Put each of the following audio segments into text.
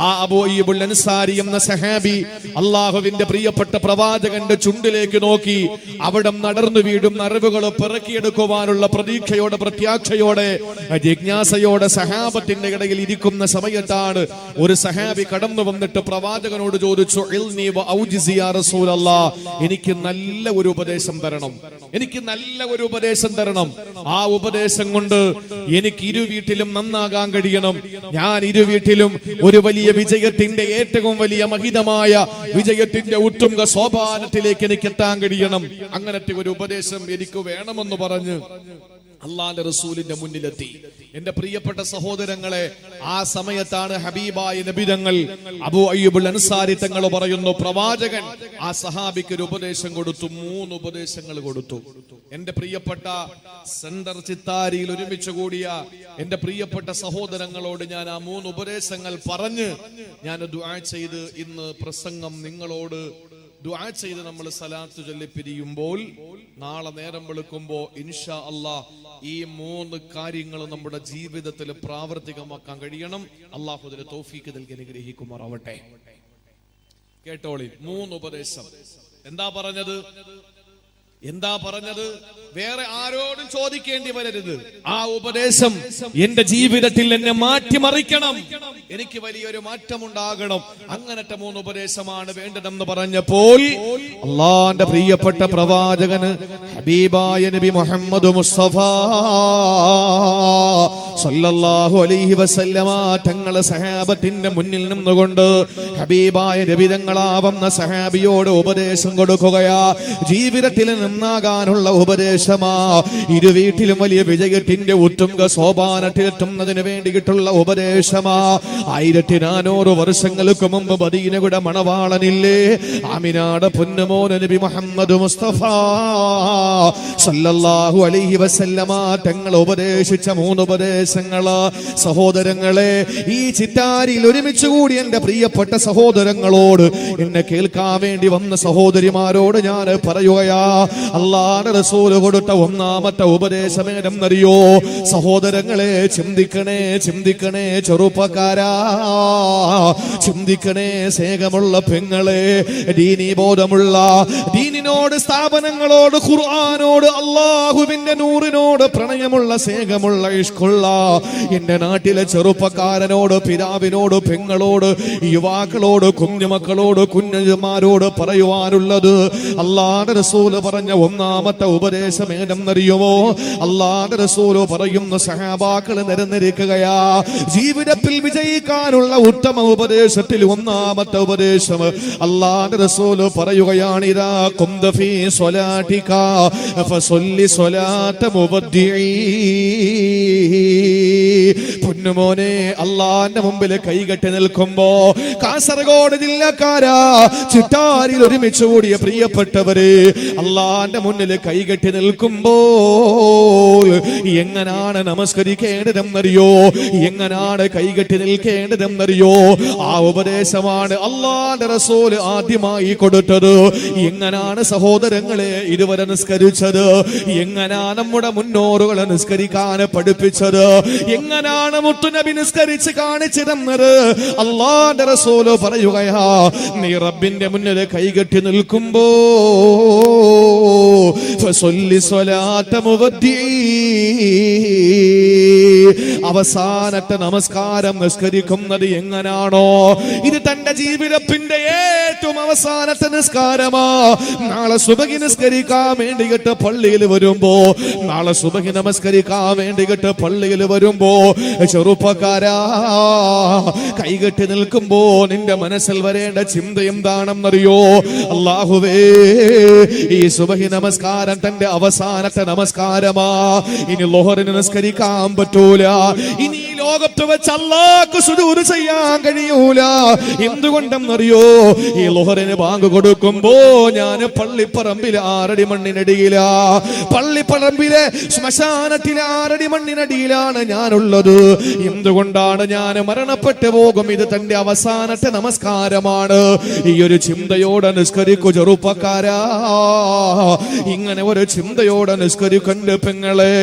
ആ അബൂ അയ്യൂബുൽ അൻസാരി എന്ന സഹാബി അല്ലാഹുവിന്റെ പ്രിയപ്പെട്ട പ്രവാചകന്റെ ചുണ്ടിലേക്ക് നോക്കി അവിടം നടന്നു വീടും അറിവുകൾ പിറക്കിയെടുക്കുവാനുള്ള പ്രതീക്ഷയോടെ പ്രത്യാശയോടെ ജിജ്ഞാസയോടെ സഹാബത്തിന്റെ ഇടയിൽ ഇരിക്കുന്ന സമയത്താണ് ഒരു സഹാബി കടന്നു വന്നിട്ട് പ്രവാചകനോട് ചോദിച്ചു, ഇൽനി വ ഔജിസി യാ റസൂലല്ലാഹ്, എനിക്ക് നല്ല ഒരു ഉപദേശം തരണം, എനിക്ക് നല്ല ഒരു ഉപദേശം തരണം. ആ ഉപദേശം കൊണ്ട് എനിക്ക് ഇരു വീട്ടിലും നന്നാകാൻ കഴിയണം. ഞാൻ ഇരു വീട്ടിലും ഒരു വലിയ വിജയത്തിന്റെ ഏറ്റവും വലിയ മഹിതമായ വിജയത്തിന്റെ ഉത്തുംഗ സോപാനത്തിലേക്ക് എനിക്ക് എത്താൻ കഴിയണം. അങ്ങനത്തെ ഒരു ഉപദേശം എനിക്ക് വേണമെന്ന് പറഞ്ഞ് അള്ളാന്റെ റസൂലിന്റെ മുന്നിലെത്തി. എന്റെ പ്രിയപ്പെട്ട സഹോദരങ്ങളെ, ആ സമയത്താണ് ഹബീബായ നബി തങ്ങൾ അബൂ അയ്യൂബുൽ അൻസാരി തങ്ങൾ പറയുന്നു, പ്രവാചകൻ ആ സഹാബിക്ക് ഒരു ഉപദേശം കൊടുത്തു, 3 ഉപദേശങ്ങൾ കൊടുത്തു. എന്റെ പ്രിയപ്പെട്ട സെന്റർ ചിത്താരിയിൽ ഒരുമിച്ച് കൂടിയ എന്റെ പ്രിയപ്പെട്ട സഹോദരങ്ങളോട് ഞാൻ ആ 3 ഉപദേശങ്ങൾ പറഞ്ഞ് ഞാൻ ദുആ ചെയ്ത് ഇന്ന് പ്രസംഗം നിങ്ങളോട് ദുആ ചെയ്ത് നമ്മൾ സലാത്ത് ചൊല്ലി പിരിയുമ്പോൾ നാളെ നേരം വെളുക്കുമ്പോൾ ഇൻഷാ അല്ലാഹ് ഈ 3 കാര്യങ്ങൾ നമ്മുടെ ജീവിതത്തിൽ പ്രാവർത്തികമാക്കാൻ കഴിയണം. അല്ലാഹു അതിന് തൗഫീഖ് നൽകി അനുഗ്രഹിക്കുമാറാവട്ടെ. കേട്ടോളി, 3 ഉപദേശം. എന്താ പറഞ്ഞത്? വേറെ ആരോടും ചോദിക്കേണ്ടി വരരുത്. ആ ഉപദേശം എന്റെ ജീവിതത്തിൽ എന്നെ മാറ്റിമറിക്കണം, എനിക്ക് വലിയൊരു മാറ്റം ഉണ്ടാകണം. അങ്ങനത്തെ 3 ഉപദേശമാണ് വേണ്ടതെന്ന് പറഞ്ഞപ്പോൾ അള്ളാന്റെ പ്രിയപ്പെട്ട പ്രവാചകന് ഹബീബായ നബി മുഹമ്മദ് മുസ്തഫ സല്ലല്ലാഹു അലൈഹി വസല്ലമ തങ്ങളെ സഹാബത്തിന്റെ മുന്നിൽ നിന്നുകൊണ്ട് ഹബീബായ നബി തങ്ങളാവുന്ന സഹാബിയോട് ഉപദേശം കൊടുക്കുകയാ. ജീവിതത്തിൽ നന്നാകാനുള്ള ഉപദേശമാ, ഇരു വീട്ടിലും വലിയ വിജയത്തിന്റെ ഉത്തുംഗ സോപാനത്തിലെത്തുന്നതിന് വേണ്ടിയിട്ടുള്ള ഉപദേശമാ. 1400 വർഷങ്ങൾക്ക് മുമ്പ് മദീനയുടെ മണവാളനില്ലേ ആമിനാടെ പൊന്നുമോൻ നബി മുഹമ്മദ് മുസ്തഫ സല്ലല്ലാഹു അലൈഹി വസല്ലമ തങ്ങൾ ഉപദേശിച്ച 3 ഉപദേശങ്ങള്. സഹോദരങ്ങളെ, ഈ ചിത്താരിയിൽ ഒരുമിച്ച് കൂടി എന്റെ പ്രിയപ്പെട്ട സഹോദരങ്ങളോട്, എന്നെ കേൾക്കാൻ വേണ്ടി വന്ന സഹോദരിമാരോട് ഞാൻ പറയുകയാ, അല്ലാഹുവിന്റെ റസൂൽ കൊടുത്ത 1ാമത്തെ ഉപദേശം ഏതെന്നറിയോ? സഹോദരങ്ങളെ, ചിന്തിക്കണേ ചെറുപ്പക്കാരാ, ചിന്തിക്കണേ സ്നേഹമുള്ള പെങ്ങളെ, ദീനീ ബോധമുള്ള, ദീനിനോട്, സ്ഥാപനങ്ങളോട്, ഖുർആനോട്, അല്ലാഹുവിന്റെ നൂറിനോട് പ്രണയമുള്ള, സ്നേഹമുള്ള, ഇഷ്കുള്ള എന്റെ നാട്ടിലെ ചെറുപ്പക്കാരനോട്, പിതാവിനോട്, പെങ്ങളോട്, യുവാക്കളോട്, കുഞ്ഞുമക്കളോട്, കുഞ്ഞുമാരോട് പറയുവാനുള്ളത്, അല്ലാഹുവിന്റെ റസൂൽ പറഞ്ഞ 1ാമത്തെ ഉപദേശം ഏതെന്നറിയുമോ? അല്ലാഹുവിന്റെ റസൂൽ പറയുന്ന സഹാബാക്കൾ നിരന്നിരിക്കുകയാ. ജീവിതത്തിൽ വിജയിക്കാനുള്ള ഉത്തമ ഉപദേശത്തിൽ 1ാമത്തെ ഉപദേശം അല്ലാഹുവിന്റെ റസൂൽ പറയുകയാണ്, ഇദാ ഖുംത ഫീ സ്വലാതിക ഫസല്ലി സ്വലാത മുബദ്ദിഈ. പൊന്നുമോനെ, അള്ളാന്റെ മുമ്പിൽ കൈകെട്ടി നിൽക്കുമ്പോ, കാസർഗോഡ് ജില്ലക്കാരാ, ചിത്താരിയിൽ ഒരുമിച്ച് കൂടിയ പ്രിയപ്പെട്ടവരെ, അള്ളാന്റെ മുന്നിൽ കൈകെട്ടി നിൽക്കുമ്പോൾ എങ്ങനാണ് നമസ്കരിക്കേണ്ടതെന്നറിയോ? എങ്ങനാണ് കൈകെട്ടി നിൽക്കേണ്ടതെന്നറിയോ? ആ ഉപദേശമാണ് അള്ളാന്റെ റസൂൽ ആദ്യമായി കൊടുത്തത്. എങ്ങനാണ് സഹോദരങ്ങളെ ഇതുവരെ നിസ്കരിച്ചത്? എങ്ങനാ നമ്മുടെ മുന്നോറുകളെ നിസ്കരിക്കാൻ പഠിപ്പിച്ചത്? എങ്ങനാണ് മുത്തുനബി നിസ്കരിച്ച് കാണിച്ചു തന്നത്? അല്ലാഹുവിന്റെ റസൂൽ പറയുകയാ, നീ റബ്ബിന്റെ മുന്നിൽ കൈകെട്ടി നിൽക്കുമ്പോ ഫസല്ലി സ്വലാത മുബദ്ദിഈ, അവസാനത്തെ നമസ്കാരം നിസ്കരിക്കുന്നത് എങ്ങനാണോ, ഇത് തന്റെ ജീവിതത്തിന്റെ ഏറ്റവും അവസാനത്തെ നിസ്കാരമാ. നാളെ സുബഹി നിസ്കരിക്കാൻ വേണ്ടിയിട്ട് പള്ളിയിൽ വരുമ്പോ, നാളെ സുബഹി നമസ്കരിക്കാൻ വേണ്ടിയിട്ട് പള്ളിയിൽ വരുമ്പോ, ചെറുപ്പക്കാരാ, കൈകെട്ടി നിൽക്കുമ്പോ നിന്റെ മനസ്സിൽ വരേണ്ട ചിന്ത എന്താണെന്നറിയോ? അല്ലാഹുവേ, ഈ സുബഹി നമസ്കാരം തന്റെ അവസാനത്തെ നമസ്കാരമാ. ഇനി ലോഹറിന് നിസ്കരിക്കാൻ പറ്റൂല. ഇനി ലോകത്ത് വെച്ച് അല്ലാഹ്ക്ക് സുജൂദ് ചെയ്യാൻ കഴിയൂല. എന്തുകൊണ്ടെന്നറിയോ? ഈ ലോഹറിന് ബാങ്ക് കൊടുക്കുമ്പോ ഞാൻ പള്ളിപ്പറമ്പിലെ 6 അടി മണ്ണിനടിയിലാ, പള്ളിപ്പറമ്പിലെ ശ്മശാനത്തിലെ 6 അടി മണ്ണിനടിയിലാണ് ഞാനുള്ളത്. എന്തുകൊണ്ടാണ്? ഞാൻ മരണപ്പെട്ടു പോകും. ഇത് തന്റെ അവസാനത്തെ നമസ്കാരമാണ്. ഈ ഒരു ചിന്തയോടെ നിസ്കരിക്കൂ ചെറുപ്പക്കാരാ. ഇങ്ങനെ ഒരു ചിന്തയോടെ നിസ്കരിക്കണ്ട് പെങ്ങളെ.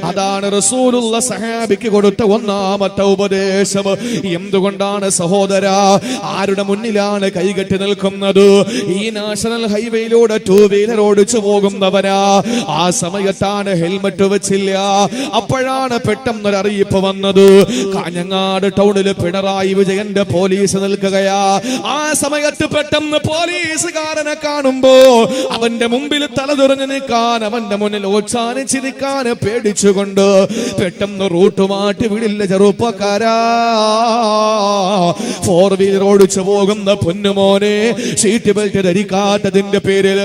അതാണ് റസൂലുള്ള സഹാബിക്ക് കൊടുത്ത 1ാമത്തെ ഒന്നാമത്തെ ഉപദേശം. എന്തുകൊണ്ടാണ് സഹോദര ആരുടെ മുന്നിലാണ് കൈകെട്ടി നിൽക്കുന്നത്? ഈ നാഷണൽ ഹൈവേയിലൂടെ 2 വീലർ ഓടിച്ചു പോകുന്നവരാ. ആ സമയത്താണ് ഹെൽമറ്റ് വെച്ചില്ല. അപ്പോഴാണ് പെട്ടെന്നൊരു അറിയിപ്പ് വന്നത്. കാഞ്ഞങ്ങാട് ടൗണിൽ പിണറായി വിജയന്റെ പോലീസ് നിൽക്കുകയാ. ആ സമയത്ത് പെട്ടെന്ന് പോലീസുകാരനെ കാണുമ്പോ അവന്റെ മുമ്പിൽ തലതുറഞ്ഞു നിൽക്കാൻ, അവന്റെ മുന്നിൽ ഓച്ചാനിച്ചിരിക്കാൻ പേടിച്ചുകൊണ്ട് പെട്ടെന്ന് റൂട്ട് മാറ്റി വിടില്ല ചെറുപ്പക്കാരാ. 4 വീലർ ഓടിച്ചു പോകുന്ന പൊന്നുമോനെ സീറ്റ് ബെൽറ്റ് ധരിക്കാത്തതിന്റെ പേരിൽ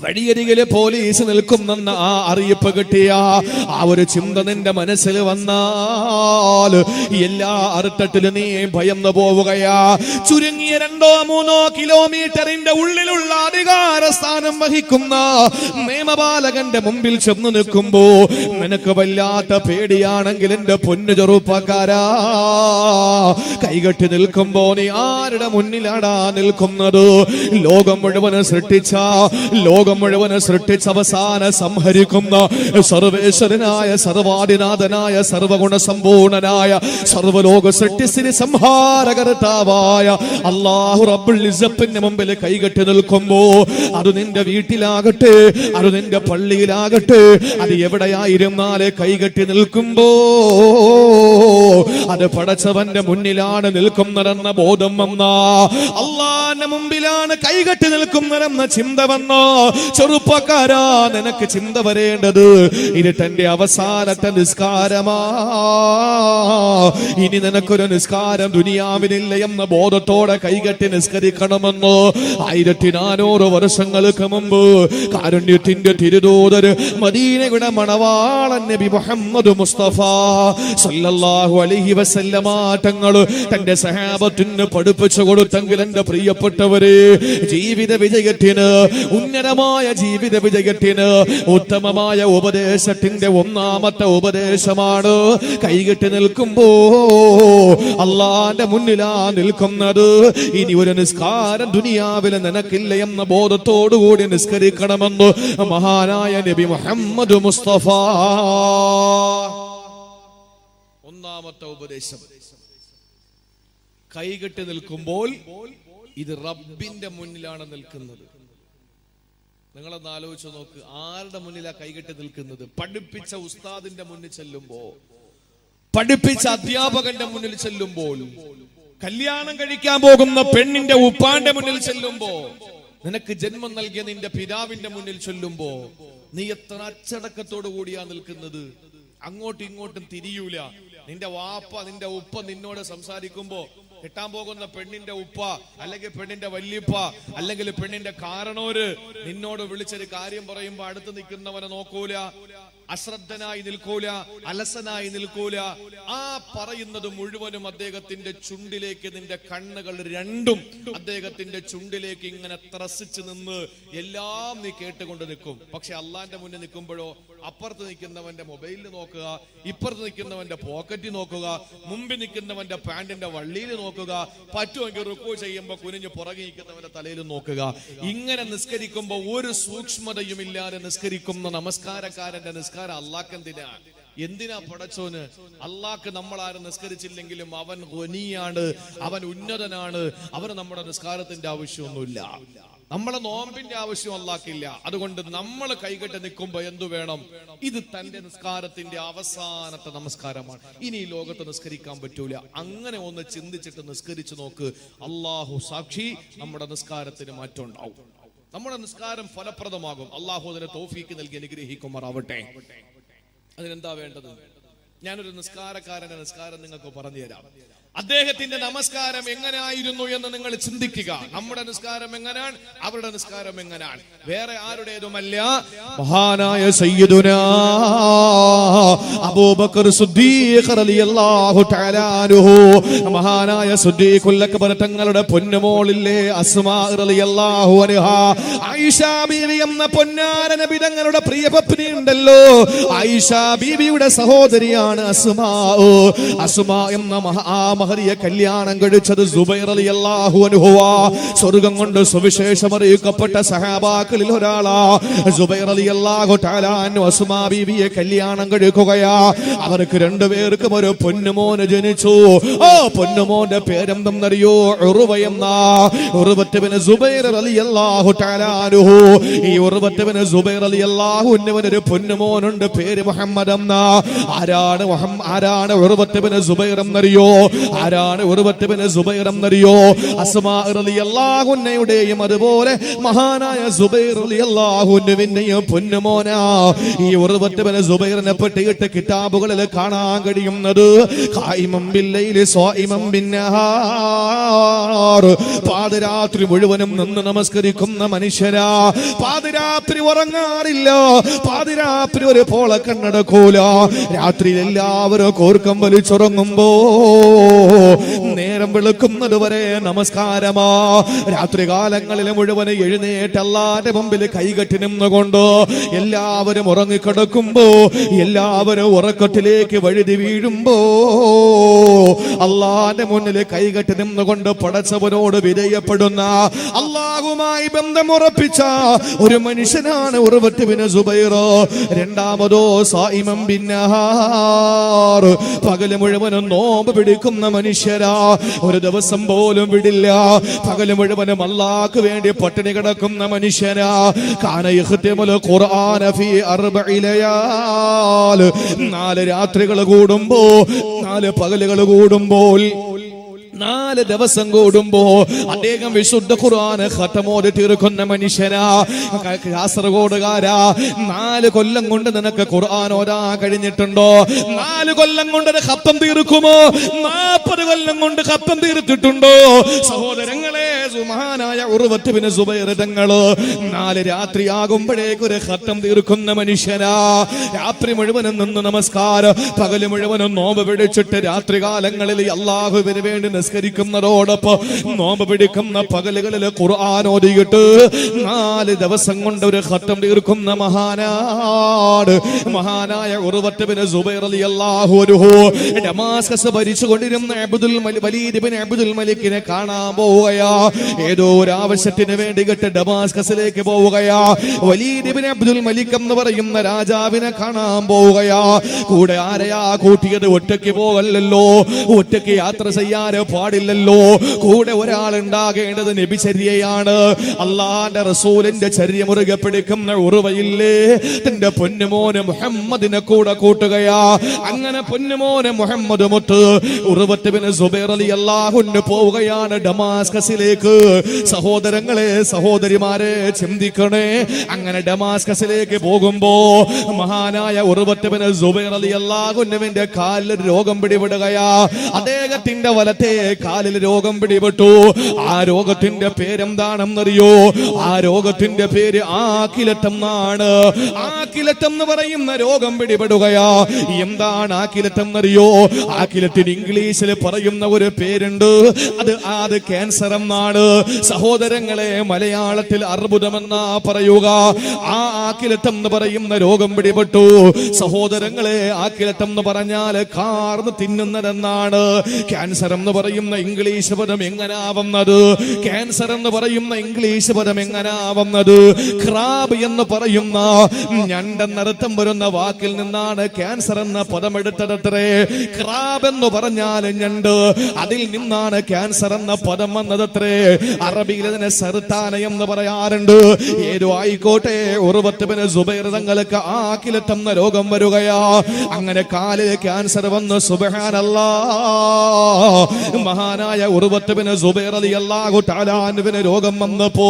വഴിയരികില് പോലീസ് നിൽക്കുന്നെന്ന ആ അറിയിപ്പ് കിട്ടിയ ആ ഒരു ചിന്ത നിന്റെ മനസ്സിൽ വന്നാൽ എല്ലാ അർത്ഥത്തിലും നീ ഭയന്നു പോവുകയാ. ചുരുങ്ങിയ 2-3 കിലോമീറ്ററിന്റെ ഉള്ളിലുള്ള അധികാര സ്ഥാനം വഹിക്കുന്ന നിയമപാലകന്റെ മുമ്പിൽ ചെന്ന് നിൽക്കുമ്പോ നിനക്ക് വല്ലാത്ത പേടിയാണെങ്കിൽ എന്റെ പൊന്നു ചെറുപ്പക്കാരാ, കൈകെട്ടി നിൽക്കുമ്പോ നീ ആരുടെ മുന്നിലാടാ നിൽക്കുന്നത്? ലോകം മുഴുവനും സൃഷ്ടിച്ച അവസാന സംഹരിക്കുന്ന സർവേശ്വരനായ സർവാദിനാഥനായ സർവഗുണ സമ്പൂർണനായ സർവലോക സൃഷ്ടിസ്ഥിതി സംഹാരകർത്താവായ അല്ലാഹു റബ്ബുൽ ഇസ്സത്തിന്റെ മുമ്പിൽ കൈകെട്ടി നിൽക്കുമ്പോ, അത് നിന്റെ വീട്ടിലാകട്ടെ, അത് നിന്റെ പള്ളിയിലാകട്ടെ, അത് എവിടെയായിരുന്നാലേ കൈകെട്ടി നിൽക്കുമ്പോ അത് പടച്ചവന്റെ മുന്നിലാണ് നിൽക്കുന്നതെന്ന ബോധം വന്ന, അള്ളാന്റെ മുമ്പിലാണ് കൈകെട്ടി നിൽക്കുന്നതെന്ന ചിന്ത വന്ന ചെറുപ്പക്കാരാ, നിനക്ക് ചിന്ത വരേണ്ടത് ഇത് തന്റെ അവസാനത്തെ നിസ്കാരമാ. ഇനി നിനക്കൊരു നിസ്കാരം ദുനിയാവിനില്ല എന്ന ബോധത്തോടെ കൈകെട്ടി നിസ്കരിക്കണമെന്ന് 1400 വർഷങ്ങൾക്ക് മുമ്പ് കാരുണ്യത്തിന്റെ തിരുദൂതർ മദീനയുടെ മണവാളൻ നബി മുഹമ്മദ് മുസ്തഫ സല്ലല്ലാഹു അലൈഹി വസല്ലമ തങ്ങൾ തന്റെ സഹാബത്തിന് പഠിപ്പിച്ചു കൊടുത്തെങ്കിൽ എന്റെ പ്രിയപ്പെട്ടവരെ, ജീവിത വിജയത്തിന്, ഉന്നതമായ ജീവിത വിജയത്തിന് ഉത്തമമായ ഉപദേശത്തിന്റെ ഒന്നാമത്തെ ഉപദേശമാണ് കൈകെട്ടി നിൽക്കുമ്പോ അള്ളാന്റെ മുന്നിലാ നിൽക്കുന്നത്. ഇനി ഒരു നിസ്കാരം ദുനിയാവിലെ നിനക്കില്ല എന്ന ബോധത്തോടുകൂടി നിസ്കരിക്കണമെന്ന് മഹാനായ നബി മുഹമ്മദ് മുസ്തഫ. ഒന്നാമത്തെ ഉപദേശം, കൈകെട്ടി നിൽക്കുമ്പോൾ ഇത് റബ്ബിന്റെ മുന്നിലാണ് നിൽക്കുന്നത്. നിങ്ങളൊന്ന് ആലോചിച്ച് നോക്ക്, ആരുടെ മുന്നിലാ കൈകെട്ടി നിൽക്കുന്നത്? പഠിപ്പിച്ച ഉസ്താദിന്റെ മുന്നിൽ ചെല്ലുമ്പോ, പഠിപ്പിച്ച അധ്യാപകന്റെ മുന്നിൽ ചെല്ലുമ്പോൾ, കല്യാണം കഴിക്കാൻ പോകുന്ന പെണ്ണിന്റെ ഉപ്പാന്റെ മുന്നിൽ ചെല്ലുമ്പോ, നിനക്ക് ജന്മം നൽകിയ നിന്റെ പിതാവിന്റെ മുന്നിൽ ചെല്ലുമ്പോ നീ എത്ര അച്ചടക്കത്തോടു കൂടിയാ നിൽക്കുന്നത്? അങ്ങോട്ടും ഇങ്ങോട്ടും തിരിയൂല. നിന്റെ വാപ്പ, നിന്റെ ഉപ്പ നിന്നോട് സംസാരിക്കുമ്പോ കെട്ടാൻ പോകുന്ന പെണ്ണിന്റെ ഉപ്പ അല്ലെങ്കിൽ പെണ്ണിന്റെ വല്യപ്പ അല്ലെങ്കിൽ പെണ്ണിന്റെ കാരണോര് നിന്നോട് വിളിച്ചൊരു കാര്യം പറയുമ്പോ അടുത്ത് നിൽക്കുന്നവനെ നോക്കൂല, അശ്രദ്ധനായി നിൽക്കൂല, അലസനായി നിൽക്കൂല. ആ പറയുന്നത് മുഴുവനും അദ്ദേഹത്തിന്റെ ചുണ്ടിലേക്ക്, നിന്റെ കണ്ണുകൾ രണ്ടും അദ്ദേഹത്തിന്റെ ചുണ്ടിലേക്ക് ഇങ്ങനെ ത്രസിച്ച് നിന്ന് എല്ലാം നീ കേട്ടുകൊണ്ട് നിൽക്കും. പക്ഷെ അള്ളാന്റെ മുന്നിൽ നിൽക്കുമ്പോഴോ അപ്പുറത്ത് നിൽക്കുന്നവന്റെ മൊബൈലിൽ നോക്കുക, ഇപ്പുറത്ത് നിൽക്കുന്നവന്റെ പോക്കറ്റിൽ നോക്കുക, മുമ്പിൽ നിൽക്കുന്നവന്റെ പാന്റിന്റെ വള്ളിയിൽ നോക്കുക, പറ്റുമെങ്കിൽ റുക്കൂ ചെയ്യുമ്പോ കുനിഞ്ഞ് പുറകെ നിൽക്കുന്നവന്റെ തലയിൽ നോക്കുക. ഇങ്ങനെ നിസ്കരിക്കുമ്പോ ഒരു സൂക്ഷ്മതയും ഇല്ലാതെ നിസ്കരിക്കുന്ന നമസ്കാരക്കാരന്റെ നിസ്കാരം എന്തിനാ പടച്ചോന്? അള്ളാഹ്ക്ക് നമ്മൾ ആരും നിസ്കരിച്ചില്ലെങ്കിലും അവൻ ഖനിയാണ്, അവൻ ഉന്നതനാണ്, അവന് നമ്മുടെ നിസ്കാരത്തിന്റെ ആവശ്യമൊന്നുമില്ല, നമ്മളെ നോമ്പിന്റെ ആവശ്യം അള്ളാഹ്ക്കില്ല. അതുകൊണ്ട് നമ്മൾ കൈകെട്ടി നിൽക്കുമ്പോ എന്തു വേണം? ഇത് തന്റെ നിസ്കാരത്തിന്റെ അവസാനത്തെ നമസ്കാരമാണ്, ഇനി ഈ ലോകത്ത് നിസ്കരിക്കാൻ പറ്റൂല. അങ്ങനെ ഒന്ന് ചിന്തിച്ചിട്ട് നിസ്കരിച്ചു നോക്ക്, അള്ളാഹു സാക്ഷി, നമ്മുടെ നിസ്കാരത്തിന് മാറ്റം ഉണ്ടാവും, നമ്മുടെ നിസ്കാരം ഫലപ്രദമാകും. അള്ളാഹു അതിനെ തൗഫീക്ക് നൽകി അനുഗ്രഹിക്കുമാറാവട്ടെ. അതിനെന്താ വേണ്ടത്? ഞാനൊരു നിസ്കാരക്കാരന്റെ നിസ്കാരം നിങ്ങൾക്ക് പറഞ്ഞു തരാം. അദ്ദേഹത്തിന്റെ നമസ്കാരം എങ്ങനെയായിരുന്നു എന്ന് നിങ്ങൾ ചിന്തിക്കുക. നമ്മുടെ നിസ്കാരം എങ്ങനെയാണ്, അവരുടെ നിസ്കാരം എങ്ങനെയാണ്? വേറെ ആരുടേതുമല്ല, മഹാനായ സയ്യിദുനാ അബൂബക്കർ സിദ്ദീഖ് റളിയല്ലാഹു തആല അൻഹു, മഹാനായ സിദ്ദീഖുൽ അക്ബർ തങ്ങളുടെ പൊന്നുമോളില്ലേ അസ്മാ റളിയല്ലാഹു അൻഹാ, ആയിഷ ബീവി എന്ന പൊന്നാര നബി തങ്ങളുടെ പ്രിയ പത്നി ഉണ്ടല്ലോ, ആയിഷ ബീവിയുടെ സഹോദരിയാണ് അസ്മാ. അസ്മാ എന്ന മഹാമഹരിയെ കല്യാണം കഴിച്ചത് സുബൈർ റളിയല്ലാഹു അൻഹു. സ്വർഗം കൊണ്ട് സുവിശേഷം അറിയിക്കപ്പെട്ട സഹാബാക്കളിൽ ഒരാളാ സുബൈർ റളിയല്ലാഹു തആല അൻഹു. അസ്മാ ബീവിയെ കല്യാണം കഴിക്കുകയാ. അവർക്ക് രണ്ടുപേർക്കും ഒരു പൊന്നുമോന് ജനിച്ചു. ആ പൊന്നുമോന്റെ പേരെന്തെന്നറിയോ? ഉറുവയെന്നാ. ഉറുവത്ത് ബിൻ സുബൈർ റളിയല്ലാഹു തആല അൻഹു. ഈ ഉറുവത്ത് ബിൻ സുബൈർ റളിയല്ലാഹു അൻഹുവിന് ഒരു പൊന്നുമോനുണ്ട്, പേര് മുഹമ്മദ് എന്നാ. ആരാണ് ഉറുവത്ത് ബിൻ സുബൈർ എന്നറിയോ? ആരാണ് ഉറുവത്ത് ബിൻ സുബൈർ എന്നറിയോ? അസ്മാ റളിയല്ലാഹു അൻഹയുടെയും അതുപോലെ മഹാനായ സുബൈർ റളിയല്ലാഹു അൻഹുവിന്റെയും പൊന്നുമോനാ. ഈ ഉറുവത്ത് ബിൻ സുബൈറിനെ പറ്റിയിട്ട് കിതാബുകളിൽ കാണാൻ കഴിയുന്നത് ഖായിമൻ ബില്ലൈലി സ്വായിമൻ ബിന്നഹാർ. പാതിരാത്രി മുഴുവനും നിന്ന് നമസ്കരിക്കുന്ന മനുഷ്യരാ. പാതിരാത്രി ഉറങ്ങാറില്ല. പാതിരാത്രി ഒരു പോള കണ്ണടക്കൂല. രാത്രിയിൽ എല്ലാവരും കോർക്കം വലിച്ചുറങ്ങുമ്പോ നേരം വെളുക്കുന്നത് വരെ നമസ്കാരമാ. രാത്രി കാലങ്ങളിൽ മുഴുവൻ എഴുന്നേറ്റ് അല്ലാഹുവിന്റെ മുമ്പിൽ കൈകെട്ടി നിന്നുകൊണ്ട് എല്ലാവരും ഉറങ്ങിക്കിടക്കുമ്പോ, എല്ലാവരും ഉറക്കത്തിലേക്ക് വഴുതി വീഴുമ്പോ അല്ലാഹുവിന്റെ മുന്നിൽ കൈകെട്ടി നിന്നുകൊണ്ട് പടച്ചവനോട് വിധേയപ്പെടുന്ന, അല്ലാഹുവുമായി ബന്ധമുറപ്പിച്ച ഒരു മനുഷ്യനാണ് ഉറുവത്ത് ബിൻ സുബൈർ. രണ്ടാമതോ സായിമൻ ബിന്നഹാർ. പകല് മുഴുവനും നോമ്പ് പിടിക്കുന്ന മനുഷ്യരാ. ഒരു ദിവസം പോലും വിടില്ല. പകല് മുഴുവനും അല്ലാഹുവിന് വേണ്ടി പട്ടിണി കിടക്കുന്ന മനുഷ്യരാ. കാന യഖ്തിമുൽ ഖുർആന ഫീ 4 ലയാൽ. 4 രാത്രികൾ കൂടുമ്പോ, 4 പകലുകൾ കൂടുമ്പോൾ, 4 ദിവസം കൂടുമ്പോ അദ്ദേഹം വിശുദ്ധ ഖുർആൻ ഖതമോദി തീർക്കുന്ന മനുഷ്യനാ. കാസർഗോഡുകാരാ, 4 കൊല്ലം കൊണ്ട് നിനക്ക് ഖുർആൻ ഓതാ കഴിഞ്ഞിട്ടുണ്ടോ? 4 കൊല്ലം കൊണ്ട് ഖത്തം തീർക്കുമോ? 40 കൊല്ലം കൊണ്ട് ഖത്തം തീർത്തിട്ടുണ്ടോ? സഹോദരങ്ങളെ, മഹാനായ ഉറുവത്ത് ബിൻ സുബൈർ തങ്ങള് 4 രാത്രിയാകുമ്പോഴേക്ക് ഒരു ഖത്തം തീർക്കുന്ന മനുഷ്യനാ. രാത്രി മുഴുവനും നിന്ന് നമസ്കാരം, പകല് മുഴുവനും നോമ്പ് പിടിച്ചിട്ട് രാത്രി കാലങ്ങളിൽ അല്ലാഹുവിന് വേണ്ടി നിസ്കരിക്കുന്നതോടൊപ്പം നോമ്പ് പിടിക്കുന്ന പകലുകളിൽ ഖുർആൻ ഓതിയിട്ട് 4 ദിവസം കൊണ്ട് ഒരു ഖത്തം തീർക്കുന്ന മഹാനാണ് മഹാനായ ഉറുവത്ത് ബിൻ സുബൈർ റളിയല്ലാഹു അൻഹു. ഡമാസ്കസ് ഭരിച്ചുകൊണ്ടിരുന്ന വലീദ് ബിൻ അബ്ദുൽ മലിക്കിനെ കാണാൻ പോവുകയാ. ഏതോ ഒരു ആവശ്യത്തിന് വേണ്ടി ഡമാസ്കസിലേക്ക് പോവുകയാ. വലീദ് ബിൻ അബ്ദുൽ മലിക് എന്ന് പറയുന്ന രാജാവിനെ കാണാൻ പോവുകയാ. കൂടെ ആരെയാ കൂട്ടിയത്? ഒറ്റയ്ക്ക് പോകല്ലല്ലോ, ഒറ്റയ്ക്ക് യാത്ര ചെയ്യാൻ പാടില്ലല്ലോ. കൂടെ ഒരാൾ ഉണ്ടാകേണ്ടത് നബിചര്യയാണ്. അള്ളാന്റെ റസൂലിന്റെ ചര്യ മുറുകെ പിടിക്കുന്ന ഉറുവയില്ലേ, തന്റെ പൊന്നുമോന് മുഹമ്മദിനെ കൂടെ കൂട്ടുകയാ. അങ്ങനെ പൊന്നുമോന് മുഹമ്മദ് മുത്ത് ഉറുവത്ത് ബിൻ സുബൈർ റളിയല്ലാഹു അൻഹു പോവുകയാണ് ഡമാസ്കസിലേക്ക്. സഹോദരങ്ങളെ, സഹോദരിമാരെ, ചിന്തിക്കണേ. അങ്ങനെ ഡമാസ്കസിലേക്ക് പോകുമ്പോ മഹാനായ ഉറുവത്ത് ബിൻ സുബൈർ റളിയല്ലാഹു അൻഹുവിന്റെ കാലിൽ രോഗം പിടിപെടുകയാ. അദ്ദേഹത്തിന്റെ വലത്തെ കാലിൽ രോഗം പിടിപെട്ടു. ആ രോഗത്തിന്റെ പേരെന്താണെന്നറിയോ? ആ രോഗത്തിന്റെ പേര് ആക്കിലറ്റം എന്നാണ്. ആക്കിലറ്റം എന്ന് പറയുന്ന രോഗം പിടിപെടുകയാ. എന്താണ് ആക്കിലറ്റം എന്നറിയോ? ആക്കിലത്തിന് ഇംഗ്ലീഷിൽ പറയുന്ന ഒരു പേരുണ്ട്. അത് ക്യാൻസർ എന്നാണ്. സഹോദരങ്ങളെ, മലയാളത്തിൽ അർബുദമെന്നാ പറയുക. ആ ആക്കിലറ്റം എന്ന് പറയുന്ന രോഗം പിടിപെട്ടു. സഹോദരങ്ങളെ, ആക്കിലറ്റം എന്ന് പറഞ്ഞാൽ കാർന്ന് തിന്നുന്നതെന്നാണ്. ക്യാൻസർ എന്ന് പറയുന്ന ഇംഗ്ലീഷ് പദം എങ്ങനാ വന്നത്? ക്യാൻസർ എന്ന് പറയുന്ന ഇംഗ്ലീഷ് പദം എങ്ങനാ വന്നത്? ക്രാബ് എന്ന് പറയുന്ന ഞണ്ടെന്നർത്ഥം വരുന്ന വാക്കിൽ നിന്നാണ് ക്യാൻസർ എന്ന പദം എടുത്തതത്രേ. ക്രാബ് എന്ന് പറഞ്ഞാൽ ഞണ്ട്, അതിൽ നിന്നാണ് ക്യാൻസർ എന്ന പദം വന്നതത്രേ. അറബിയിൽ അതിനെ സർത്താന എന്ന് പറയാറുണ്ട്. ഏതോ ആയിക്കോട്ടെ, ഉറുവത്ത് ബിൻ സുബൈർ തങ്ങൾക്ക് ആക്കിലറ്റം എന്ന രോഗം വരികയാ. അങ്ങനെ കാലിൽ ക്യാൻസർ വന്ന് സുബ്ഹാനല്ലാഹ് മഹാനായ ഉറുവത്ത് ബിൻ സുബൈർ റളിയല്ലാഹു തആല അൻഹുവിന് രോഗം വന്നപ്പോ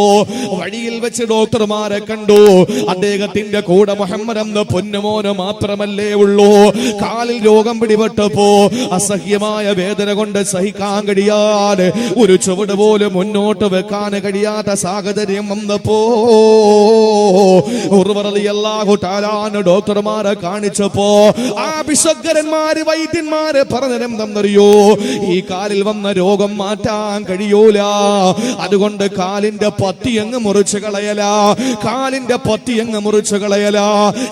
വഴിയിൽ വെച്ച് ഡോക്ടർമാരെ കണ്ടു. അദ്ദേഹത്തിന്റെ കൂടെ മുഹമ്മദ് എന്ന പൊന്നുമോന് മാത്രമല്ലേ ഉള്ളൂ. കാലിൽ രോഗം പിടിപെട്ടപ്പോ അസഹ്യമായ വേദന കൊണ്ട് സഹിക്കാൻ കഴിയാതെ ഒരു ചുവട് പോലും മുന്നോട്ട് വെക്കാൻ മുറിക്കാൻ കഴിയാത്ത സാഹചര്യം വന്നപ്പോ ഉർവ റളിയല്ലാഹു തആല ഡോക്ടർമാരെ കാണിച്ചപ്പോ ആ വിശുദ്ധന്മാര് വൈദ്യന്മാര് പറഞ്ഞതെന്തെന്നറിയോ? ഈ കാലിൽ വന്ന രോഗം മാറ്റാൻ കഴിയൂല, അതുകൊണ്ട് കാലിന്റെ പത്തി അങ്ങ് മുറിച്ചു കളയല, കാലിന്റെ പത്തി അങ്ങ് മുറിച്ചു കളയല.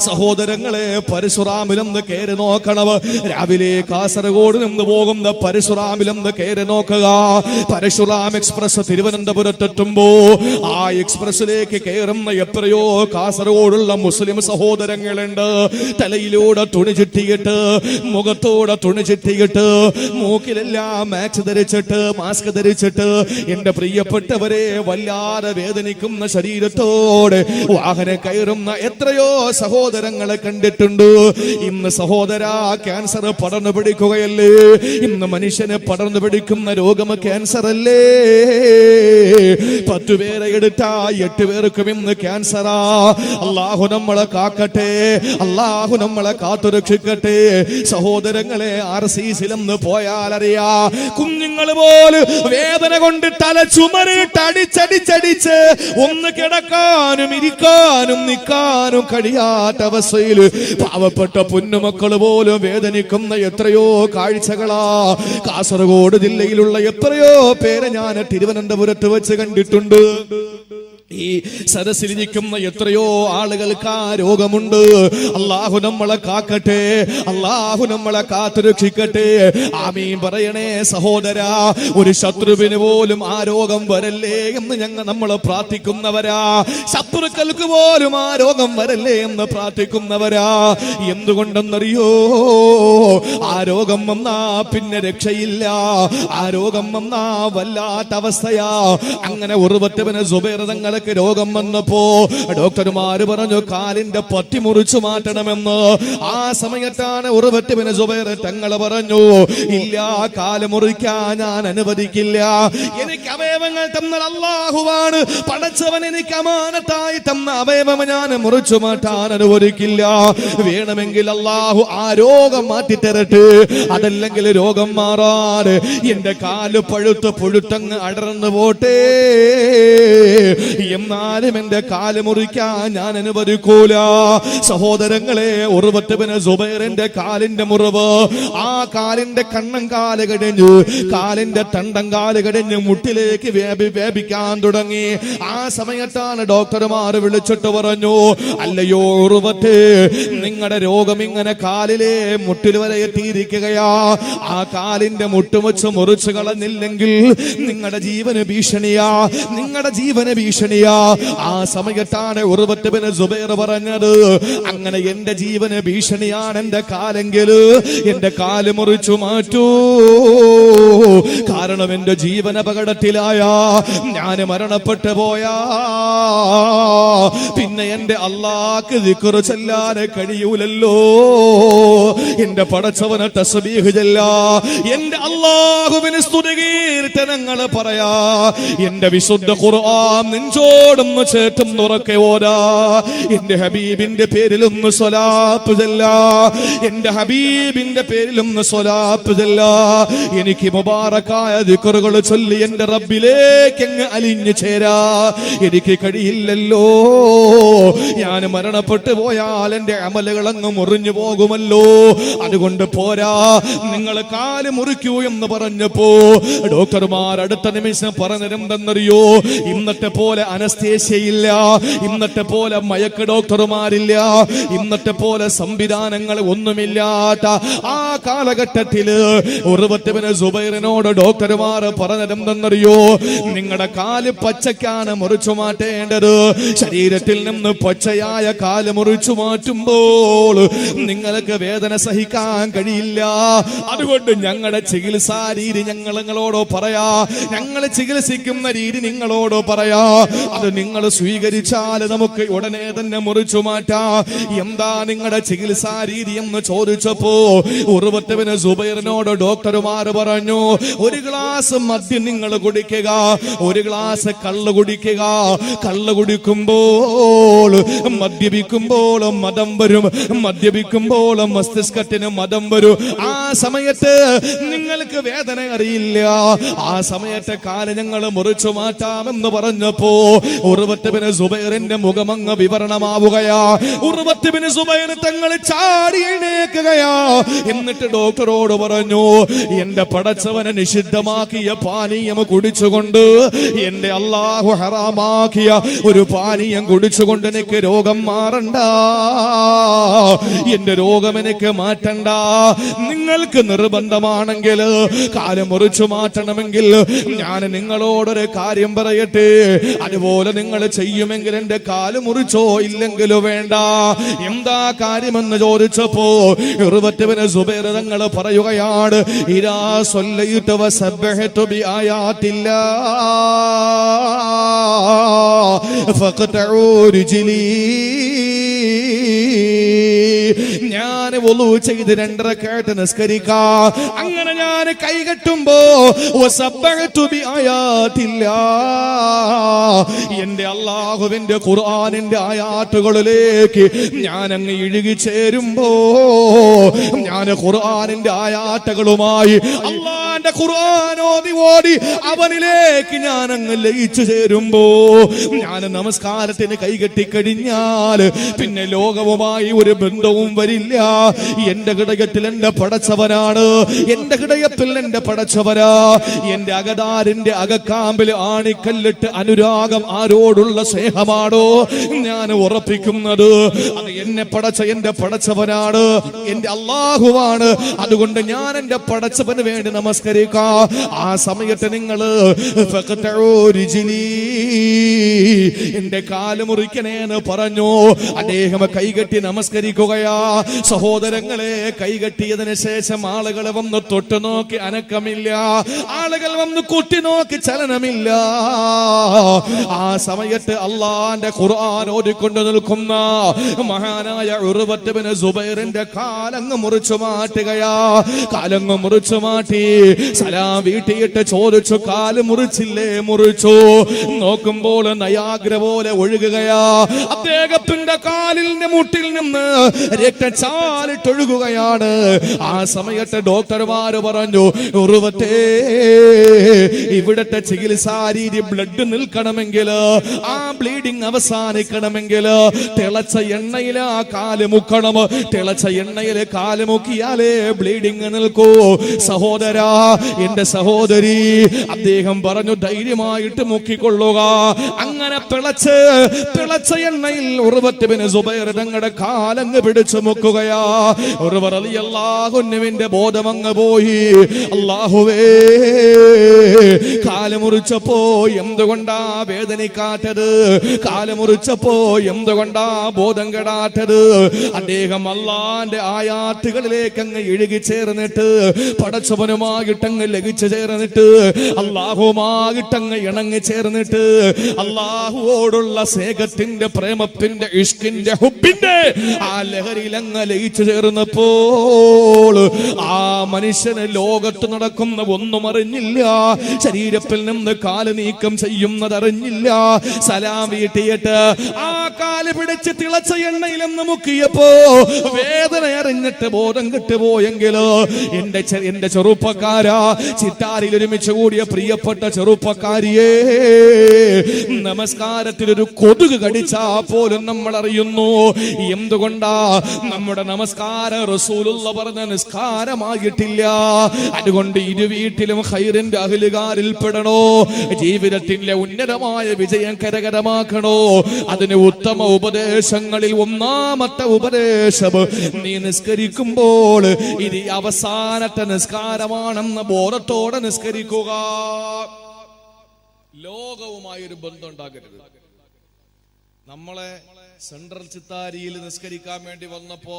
സഹോദരങ്ങളെ, പരശുറാമിലൊന്ന് കയറി നോക്കണം. രാവിലെ കാസർഗോഡ് നിന്ന് പോകുന്ന പരശുറാമിലൊന്ന് കയറി നോക്കുക. പരശുറാം എക്സ്പ്രസ് തിരുവനന്തപുരത്തെത്തുമ്പോ ആ എക്സ്പ്രസിലേക്ക് കയറുന്ന എത്രയോ കാസർഗോഡുള്ള മുസ്ലിം സഹോദരങ്ങളുണ്ട്. തലയിലൂടെ തുണി ചുറ്റിയിട്ട്, മുഖത്തോടെ തുണി ചുറ്റിയിട്ട്, മൂക്കിലെല്ലാം മാസ്ക് ധരിച്ചിട്ട് എന്റെ പ്രിയപ്പെട്ടവരെ വല്ലാതെ വേദനിക്കുന്ന ശരീരത്തോടെ വാഹനം കയറുന്ന എത്രയോ സഹോദരങ്ങളെ കണ്ടിട്ടുണ്ട്. ഇന്ന് സഹോദര, ക്യാൻസർ പടർന്നു പിടിക്കുകയല്ലേ? ഇന്ന് മനുഷ്യനെ പടർന്നു പിടിക്കുന്ന രോഗം ക്യാൻസർ അല്ലേ? 10 പേരെ എടുത്താ 8 പേർക്കും ഇന്ന് ക്യാൻസറാ. അല്ലാഹു നമ്മളെ കാക്കട്ടെ, അല്ലാഹു നമ്മളെ കാത്തുരക്ഷിക്കട്ടെ. സഹോദരങ്ങളെ, RCCിലൊന്ന് പോയാൽ അറിയാ, കുഞ്ഞുങ്ങൾ പോലും വേദന കൊണ്ട് തല ചുമരിട്ട് അടിച്ചടിച്ചടിച്ച് ഒന്ന് കിടക്കാനും ഇരിക്കാനും നിൽക്കാനും കഴിയാത്ത അവസ്ഥയിൽ പാവപ്പെട്ട പൊന്നുമക്കൾ പോലും വേദനിക്കുന്ന എത്രയോ കാഴ്ചകളാ കാസർഗോഡ് ജില്ലയിലുള്ള എത്രയോ പേരെ ഞാൻ തിരുവനന്തപുരത്ത് വെച്ച് കണ്ടിട്ടുണ്ട്. ഈ സദസ്സിലിരിക്കുന്ന എത്രയോ ആളുകൾക്ക് ആ രോഗമുണ്ട്. അല്ലാഹു നമ്മളെ കാക്കട്ടെ, അല്ലാഹു നമ്മളെ കാത്തുരക്ഷിക്കട്ടെ. ആമീൻ പറയണേ സഹോദരാ. ഒരു ശത്രുവിന് പോലും ആ രോഗം വരല്ലേ എന്ന് നമ്മൾ പ്രാർത്ഥിക്കുന്നവരാ. ശത്രുക്കൾക്ക് പോലും ആ രോഗം വരല്ലേ എന്ന് പ്രാർത്ഥിക്കുന്നവരാ. എന്തുകൊണ്ടെന്നറിയോ? ആ രോഗം വന്നാ പിന്നെ രക്ഷയില്ല. ആ രോഗം വന്നാ വല്ലാത്ത അവസ്ഥയാ. അങ്ങനെ ഉർവത്തുബ്നു സുബൈർ തങ്ങൾ രോഗം വന്നപ്പോ ഡോക്ടർമാര് പറഞ്ഞു കാലിന്റെ പത്തി മുറിച്ചു മാറ്റണമെന്ന്. ആ സമയത്താണ് ഉർവത്തുബ്നു സുബൈർ തങ്ങൾ പറഞ്ഞു, ഇല്ല, കാല് മുറിക്കാൻ ഞാൻ അനുവദിക്കില്ല. എനിക്ക് അവയവങ്ങൾ തന്ന അല്ലാഹുവാണ്, പടച്ചവൻ എനിക്ക് അമാനത്തായി തന്ന അവയവം ഞാൻ മുറിച്ചു മാറ്റാൻ അനുവദിക്കില്ല. വേണമെങ്കിൽ അല്ലാഹു ആ രോഗം മാറ്റിത്തരട്ടെ, അതല്ലെങ്കിൽ രോഗം മാറാൻ എന്റെ കാല് പഴുത്ത് പുഴുത്തങ്ങ് അടർന്നു പോട്ടെ, എന്നാലും എന്റെ കാല് മുറിക്കാൻ ഞാൻ അനുവദിക്കൂല. സഹോദരങ്ങളെ, ഉർവത്തുബ്നു സുബൈറിന്റെ കാലിന്റെ മുറിവ്, ആ കാലിന്റെ കണ്ണം കാല് കടിഞ്ഞു, കാലിന്റെ തണ്ടം കാല് കടിഞ്ഞ് മുട്ടിലേക്ക് വ്യാപിക്കാൻ തുടങ്ങി. ആ സമയത്താണ് ഡോക്ടർമാർ വിളിച്ചിട്ട് പറഞ്ഞു, അല്ലയോ ഉർവത്ത്, നിങ്ങളുടെ രോഗം ഇങ്ങനെ കാലിലെ മുട്ടിൽ വരെ എത്തിയിരിക്കുകയാ. ആ കാലിന്റെ മുട്ടുവച്ച് മുറിച്ചു കളഞ്ഞില്ലെങ്കിൽ നിങ്ങളുടെ ജീവന് ഭീഷണിയാ, നിങ്ങളുടെ ജീവന് ഭീഷണിയാ. ആ സമയത്താണ് ഉർവത്തുബ്നു സുബൈർ പറഞ്ഞത്, അങ്ങനെ എന്റെ ജീവന് ഭീഷണിയാണ് എന്റെ കാലെങ്കിൽ എന്റെ കാല് മുറിച്ചു മാറ്റൂ. കാരണം എന്റെ ജീവൻ അപകടത്തിലായ, ഞാൻ മരണപ്പെട്ടു പോയാ പിന്നെ എന്റെ അല്ലാഹ്ക്ക് ദിക്ർ ചൊല്ലാൻ കഴിയൂലല്ലോ. എന്റെ പടച്ചവനെ തസ്ബീഹ് ചൊല്ലാ, എന്റെ അല്ലാഹുവിനെ സ്തുതികീർത്തനങ്ങൾ പറയാ, എന്റെ വിശുദ്ധ ഖുർആൻ നെഞ്ചോടൊന്ന് ചേർത്തും ഉറക്കെ ഓരാ, എന്റെ ഹബീബിന്റെ പേരിലൊന്ന് സ്വലാത്ത് ചൊല്ലാ, എന്റെ ഹബീബിന്റെ പേരിലൊന്ന് സ്വലാത്ത് ചൊല്ലാ. എനിക്ക് മുബാറക്കായ ദിക്റുകൾ ചൊല്ലി എന്റെ റബ്ബിലേക്ക് അങ്ങ് അലിഞ്ഞു ചേരാ എനിക്ക് കഴിയില്ലല്ലോ. ഞാൻ മരണപ്പെട്ടു പോയാൽ എന്റെ അമലുകൾ അങ്ങ് മുറിഞ്ഞു പോകുമല്ലോ. അതുകൊണ്ട് പോരാ, നിങ്ങൾ കാല് മുറിക്കൂ എന്ന് പറഞ്ഞപ്പോ ഡോക്ടർമാർ അടുത്ത നിമിഷം പറഞ്ഞതെന്തെന്നറിയോ? ഇന്നത്തെ പോലെ അനസ്തേഷ്യയില്ല, ഇന്നത്തെ പോലെ മയക്ക് ഡോക്ടർമാരില്ല, ഇന്നത്തെ പോലെ സംവിധാനങ്ങൾ ഒന്നുമില്ലാത്ത ആ കാലഘട്ടത്തില് ഉർവത്തുബ്നു സുബൈറിനോട് ഡോക്ടർമാർ പറഞ്ഞതെന്തെന്നറിയോ? നിങ്ങളുടെ കാല് പച്ചക്കാണ് മുറിച്ചു മാറ്റേണ്ടത്. ശരീരത്തിൽ നിന്ന് പച്ചയായ കാല് മുറിച്ചു മാറ്റുമ്പോൾ നിങ്ങൾക്ക് വേദന സഹിക്കാൻ കഴിയില്ല. അതുകൊണ്ട് ഞങ്ങളുടെ ചികിത്സാ രീതി ഞങ്ങളോട് പറയാ, ഞങ്ങൾ ചികിത്സിക്കുന്ന രീതി നിങ്ങളോട് പറയാ. അത് നിങ്ങൾ സ്വീകരിച്ചാൽ നമുക്ക് ഉടനെ തന്നെ മുറിച്ചു മാറ്റാം. എന്താ നിങ്ങളുടെ ചികിത്സാ രീതി എന്ന് ചോദിച്ചപ്പോ ഉർവത്ത് ബിൻ സുബൈറിനോട് ഡോക്ടർമാർ പറഞ്ഞു, ഒരു ഗ്ലാസ് മദ്യം നിങ്ങൾ കുടിക്കുക, ഒരു ഗ്ലാസ് കള്ള് കുടിക്കുക. കള്ള് കുടിക്കുമ്പോൾ മദ്യപിക്കുമ്പോൾ മദം വരും, മദ്യപിക്കുമ്പോൾ മസ്തിഷ്കത്തിന് മദം വരും. ആ സമയത്ത് നിങ്ങൾക്ക് വേദന അറിയില്ല. ആ സമയത്ത് കാല് ഞങ്ങൾ മുറിച്ചു മാറ്റാമെന്ന് പറഞ്ഞപ്പോ ഉർവത്ത് ബിൻ സുബൈറിന്റെ മുഖമങ്ങ് വിവരണമാവുകയാ. ഉർവത്ത് ബിൻ സുബൈർ തങ്ങൾ ചാടി എഴുന്നേൽക്കുകയാ. എന്നിട്ട് ഡോക്ടറോട് പറഞ്ഞു, എന്റെ പടച്ചവനെ നിഷിദ്ധമാക്കിയ പാനീയം കുടിച്ചുകൊണ്ട്, എന്റെ അല്ലാഹു ഹറാമാക്കിയ ഒരു പാനീയം കുടിച്ചുകൊണ്ട് എനിക്ക് രോഗം മാറണ്ട, എന്റെ രോഗം എനിക്ക് മാറ്റണ്ട. നിങ്ങൾക്ക് നിർബന്ധമാണെങ്കിൽ കാലം മുറിച്ചു മാറ്റണമെങ്കിൽ ഞാൻ നിങ്ങളോടൊരു കാര്യം പറയട്ടെ, അതുപോലെ നിങ്ങൾ ചെയ്യുമെങ്കിൽ എന്റെ കാല് മുറിച്ചോ, ഇല്ലെങ്കിലോ വേണ്ട. എന്താ കാര്യമെന്ന് ചോദിച്ചപ്പോ ഉർവത്ത് ബിൻ സുബൈർ തങ്ങൾ പറയുകയാണ്, ഇദാ സ്വല്ലൈതു വസബ്ബഹതു ബിആയാതില്ലാ ഫഖതഉ റിജ്ലി. ഞാൻ വുളു ചെയ്ത് 2 റക്അത്ത് നിസ്കരിക്കാം. അങ്ങനെ ഞാൻ കൈകെട്ടുമ്പോ വസബ്ബഹതു ബിആയാതില്ലാ, എന്റെ അല്ലാഹുവിന്റെ ഖുർആനിന്റെ ആയാത്തുകളിലേക്ക് ഞാൻ അങ്ങ് ഇഴുകി ചേരുമ്പോ, ഞാൻ ഖുർആനിന്റെ ആയാത്തുകളുമായി അല്ലാഹുവിന്റെ ഖുർആൻ ഓതി അവനിലേക്ക് ഞാൻ അങ്ങ് ലയിച്ചു ചേരുമ്പോ, ഞാൻ നമസ്കാരത്തിന് കൈകെട്ടി കഴിഞ്ഞാൽ പിന്നെ ലോകവുമായി ഒരു ബന്ധവും വരില്ല. എന്റെ ഹൃദയത്തിൽ എന്റെ പടച്ചവനാണ്, എന്റെ ഹൃദയത്തിൽ എന്റെ പടച്ചവനാ. എന്റെ അകതാരിന്റെ അകക്കാമ്പിൽ ആണിക്കല്ലിട്ട് അനുരാഗം ആരോടുള്ള സ്നേഹമാണോ ഞാൻ ഉറപ്പിക്കുന്നത്, അത് എന്നെ പടച്ച എന്റെ പടച്ചവനാണ്, എന്റെ അല്ലാഹുവാണ്. അതുകൊണ്ട് ഞാൻ എന്റെ പടച്ചവന് വേണ്ടി നമസ്കരിക്കാം. ആ സമയത്ത് നിങ്ങള് എന്റെ കാല് മുറിക്കണേന്ന് പറഞ്ഞു. അദ്ദേഹം കൈകെട്ടി നമസ്കരിക്കുകയാ. സഹോദരങ്ങളെ, കൈകെട്ടിയതിനു ശേഷം ആളുകൾ വന്ന് തൊട്ടു നോക്കി അനക്കമില്ല, ആളുകൾ വന്ന് കുട്ടി നോക്കി ചലനമില്ല. ആ സമയത്ത് അള്ളാന്റെ ഖുർആൻ ഓതിക്കൊണ്ട് നിൽക്കുന്ന മഹാനായ ഉർവത്ത് ബിൻ സുബൈറിന്റെ കാലങ്ങ് മുറിച്ചു മാറ്റുകയാ. കാലങ്ങ് മുറിച്ചു മാറ്റി സലാം വീട്ടിയിട്ട് ചോദിച്ചു, കാല് മുറിച്ചില്ലേ? മുറിച്ചു. നോക്കുമ്പോൾ നയാഗ്ര പോലെ ഒഴുകുകയാ. അദ്ദേഹത്തിന്റെ കാലിന്റെ മുട്ടിൽ നിന്ന് രക്തച്ചാലിട്ടൊഴുകുകയാണ്. ആ സമയത്ത് ഡോക്ടർമാര് പറഞ്ഞു, ഉർവത്തേ, ഇവിടത്തെ ചികിത്സാ രീതി ബ്ലഡ് നിൽക്കണമെങ്കിൽ, ആ ബ്ലീഡിംഗ് അവസാനിക്കണമെങ്കിൽ തിളച്ച എണ്ണയിൽ ആ കാല് മുക്കണം. തിളച്ച എണ്ണയിൽ കാല് മുക്കിയാലേ ബ്ലീഡിംഗ് നിൽക്കൂ. സഹോദരാ, എന്റെ സഹോദരി, അദ്ദേഹം പറഞ്ഞു, ധൈര്യമായിട്ട് മുക്കിക്കൊള്ളുക. അങ്ങനെ തിളച്ച എണ്ണയിൽ ഉർവത്ത് ബിൻ സുബൈർ തങ്ങളുടെ കാലങ്ങ് പിടിച്ചു മുക്കുകയാ. ഉർവ റളിയല്ലാഹു അൻഹുവിന്റെ ബോധമങ്ങ് പോയി. അല്ലാഹുവേ, കാല് മുറിച്ചപ്പോ എന്തുകൊണ്ടാ വേദനിക്കാത്തത്? കാല് മുറിച്ചപ്പോ എന്തുകൊണ്ടാ ബോധം കെടാത്തത്? അദ്ദേഹം അല്ലാഹുവിന്റെ ആയാത്തുകളിലേക്ക് അങ്ങ് ഇഴുകി ചേർന്നിട്ട്, പടച്ചവനുമായിട്ടങ്ങ് ലയിച്ചു ചേർന്നിട്ട്, അല്ലാഹുമായിട്ടങ്ങ് ഇണങ്ങി ചേർന്നിട്ട്, അല്ലാഹുവോടുള്ള സ്നേഹത്തിന്റെ, പ്രേമത്തിന്റെ, ഇഷ്കിന്റെ, ഹുബിന്റെ ആ ലഹരിയിലങ്ങ് ലയിച്ചു ചേർന്നപ്പോൾ ആ മനുഷ്യന് ലോകത്ത് നടക്കുന്ന ഒന്നും അറിഞ്ഞില്ല. ശരീരത്തിൽ നിന്ന് കാല് നീക്കം ചെയ്യുന്നത് അറിഞ്ഞില്ല. സലാം വീട്ടിയിട്ട് ആ കാല് പിടിച്ച് തിളച്ച എണ്ണയിലെന്ന് മുക്കിയപ്പോ വേദന അറിഞ്ഞിട്ട് ബോധം കിട്ടുപോയെങ്കിലോ, എന്റെ ചെറുപ്പക്കാരാ, ചിറ്റാരിൽ ഒരുമിച്ച് കൂടിയ പ്രിയപ്പെട്ട ചെറുപ്പക്കാരിയെ, നമസ്കാരത്തിൽ ഒരു കൊതുക് കടിച്ചാ പോലും നമ്മൾ അറിയുന്നു. എന്തുകൊണ്ടാ? നമ്മുടെ നമസ്കാരം റസൂലുള്ള പറഞ്ഞ നിസ്കാരമായിട്ടില്ല. അതുകൊണ്ട് ഇരു വീട്ടിലും ഖൈറിന്റെ അഹ്ലുകാരിൽ പെടണോ, ജീവിതത്തിന്റെ ഉന്നതമായ വിജയം കരകരമാക്കണോ, അതിന് ഉത്തമ ഉപദേശങ്ങളിൽ ഒന്നാമത്തെ ഉപദേശം, നീ നിസ്കരിക്കുമ്പോൾ ഇത് അവസാനത്തെ നിസ്കാരമാണെന്ന ബോധത്തോടെ നിസ്കരിക്കുക. ലോകവുമായൊരു ബന്ധം ഉണ്ടാകരുത്. നമ്മളെ സെൻട്രൽ ചിത്താരിയിൽ നിസ്കരിക്കാൻ വേണ്ടി വന്നപ്പോ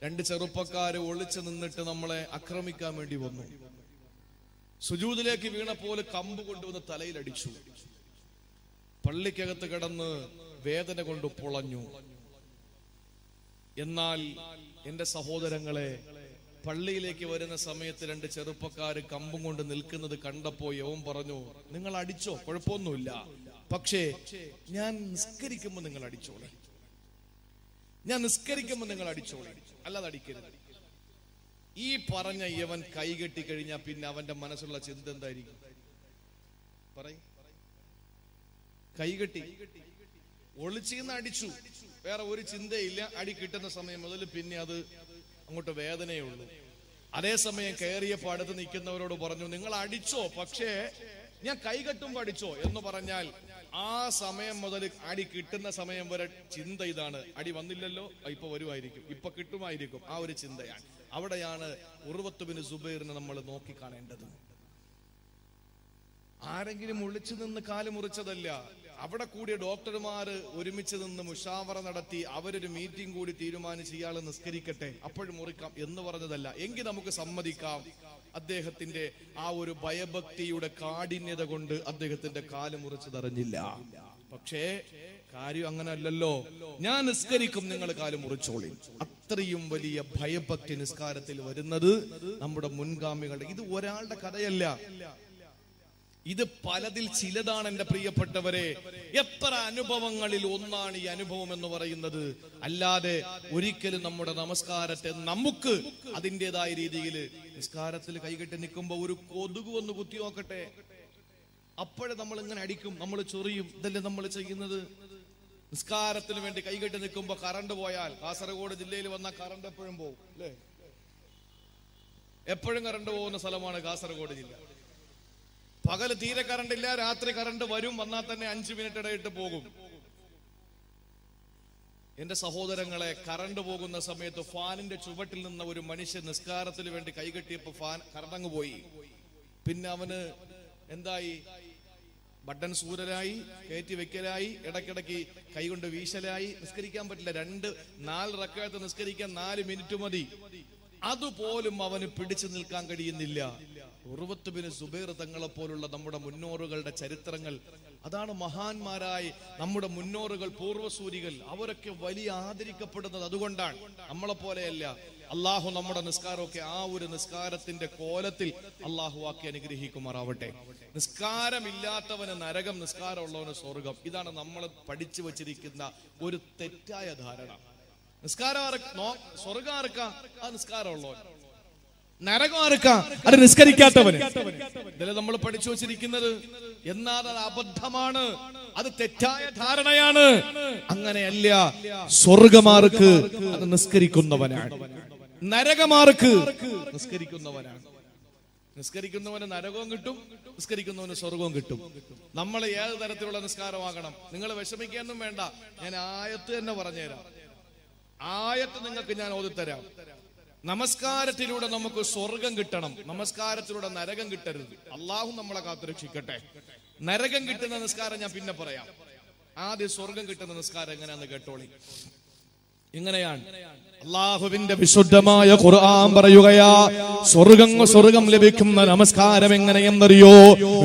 2 ചെറുപ്പക്കാര് ഒളിച്ചു നിന്നിട്ട് നമ്മളെ ആക്രമിക്കാൻ വേണ്ടി വന്നു. സുജൂദിലേക്ക് വീണ പോലെ കമ്പ് കൊണ്ടുവന്ന് തലയിലടിച്ചു. പള്ളിക്കകത്ത് കിടന്ന് വേദന കൊണ്ട് പൊളഞ്ഞു. എന്നാൽ എന്റെ സഹോദരങ്ങളെ, പള്ളിയിലേക്ക് വരുന്ന സമയത്ത് രണ്ട് ചെറുപ്പക്കാര് കമ്പും കൊണ്ട് നിൽക്കുന്നത് കണ്ടപ്പോ യവൻ പറഞ്ഞു, നിങ്ങൾ അടിച്ചോ, കുഴപ്പമൊന്നുമില്ല, പക്ഷേ ഞാൻ നിസ്കരിക്കുമ്പോ നിങ്ങൾ അടിച്ചോളെ, ഞാൻ നിസ്കരിക്കുമ്പോ നിങ്ങൾ അടിച്ചോളെ, അല്ലാതെ അടിക്കരുത്. ഈ പറഞ്ഞ യവൻ കൈകെട്ടി കഴിഞ്ഞാൽ പിന്നെ അവന്റെ മനസ്സുള്ള ചിന്ത എന്തായിരിക്കും? പറയും. കൈകെട്ടി ഒളിച്ചീന്ന് അടിച്ചു, വേറെ ഒരു ചിന്തയില്ല. അടി കിട്ടുന്ന സമയം മുതൽ പിന്നെ അത് അങ്ങോട്ട് വേദനയേ ഉള്ളൂ. അതേസമയം കയറിയപ്പോ അടുത്ത് നിൽക്കുന്നവരോട് പറഞ്ഞു, നിങ്ങൾ അടിച്ചോ, പക്ഷേ ഞാൻ കൈകെട്ടുമ്പോ അടിച്ചോ എന്ന് പറഞ്ഞാൽ ആ സമയം മുതൽ അടി കിട്ടുന്ന സമയം വരെ ചിന്ത ഇതാണ്, അടി വന്നില്ലല്ലോ, ഇപ്പൊ വരുമായിരിക്കും, ഇപ്പൊ കിട്ടുമായിരിക്കും, ആ ഒരു ചിന്തയാണ്. അവിടെയാണ് ഉർവത്ത് ബിൻ സുബൈറിനെ നമ്മൾ നോക്കിക്കാണേണ്ടത്. ആരെങ്കിലും ഒളിച്ചു നിന്ന് കാല് മുറിച്ചതല്ല. അവിടെ കൂടിയ ഡോക്ടർമാര് ഒരുമിച്ച് നിന്ന് മുഷാവറ നടത്തി അവരൊരു മീറ്റിംഗ് കൂടി തീരുമാനിച്ച് ഇയാൾ നിസ്കരിക്കട്ടെ, അപ്പോഴും മുറിക്കാം എന്ന് പറഞ്ഞതല്ല. എങ്കിൽ നമുക്ക് സമ്മതിക്കാം, അദ്ദേഹത്തിന്റെ ആ ഒരു ഭയഭക്തിയുടെ കാഠിന്യത കൊണ്ട് അദ്ദേഹത്തിന്റെ കാല് മുറിച്ചതറിഞ്ഞില്ല. പക്ഷേ കാര്യം അങ്ങനെ അല്ലല്ലോ. ഞാൻ നിസ്കരിക്കും, നിങ്ങൾ കാല് മുറിച്ചോളി. അത്രയും വലിയ ഭയഭക്തി നിസ്കാരത്തിൽ വരുന്നത് നമ്മുടെ മുൻഗാമികളുടെ. ഇത് ഒരാളുടെ കഥയല്ല, ഇത് പലതിൽ ചിലതാണ് എന്റെ പ്രിയപ്പെട്ടവരെ. എത്ര അനുഭവങ്ങളിൽ ഒന്നാണ് ഈ അനുഭവം എന്ന് പറയുന്നത്. അല്ലാതെ ഒരിക്കലും നമ്മുടെ നമസ്കാരത്തെ നമുക്ക് അതിൻ്റെതായ രീതിയിൽ നിസ്കാരത്തിൽ കൈകെട്ടി നിൽക്കുമ്പോ ഒരു കൊതുക് ഒന്ന് കുത്തി നോക്കട്ടെ, അപ്പോഴേ നമ്മൾ ഇങ്ങനെ അടിക്കും, നമ്മൾ ചൊറിയും. ഇതല്ലേ നമ്മൾ ചെയ്യുന്നത്? നിസ്കാരത്തിന് വേണ്ടി കൈകെട്ടി നിൽക്കുമ്പോ കറണ്ട് പോയാൽ, കാസർഗോഡ് ജില്ലയിൽ വന്ന കറണ്ട് എപ്പോഴും പോകും അല്ലേ? എപ്പോഴും കറണ്ട് പോകുന്ന സ്ഥലമാണ് കാസർഗോഡ് ജില്ല. പകല് തീരെ കറണ്ട് ഇല്ല, രാത്രി കറണ്ട് വരും, വന്നാൽ തന്നെ 5 മിനിറ്റ് ഇടയിട്ട് പോകും. എന്റെ സഹോദരങ്ങളെ, കറണ്ട് പോകുന്ന സമയത്ത് ഫാനിന്റെ ചുവട്ടിൽ നിന്ന ഒരു മനുഷ്യൻ നിസ്കാരത്തിന് വേണ്ടി കൈകെട്ടിയപ്പോ ഫാൻ കറണ്ടങ്ങ് പോയി. പിന്നെ അവന് എന്തായി? ബട്ടൺ സൂരലായി, കയറ്റി വെക്കലായി, ഇടയ്ക്കിടയ്ക്ക് കൈകൊണ്ട് വീശലായി. നിസ്കരിക്കാൻ പറ്റില്ല. 4 റക്അത്ത് നിസ്കരിക്കാൻ 4 മിനിറ്റ് മതി. അതുപോലും അവന് പിടിച്ചു നിൽക്കാൻ കഴിയുന്നില്ല. ഉർവത്ത് ബിൻ സുബൈർ തങ്ങളെ പോലുള്ള നമ്മുടെ മുന്നോറുകളുടെ ചരിത്രങ്ങൾ അതാണ്. മഹാന്മാരായി നമ്മുടെ മുന്നോറുകൾ, പൂർവ്വസൂരികൾ, അവരൊക്കെ വലിയ ആദരിക്കപ്പെടുന്നത് അതുകൊണ്ടാണ്. നമ്മളെ പോലെയല്ല. അള്ളാഹു നമ്മുടെ നിസ്കാരമൊക്കെ ആ ഒരു നിസ്കാരത്തിന്റെ കോലത്തിൽ അള്ളാഹു ആക്കി അനുഗ്രഹിക്കുമാറാവട്ടെ. നിസ്കാരമില്ലാത്തവന് നരകം, നിസ്കാരമുള്ളവന് സ്വർഗം. ഇതാണ് നമ്മൾ പഠിച്ചു വച്ചിരിക്കുന്ന ഒരു തെറ്റായ ധാരണ. നിസ്കാരം സ്വർഗം ആർക്കാ? ആ നിസ്കാരമുള്ളവൻ. നരകം ആർക്കാ? അത് നിസ്കരിക്കാത്തവന്. ഇതല്ലേ നമ്മൾ പഠിച്ചു വച്ചിരിക്കുന്നത്. എന്നാൽ അത് അബദ്ധമാണ്, അത് തെറ്റായ ധാരണയാണ്. അങ്ങനെയല്ല. സ്വർഗമാർക്ക് അത് നിസ്കരിക്കുന്നവനാണ്, നരകമാർക്ക് നിസ്കരിക്കുന്നവനാണ്. നിസ്കരിക്കുന്നവന് നരകവും കിട്ടും, നിസ്കരിക്കുന്നവന് സ്വർഗവും കിട്ടും. നമ്മൾ ഏത് തരത്തിലുള്ള നിസ്കാരമാകണം? നിങ്ങൾ വിഷമിക്കാനൊന്നും വേണ്ട, ഞാൻ ആയത്ത് തന്നെ പറഞ്ഞുതരാം. ആയത്ത് നിങ്ങൾക്ക് ഞാൻ ഓതിത്തരാം. നമസ്കാരത്തിലൂടെ നമുക്ക് സ്വർഗം കിട്ടണം, നമസ്കാരത്തിലൂടെ നരകം കിട്ടരുത്. അള്ളാഹു നമ്മളെ കാത്തുരക്ഷിക്കട്ടെ. നരകം കിട്ടുന്ന നിസ്കാരം ഞാൻ പിന്നെ പറയാം. ആദ്യം സ്വർഗം കിട്ടുന്ന നിസ്കാരം എങ്ങനെയാന്ന് കേട്ടോളി. ഇങ്ങനെയാണ് അള്ളാഹുവിന്റെ വിശുദ്ധമായ ഖുർആൻ പറയുകയാ. സ്വർഗം ലഭിക്കുന്ന നമസ്കാരം എങ്ങനെയെന്നറിയോ?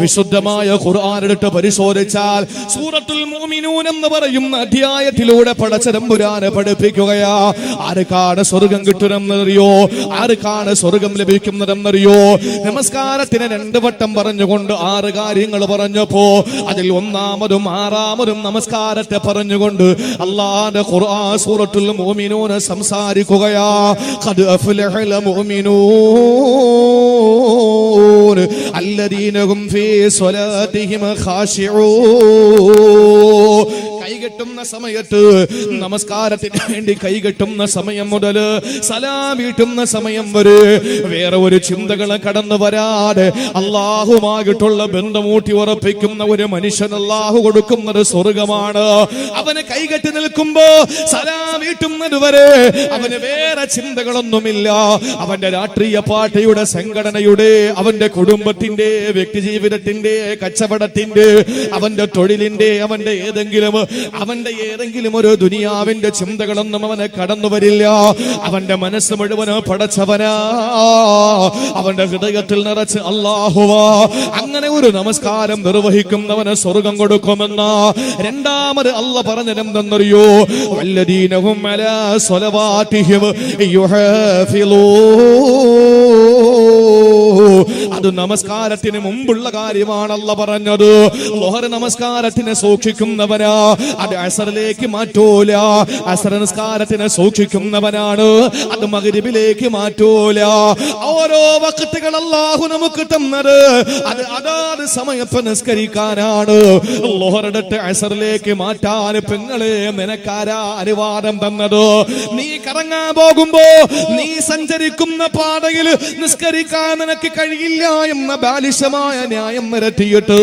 വിശുദ്ധമായ ഖുർആൻ എടുത്ത് പരിശോധിച്ചാൽ സൂറത്തുൽ മുഅ്മിനൂൻ എന്ന് പറയുന്ന അധ്യായത്തിലൂടെ പടച്ചതമ്പുരാനെ പഠിപ്പിക്കുകയാ. ആർക്കാണ് സ്വർഗം കിട്ടുന്നതെന്നറിയോ? ആർക്കാണ് സ്വർഗം ലഭിക്കുന്നതെന്നറിയോ? നമസ്കാരത്തിന് 2 വട്ടം പറഞ്ഞുകൊണ്ട് 6 കാര്യങ്ങൾ പറഞ്ഞപ്പോ അതിൽ 1-ാമതും 6-ാമതും നമസ്കാരത്തെ പറഞ്ഞുകൊണ്ട് അള്ളാഹുവിന്റെ ഖുർആൻ സൂറത്തുൽ മുഅ്മിനൂൻ സംസാരിക്കുകയാ. ഖദ് അഫ്ലഹൽ മുഅ്മിനൂൻ അല്ലദീന ഹും ഫീ സ്വലാത്തിഹിം ഖാശിഊൻ. കൈകെട്ടുന്ന സമയത്ത്, നമസ്കാരത്തിന് വേണ്ടി കൈകെട്ടുന്ന സമയം മുതൽ സലാം വീട്ടുന്ന സമയം വരെ വേറെ ഒരു ചിന്തകൾ കടന്നു വരാതെ അള്ളാഹുമായിട്ടുള്ള ബന്ധമൂട്ടി ഉറപ്പിക്കുന്ന ഒരു മനുഷ്യൻ അള്ളാഹു കൊടുക്കുന്നത് സ്വർഗമാണ്. അവന് കൈകെട്ടി നിൽക്കുമ്പോ സലാം വീട്ടുന്നത് വരെ അവന് വേറെ ചിന്തകളൊന്നുമില്ല. അവന്റെ രാഷ്ട്രീയ പാർട്ടിയുടെ, സംഘടനയുടെ, അവന്റെ കുടുംബത്തിന്റെ, വ്യക്തി ജീവിതത്തിന്റെ, കച്ചവടത്തിന്റെ, അവന്റെ തൊഴിലിന്റെ, അവന്റെ ഏതെങ്കിലും അവന്റെ ഏതെങ്കിലും ഒരു ദുനിയാവിന്റെ ചിന്തകളൊന്നും അവനെ കടന്നു വരില്ല. അവന്റെ മനസ്സ് മുഴുവനോ പടച്ചവനാ, അവന്റെ ഹൃദയത്തിൽ നിറച്ച് അല്ലാഹുവാ. അങ്ങനെ ഒരു നമസ്കാരം നിർവഹിക്കുന്നവന് സ്വർഗം കൊടുക്കുമെന്ന. രണ്ടാമത് അല്ലാഹ് പറഞ്ഞതെന്തെന്നറിയോ? വല്ലദീനഹും അലാ സ്വലവാതിഹിം അത് നമസ്കാരത്തിന് മുമ്പുള്ള കാര്യമാണ് അല്ലാഹ് പറഞ്ഞത്. ളുഹർ നമസ്കാരത്തിനെ സൂക്ഷിക്കുന്നവനാ, അത് അസറിലേക്ക് മാറ്റൂല. അസർ നമസ്കാരത്തിനെ സൂക്ഷിക്കുന്നവനാണ്, അത് മഗ്രിബിലേക്ക് മാറ്റൂല. ഓരോ വഖ്തുകൾ അല്ലാഹു നമുക്ക് തന്നത് അത് അതാത് സമയത്ത് നിസ്കരിക്കാനാണ്. ളുഹറിട്ട് അസറിലേക്ക് മാറ്റാൻ പെങ്ങളെ നിനക്കാരാ അനുവാദം തന്നത്? നീ കറങ്ങാൻ പോകുമ്പോ, നീ സഞ്ചരിക്കുന്ന പാതയിൽ നിസ്കരിക്കാൻ നിനക്ക് കഴിയില്ല എന്ന ബാലിശമായ ന്യായം നിരത്തിയിട്ട്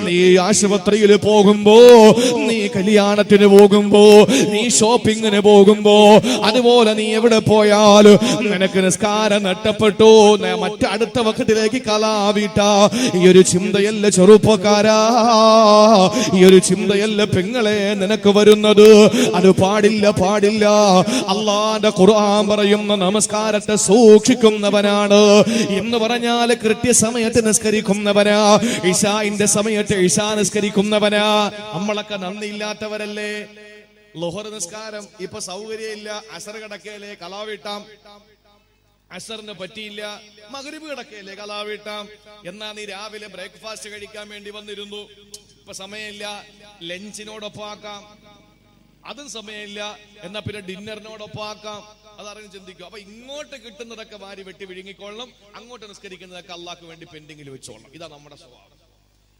നീ ആശുപത്രിയിൽ പോകുമ്പോ, നീ കല്യാണത്തിന് പോകുമ്പോ, നീ ഷോപ്പിങ്ങിന് പോകുമ്പോ, അതുപോലെ നീ എവിടെ പോയാലും നിനക്ക് നിസ്കാരം നഷ്ടപ്പെട്ടു, മറ്റടുത്ത വഖത്തിലേക്ക് കലാവിട്ട ഈ ഒരു ചിന്തയല്ല ചെറുപ്പക്കാരാ, ഈ ഒരു ചിന്തയല്ല പെങ്ങളെ നിനക്ക് വരുന്നത്. അത് പാടില്ല, പാടില്ല. അല്ലാഹുവിന്റെ ഖുർആൻ പറയുന്ന നമസ്കാരത്തെ സൂക്ഷിക്കുന്നവനാണ് എന്ന് പറഞ്ഞാൽ കൃത്യസമയത്ത് നിസ്കരിക്കുന്നവനാ, ഇശാഇന്റെ സമയത്ത് ഇശാ നിസ്കരിക്കുന്നവനാ. നമ്മളൊക്കെ നന്ദിയില്ലാത്തവരല്ലേ? ളുഹർ നിസ്കാരം ഇപ്പൊ സൗകര്യമില്ല, അസർ കിടക്കയിലെ കലാവിട്ടാം, അസറിന് പറ്റിയില്ല, മഗ്രിബ് കിടക്കയിലെ കലാവിട്ടാം. എന്നാ നീ രാവിലെ ബ്രേക്ക്ഫാസ്റ്റ് കഴിക്കാൻ വേണ്ടി വന്നിരുന്നു, ഇപ്പൊ സമയമില്ല, ലഞ്ചിനോടൊപ്പം ആക്കാം, അതും സമയമില്ല, എന്നാ പിന്നെ ഡിന്നറിനോടൊപ്പം ആക്കാം. അതറിഞ്ഞ് ചിന്തിക്കും. അപ്പൊ ഇങ്ങോട്ട് കിട്ടുന്നതൊക്കെ വാരി വെട്ടി വിഴുങ്ങിക്കൊള്ളണം, അങ്ങോട്ട് നിസ്കരിക്കുന്നതൊക്കെ അള്ളാഹ്ക്ക് വേണ്ടി പെൻഡിങ്ങിൽ വെച്ചോളണം. ഇതാ നമ്മുടെ സ്വഭാവം.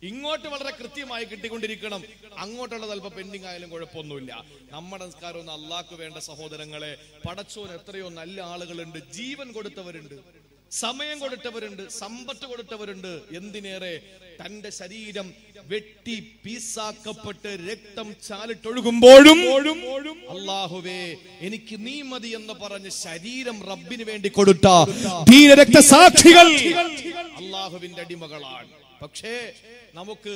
ഇങ്ങോട്ട് വളരെ കൃത്യമായി കിട്ടിക്കൊണ്ടിരിക്കണം, അങ്ങോട്ടുള്ളത് അല്പം പെൻഡിങ് ആയാലും കുഴപ്പമൊന്നുമില്ല. നമ്മുടെ നിസ്കാരം ഒന്ന് അള്ളാഹ്ക്ക് വേണ്ട സഹോദരങ്ങളെ. പടച്ചോൻ എത്രയോ നല്ല ആളുകളുണ്ട്, ജീവൻ കൊടുത്തവരുണ്ട്, സമയം കൊടുത്തവരുണ്ട്, സമ്പത്ത് കൊടുത്തവരുണ്ട്. എന്തിനേറെ തന്റെ ശരീരം വെട്ടി പീസാക്കപ്പെട്ട് രക്തം ചാലിട്ടൊഴുകുമ്പോഴും അല്ലാഹുവേ എനിക്ക് നീ മതി എന്ന് പറഞ്ഞ് ശരീരം റബ്ബിന് വേണ്ടി കൊടുത്ത ധീരരക്തസാക്ഷികൾ അല്ലാഹുവിന്റെ അടിമകളാണ്. പക്ഷേ നമുക്ക്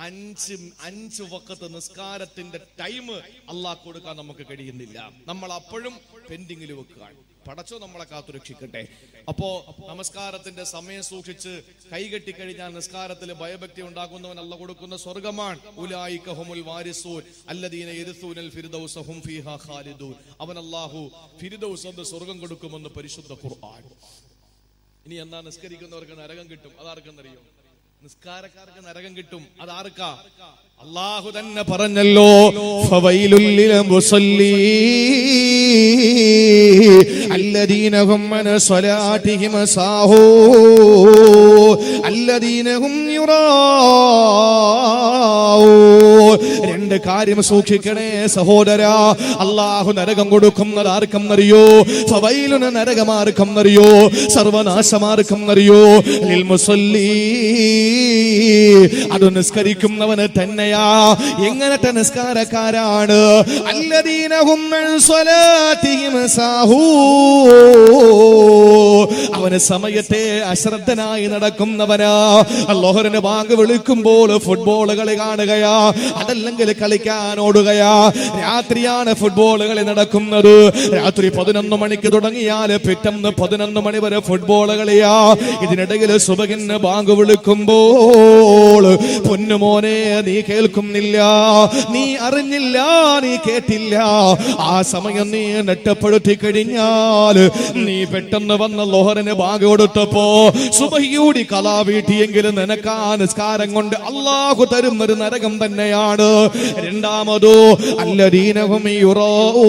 അഞ്ച് വഖത്ത് നിസ്കാരത്തിന്റെ ടൈം അല്ലാഹ് കൊടുക്കാൻ നമുക്ക് കഴിയുന്നില്ല. നമ്മൾ അപ്പോഴും പെൻഡിങ്ങിൽ വെക്കുകയാണ്. പടച്ചോ നമ്മളെ കാത്തുരക്ഷിക്കട്ടെ. അപ്പോ നമസ്കാരത്തിന്റെ സമയം സൂക്ഷിച്ച് കൈകെട്ടി കഴിഞ്ഞാൽ നിസ്കാരത്തിൽ ഭയഭക്തി ഉണ്ടാകുന്നവൻ അല്ലാഹ് കൊടുക്കുന്ന സ്വർഗമാണ്. ഉലൈക ഹുമുൽ വാരിസൂൻ അല്ലദീന യരിസൂനൽ ഫിർദൗസ ഹും ഫീഹാ ഖാലിദൂൻ. അവൻ അല്ലാഹു ഫിർദൗസ് എന്ന സ്വർഗം കൊടുക്കുമെന്ന് പരിശുദ്ധ ഖുർആൻ. ഇനി എന്നാ നിസ്കരിക്കുന്നവർക്ക് നരകം കിട്ടും? അതാർക്കെന്നറിയോ? നിസ്കാരക്കാർക്ക് നരകം കിട്ടും. അതാർക്കാ? അല്ലാഹു തന്നെ പറഞ്ഞല്ലോ, ഫവൈലുൽ ലിൽ മുസല്ലീൻ അല്ലദീന ഹും അൻ സ്വലാത്തിഹിം സാഹൂൻ അല്ലദീന ഹും യുറാഊൻ. രണ്ട് കാര്യം സൂക്ഷിക്കണേ സഹോദരാ. അല്ലാഹു നരകം കൊടുക്കുന്നത് ആർക്കെന്നറിയോ? ഫവൈലുന നരകമാർക്കെന്നറിയോ? സർവനാശമാർക്കെന്നറിയോ? ലിൽ മുസല്ലീൻ, അത് നിസ്കരിക്കുന്നവന് തന്നെയാ. എങ്ങനത്തെ നിസ്കാരക്കാരാണ്? അല്ലദീന ഹും അൻ സ്വലാത്തിഹിം സാഹൂൻ, അവന് സമയത്തെ അശ്രദ്ധനായി നടക്കുന്നവനാ. ളുഹറിന് ബാങ്ക് വിളിക്കുമ്പോൾ ഫുട്ബോൾ കളി കാണുകയാ, അതല്ലെങ്കിൽ കളിക്കാൻ ഓടുകയാ. രാത്രിയാണ് ഫുട്ബോൾ കളി നടക്കുന്നത്. രാത്രി 11 മണിക്ക് തുടങ്ങിയാൽ പിറ്റേന്ന് 11 മണി വരെ ഫുട്ബോൾ കളിയാ. ഇതിനിടയിൽ സുബഹിന് ബാങ്ക് വിളിക്കുമ്പോൾ പൊന്നുമോനെ നീ കേൾക്കുന്നില്ല, നീ അറിഞ്ഞില്ല, നീ കേട്ടില്ല. ആ സമയം നീ നെട്ടപ്പെടുത്തി കഴിഞ്ഞാൽ നീ പെട്ടെന്ന് വന്ന ളുഹറിന് ബാങ്ക് കൊടുത്തപ്പോ സുബഹിയൂടി കലാ വീട്ടിയെങ്കിലും നിനക്ക് ആ നിസ്കാരം കൊണ്ട് അല്ലാഹു തരുന്നൊരു നരകം തന്നെയാണ്. രണ്ടാമതോ അല്ലദീന ഹും യുറാഊൻ,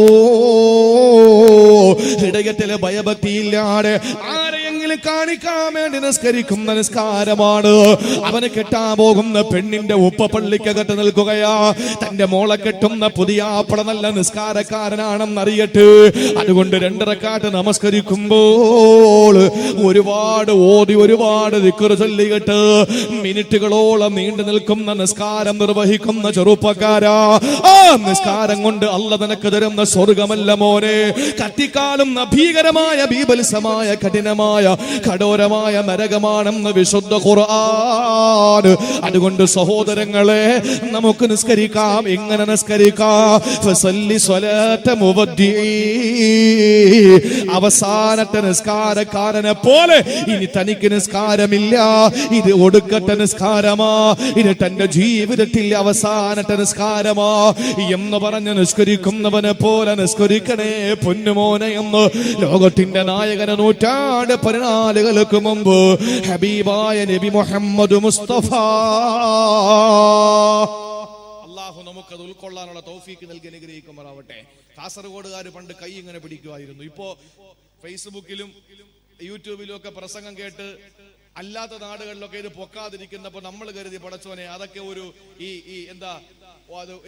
ഹൃദയത്തിലെ ഭയഭക്തിയില്ലാതെ ആരെയെങ്കിലും കാണിക്കാൻ വേണ്ടി നിസ്കരിക്കുന്ന നിസ്കാരമാണ്. അവന് കെട്ടാൻ പോകുന്ന പെണ്ണിന്റെ ഉപ്പ പള്ളിക്കകത്ത് നിൽക്കുകയാ. തന്റെ മോളെ കെട്ടുന്ന പുതിയാപ്പള നല്ല നിസ്കാരക്കാരനാണെന്നറിയട്ടെ. അതുകൊണ്ട് 2 റക്അത്ത് നമസ്കരിക്കുമ്പോൾ ഒരുപാട് ഓതി ഒരുപാട് ദിക്ർ ചൊല്ലിയിട്ട് മിനിറ്റുകളോളം നീണ്ടു നിൽക്കുന്ന നിസ്കാരം നിർവഹിക്കുന്ന ചെറുപ്പക്കാരാ, ആ നിസ്കാരം കൊണ്ട് അല്ലാഹ് നിനക്ക് തരുന്ന സ്വർഗമല്ല മോനെ, കത്തിക്കാളുന്ന ഭീകരമായ ബീഭത്സമായ കഠിനമായ കഠോരമായ നരകമാണെന്ന് വിശുദ്ധ ഖുർആൻ. അതുകൊണ്ട് സഹോദരങ്ങളെ, നമുക്ക് നിസ്കരിക്കാം. എങ്ങനെ നിസ്കരിക്കാം? ഫസല്ലി സ്വലാത മുവദ്ദിഇ, അവസാനത്തെ നിസ്കാരക്കാരനെ പോലെ ഇനി തനിക്ക് നിസ്കാരമില്ല, ഇത് ഒടുക്കത്തെ നിസ്കാരമാ, ഇത് തന്റെ ജീവിതത്തിൽ അവസാനത്തെ നിസ്കാരമാ എന്ന് പറഞ്ഞ് നിസ്കരിക്കുന്നവനെ പോലെ നിസ്കരിക്കണേ പൊന്നുമോനെ എന്ന് ലോകത്തിന്റെ നായകന് നൂറ്റാണ്ട് 14 മുമ്പ് ഹബീബായ നബി മുഹമ്മദ് മുസ്തഫ. അല്ലാഹു നമുക്കത് ഉൾക്കൊള്ളാനുള്ള തൗഫീക്ക് നൽകി അനുഗ്രഹിക്കുമാറാവട്ടെ. കാസർഗോഡുകാർ പണ്ട് കൈ ഇങ്ങനെ പിടിക്കുമായിരുന്നു. ഇപ്പോ ഫേസ്ബുക്കിലും യൂട്യൂബിലും ഒക്കെ പ്രസംഗം കേട്ട് അല്ലാത്ത നാടുകളിലൊക്കെ ഇത് പൊക്കാതിരിക്കുന്നപ്പോ നമ്മൾ കരുതി പടച്ചോനെ അതൊക്കെ ഒരു എന്താ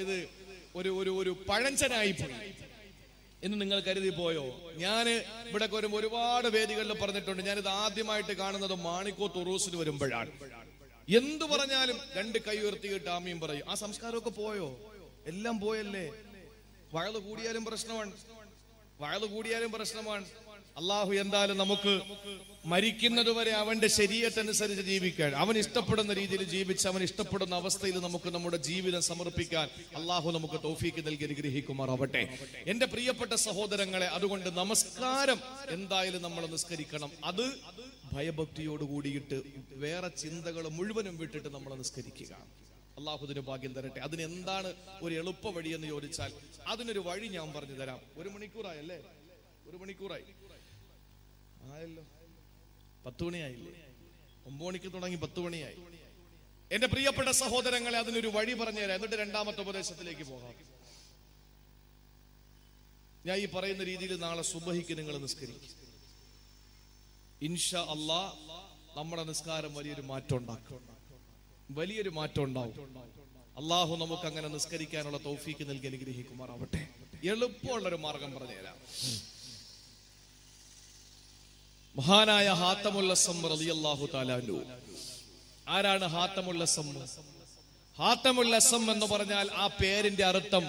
ഇത് ഒരു പഴഞ്ചനായി പോയി എന്ന് നിങ്ങൾ കരുതി പോയോ? ഞാൻ ഇവിടെ ഒരുപാട് വേദികളിൽ പറഞ്ഞിട്ടുണ്ട്. ഞാനിത് ആദ്യമായിട്ട് കാണുന്നത് മാണിക്കോത്ത് ഉറൂസിന് വരുമ്പോഴാണ്. എന്തു പറഞ്ഞാലും 2 കൈ ഉയർത്തിയിട്ട് ആമീൻ പറയും. ആ സംസ്കാരമൊക്കെ പോയോ? എല്ലാം പോയല്ലേ. വയല് കൂടിയാലും പ്രശ്നമാണ്. അള്ളാഹു എന്തായാലും നമുക്ക് മരിക്കുന്നതുവരെ അവന്റെ ശരീഅത്തനുസരിച്ച് ജീവിക്കാൻ, അവൻ ഇഷ്ടപ്പെടുന്ന രീതിയിൽ ജീവിച്ച് അവൻ ഇഷ്ടപ്പെടുന്ന അവസ്ഥയിൽ നമുക്ക് നമ്മുടെ ജീവിതം സമർപ്പിക്കാൻ അള്ളാഹു നമുക്ക് തൗഫീക്ക് നൽകി അനുഗ്രഹിക്കുമാറാവട്ടെ. എന്റെ പ്രിയപ്പെട്ട സഹോദരങ്ങളെ, അതുകൊണ്ട് നമസ്കാരം എന്തായാലും നമ്മൾ നിസ്കരിക്കണം. അത് ഭയഭക്തിയോട് കൂടിയിട്ട് വേറെ ചിന്തകൾ മുഴുവനും വിട്ടിട്ട് നമ്മൾ നിസ്കരിക്കുക. അള്ളാഹുദിന് ഭാഗ്യം തരട്ടെ. അതിനെന്താണ് ഒരു എളുപ്പ വഴി എന്ന് ചോദിച്ചാൽ അതിനൊരു വഴി ഞാൻ പറഞ്ഞു തരാം. 1 മണിക്കൂറായല്ലേ? 1 മണിക്കൂറായി ആയല്ലോ. 10 മണിയായില്ലേ? 9 മണിക്ക് തുടങ്ങി 10 മണിയായി. എന്റെ പ്രിയപ്പെട്ട സഹോദരങ്ങളെ, അതിനൊരു വഴി പറഞ്ഞു തരാം. എന്നിട്ട് 2ാമത്തെ ഉപദേശത്തിലേക്ക് പോകാം. ഞാൻ ഈ പറയുന്ന രീതിയിൽ നാളെ സുബഹിക്ക് നിങ്ങൾ നിസ്കരിക്കും. ഇൻഷാ അല്ലാഹ് നമ്മുടെ നിസ്കാരം വലിയൊരു മാറ്റം ഉണ്ടാവും. അള്ളാഹു നമുക്ക് അങ്ങനെ നിസ്കരിക്കാനുള്ള തൗഫീക്ക് നൽകി അനുഗ്രഹിക്കുമാറാവട്ടെ. എളുപ്പമുള്ളൊരു മാർഗം പറഞ്ഞുതരാം. മഹാനായ ഹാത്തമുൽ അസ്സം റളിയല്ലാഹു തആല അൻഹു. ആരാണ് ഹാത്തമുൽ അസ്സം? ഹാത്തമുൽ അസ്സം എന്ന് പറഞ്ഞാൽ ആ പേരിന്റെ അർത്ഥം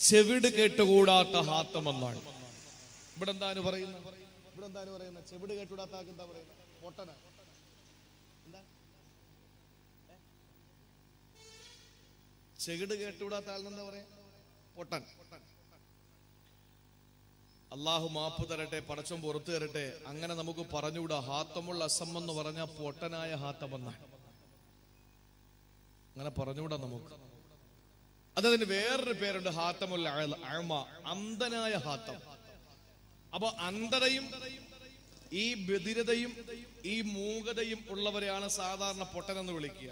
ചെവിട് കേട്ടുകൂടാത്ത ഹാത്തം എന്നാണ്. ഇവിടെ എന്താണ് പറയുന്നത്? ചെവിട് കേട്ടുകൂടാത്ത എന്താ പറയുന്നത്? പൊട്ടന. ചെകിട് കേട്ടുകൂടാത്ത ആളെന്താ പറയാ? പൊട്ടൻ. അള്ളാഹു മാപ്പ് തരട്ടെ, പടച്ചോൻ പുറത്തു തരട്ടെ. അങ്ങനെ നമുക്ക് പറഞ്ഞുകൂടാ. ഹാത്തമുൽ അസം എന്ന് പറഞ്ഞ പൊട്ടനായ ഹാത്തം എന്നാണ്. അങ്ങനെ പറഞ്ഞുകൂടാ നമുക്ക്. അതതിന് വേറൊരു പേരുണ്ട്, ഹാത്തമുൽ അഅമ, അന്ധനായ ഹാത്തം. അപ്പൊ അന്ധതയും ഈ ബധിരതയും ഈ മൂകതയും ഉള്ളവരെയാണ് സാധാരണ പൊട്ടൻ എന്ന് വിളിക്കുക.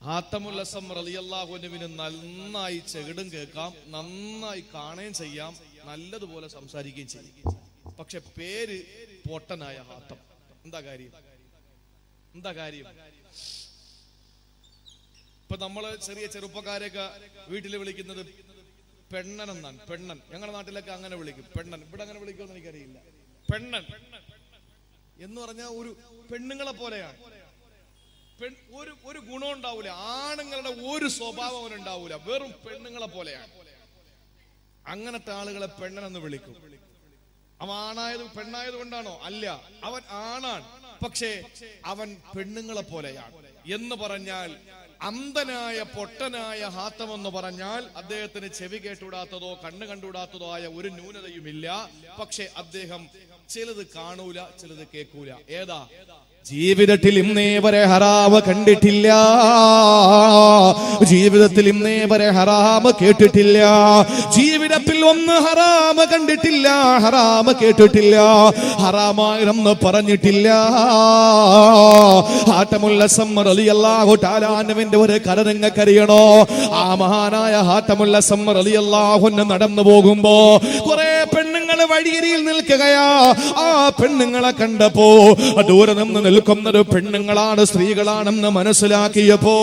ഹാത്തമുൽ അസം റളിയല്ലാഹു അൻഹുവിന് നന്നായി ചെകിടും കേൾക്കാം, നന്നായി കാണുകയും ചെയ്യാം, നല്ലതുപോലെ സംസാരിക്കുകയും ചെയ്യും. പക്ഷെ പേര് പൊട്ടനായ ഹാത്തം. എന്താ കാര്യം? ഇപ്പൊ നമ്മള് ചെറുപ്പക്കാരെയൊക്കെ വീട്ടിൽ വിളിക്കുന്നത് പെണ്ണൻ എന്നാണ്. പെണ്ണൻ. ഞങ്ങളുടെ നാട്ടിലൊക്കെ അങ്ങനെ വിളിക്കും, പെണ്ണൻ. ഇവിടെ അങ്ങനെ വിളിക്കുമെന്ന് എനിക്കറിയില്ല. പെണ്ണൻ എന്ന് പറഞ്ഞാൽ ഒരു പെണ്ണുങ്ങളെ പോലെയാണ്. ഒരു ഗുണം ഉണ്ടാവൂല, ആണുങ്ങളുടെ ഒരു സ്വഭാവം അവനുണ്ടാവൂല, വെറും പെണ്ണുങ്ങളെ പോലെയാണ്. അങ്ങനത്തെ ആളുകളെ പെണ്ണനെന്ന് വിളിക്കും. അവൻ പെണ്ണായത് കൊണ്ടാണോ? അല്ല, അവൻ ആണാണ്, പക്ഷേ അവൻ പെണ്ണുങ്ങളെ പോലെയാണ്. എന്ന് പറഞ്ഞാൽ അന്ധനായ പൊട്ടനായ ഹാത്തം എന്ന് പറഞ്ഞാൽ അദ്ദേഹത്തിന് ചെവി കേട്ടുകൂടാത്തതോ കണ്ണ് കണ്ടുകൂടാത്തതോ ആയ ഒരു ന്യൂനതയുമില്ല. പക്ഷെ അദ്ദേഹം ചിലത് കാണൂല, ചിലത് കേൾക്കൂല. ഏതാ? ജീവിതത്തിൽ ഇന്നേ വരെ ഹറാമ് കണ്ടിട്ടില്ല, ജീവിതത്തിൽ ഇന്നേ വരെ ഹറാമ് കേട്ടിട്ടില്ല, ജീവിതത്തിൽ ഒന്ന് ഹറാമ് കണ്ടിട്ടില്ല, ഹറാമ് കേട്ടിട്ടില്ല, ഹറാമാണെന്ന് പറഞ്ഞിട്ടില്ല. ഹാത്തമുൽ അസം റളിയല്ലാഹു തആല അൻഹുവിന്റെ ഒരു കഥ നിങ്ങൾക്കറിയണോ? ആ മഹാനായ ഹാത്തമുൽ അസം റളിയല്ലാഹു അൻഹു നടന്നു പോകുമ്പോ കുറെ പെണ്ണുങ്ങൾ വഴിയരിയിൽ നിൽക്കുകയാ. ആ പെണ്ണുങ്ങളെ കണ്ടപ്പോ ദൂരെ നിന്ന് നിൽക്കുന്നത് പെണ്ണുങ്ങളാണ്, സ്ത്രീകളാണെന്ന് മനസ്സിലാക്കിയപ്പോ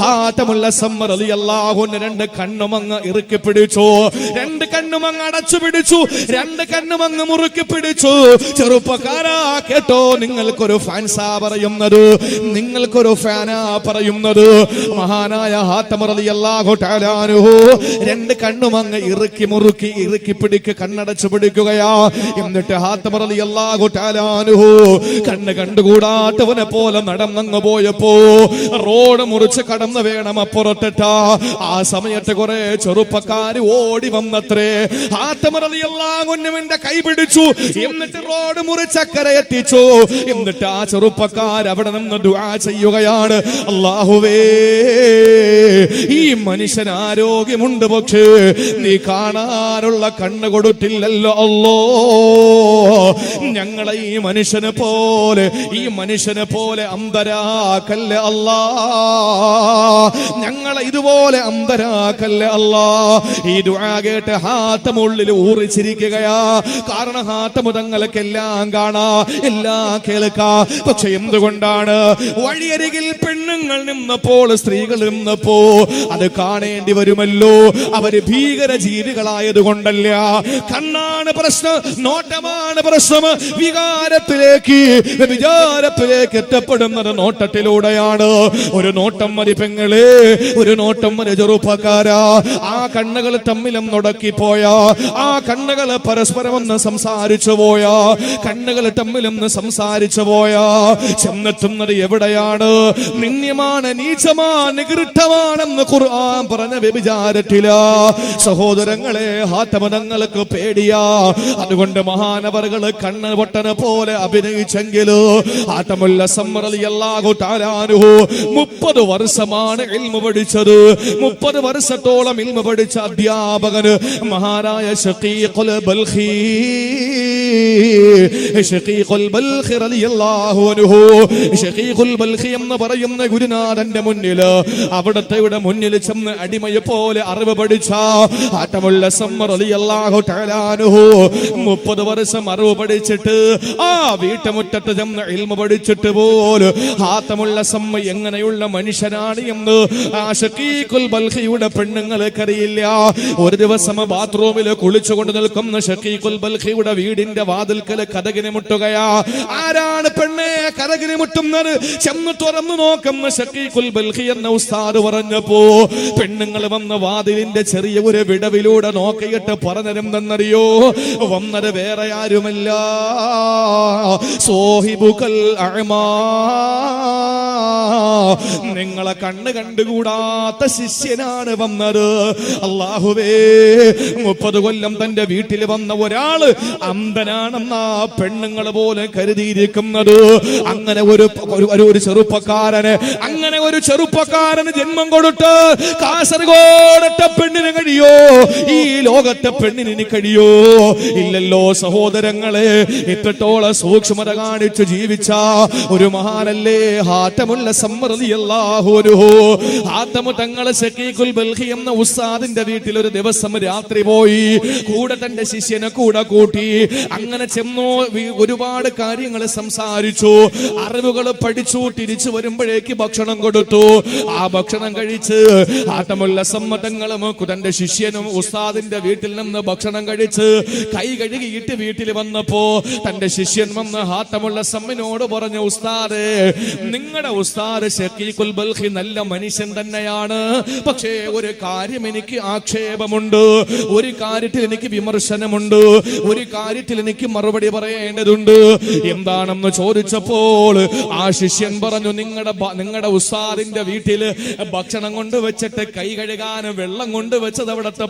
ഹാത്തമുൽ അസം റളിയല്ലാഹു അൻഹു 2 കണ്ണും അങ്ങ് ഇറുക്കി പിടിച്ചു, 2 കണ്ണും അങ്ങ് അടച്ചു പിടിച്ചു, 2 കണ്ണും അങ്ങ് മുറുക്കി പിടിച്ചു. ചെറുപ്പക്കാരാ കേട്ടോ, നിങ്ങൾക്കൊരു ഫാൻസാ പറയുന്നത്, നിങ്ങൾക്കൊരു ഫാനാ പറയുന്നത്. മഹാനായ ഹാത്തം റളിയല്ലാഹു തആല അൻഹു 2 കണ്ണും അങ്ങ് ഇറുക്കി മുറുക്കി പിടിക്ക് കണ്ണടച്ചു പിടിക്കുകയാ. എന്നിട്ട് ഹാത്തം റളിയല്ലാഹു തആല അൻഹു കണ്ണ് കണ്ടുകൂടാത്തവനെ പോലെ നടന്നങ്ങ് പോയപ്പോ റോഡ് മുറിച്ച് കടന്നു വേണം അപ്പുറത്തിട്ടാ. ആ സമയത്ത് കുറെ ചെറുപ്പക്കാര് ഓടി വന്നത്രേ. ഹാത്തം റളിയല്ലാഹു അൻഹുവിന്റെ കൈ പിടിച്ചു, എന്നിട്ട് റോഡ് മുറിച്ചക്കരെ എത്തിച്ചു. എന്നിട്ട് ആ ചെറുപ്പക്കാർ അവിടെ നിന്ന് ദുആ ചെയ്യുകയാണ്, അല്ലാഹുവേ ഈ മനുഷ്യൻ ആരോഗ്യമുണ്ട്, പക്ഷേ നീ കാണാനുള്ള കണ്ണ് കൊടുത്തില്ലല്ലോ അല്ലോ. ഞങ്ങളെ ഈ മനുഷ്യനെ പോലെ അന്ധരാക്കല്ല അല്ലാ, ഞങ്ങളെ ഇതുപോലെ അന്ധരാക്കല്ല അല്ലാ. ഈ ദുആ കേട്ട് ഹാത്തം ഉള്ളിൽ ഊറിച്ചിരിക്കുകയാ. കാരണം ഹാത്തം തങ്ങൾക്ക് എല്ലാം കാണാ, എല്ലാം കേൾക്കാ. പക്ഷെ എന്തുകൊണ്ടാണ് വഴിയരികിൽ പെണ്ണുങ്ങൾ നിന്നപ്പോൾ, സ്ത്രീകൾ നിന്നപ്പോ അത് കാണേണ്ടി വരുമല്ലോ. അവര് ഭീകര ജീവികളായത് കൊണ്ടല്ല. കണ്ണാണ് പ്രശ്നം, നോട്ടമാണ് പ്രശ്നം. വികാരത്തിലേക്ക് എത്തപ്പെടുന്നത് നോട്ടത്തിലൂടെയാണ്. ഒരു നോട്ടം മതി പെങ്ങളെ, ഒരു നോട്ടം മതി ചെറുപ്പക്കാരാ. ആ കണ്ണുകൾ തമ്മിലും നുടക്കിപ്പോയാ, ആ കണ്ണുകൾ പരസ്പരം ഒന്ന് സംസാരിച്ചു പോയാ, കണ്ണുകൾ തമ്മിലൊന്ന് സംസാരിച്ചു പോയാ ചെന്നെത്തുന്നത് എവിടെയാണ്? നിന്ദ്യമാണ്, നീചമാ, നികൃഷ്ടമാണെന്ന് ഖുർആൻ പറഞ്ഞ വ്യഭിചാരത്തിലാ. സഹോദരങ്ങളെ, ഹാത്തം തങ്ങൾക്ക് പേടിയാ. അതുകൊണ്ട് മഹാനവറുകള് കണ്ണ് പൊട്ടനെ പോലെ അഭിനയിച്ചെങ്കിലോ ഹാത്തമുൽ അസ്സം റളിയല്ലാഹു തആല അൻഹു 30 വർഷമാണ് ഇൽമു പഠിച്ചത്. 30 വർഷത്തോളം ഇൽമു പഠിച്ച അധ്യാപകന് മഹാനായ ശഖീഖുൽ ബൽഖി റളിയല്ലാഹു അൻഹു, ശഖീഖുൽ ബൽഖി എന്ന് പറയുന്ന ഗുരുനാഥന്റെ മുന്നിൽ, അവിടത്തെ മുന്നിൽ ചെന്ന് അടിമയെ പോലെ അറിവ് പഠിച്ച ഹാത്തമുൽ അസ്സം റളിയല്ലാഹു തആല അൻഹു 30 വർഷം അറിവ് പഠിച്ചിട്ട് ആ വീട്ടുമുറ്റത്ത് ചെന്ന് ഇൽമു പഠിച്ചിട്ട് പോലും ഹാത്തമുൽ അസ്സം എങ്ങനെയുള്ള മനുഷ്യനാണ് എന്ന് ആ ശഖീഖുൽ ബൽഖിയുടെ പെണ്ണുങ്ങൾക്കറിയില്ല. ഒരു ദിവസം ബാത്റൂമിൽ കുളിച്ചുകൊണ്ട് നിൽക്കുന്ന ശഖീഖുൽ ബൽഖിയുടെ വീടിന്റെ വാതിൽക്കൽ കതകിന് മുട്ടുകയാ. ആരാണ് പെണ്ണെ കതകിന് മുട്ടുന്നത്? ചെന്ന് തുറന്നു നോക്കുന്ന ശഖീഖുൽ ബൽഖി എന്ന ഉസ്താദ് പറഞ്ഞപ്പോ പെണ്ണുങ്ങൾ വന്ന വാതിലിന്റെ ചെറിയ ഒരു വിടവിലൂടെ നോക്കിയിട്ട് പറഞ്ഞതെന്നറിയോ? വന്നത് വേറെ ആരുമല്ല, സോഹിബുകൽ അഅ്മാ, നിങ്ങളെ കണ്ണ് കണ്ടുകൂടാത്ത ശിഷ്യനാണ് വന്നത്. അല്ലാഹുവേ, 30 കൊല്ലം തന്റെ വീട്ടിൽ വന്ന ഒരാള് അന്ധനാണെന്നാ പെണ്ണുങ്ങൾ പോലെ കരുതിയിരിക്കുന്നത്. അങ്ങനെ ഒരു ചെറുപ്പക്കാരന് ജന്മം കൊടുത്ത് കാസർഗോഡത്തെ പെണ്ണിന് കഴിയോ? ഈ ലോകത്തെ പെണ്ണിന് കഴിയോ? ഇല്ലല്ലോ സഹോദരങ്ങളെ. ഇത്രത്തോളം സൂക്ഷ്മത കാണിച്ചു ജീവിച്ച ഒരു മഹാനല്ലേ ഹാത്തമുൽ അസ്സം റളിയല്ലാഹു അൻഹു. ഹാത്തം തങ്ങളെ ശഖീഖുൽ ബൽഖി എന്ന ഉസ്താദിന്റെ വീട്ടിൽ ഒരു ദിവസം രാത്രി പോയി. കൂടെ തന്റെ ശിഷ്യനെ കൂടെ കൂട്ടി. അങ്ങനെ ചെന്നോ ഒരുപാട് കാര്യങ്ങൾ സംസാരിച്ചു, അറിവുകൾ പഠിച്ചു. തിരിച്ചു വരുമ്പോഴേക്ക് ഭക്ഷണം കൊടുത്തു. ആ ഭക്ഷണം കഴിച്ച് ഹാത്തമുൽ അസ്സം തങ്ങളും തന്റെ ശിഷ്യനും ഉസ്താദിന്റെ വീട്ടിൽ നിന്ന് ഭക്ഷണം കഴിച്ച് കൈ കഴുകിയിട്ട് വീട്ടിൽ വന്നപ്പോ തന്റെ ശിഷ്യൻ വന്ന് ഹാത്തമുൽ അസ്സമിനോട് പറഞ്ഞു, ഉസ്താദേ, നിങ്ങളുടെ ഉസ്താദ് ശഖീഖുൽ ബൽഖി നല്ല മനുഷ്യൻ തന്നെയാണ്. പക്ഷേ ഒരു കാര്യം എനിക്ക് ആക്ഷേപമുണ്ട്, ഒരു കാര്യത്തിൽ എനിക്ക് വിമർശനമുണ്ട്, ഒരു കാര്യത്തിൽ എനിക്ക് മറുപടി പറയേണ്ടതുണ്ട്. എന്താണെന്ന് ചോദിച്ചപ്പോൾ ആ ശിഷ്യൻ പറഞ്ഞു, നിങ്ങളുടെ ഉസ്താദിന്റെ വീട്ടില് ഭക്ഷണം കൊണ്ടുവച്ചിട്ട് കൈ കഴുകാൻ വെള്ളം കൊണ്ടുവച്ചത് അവിടുത്തെ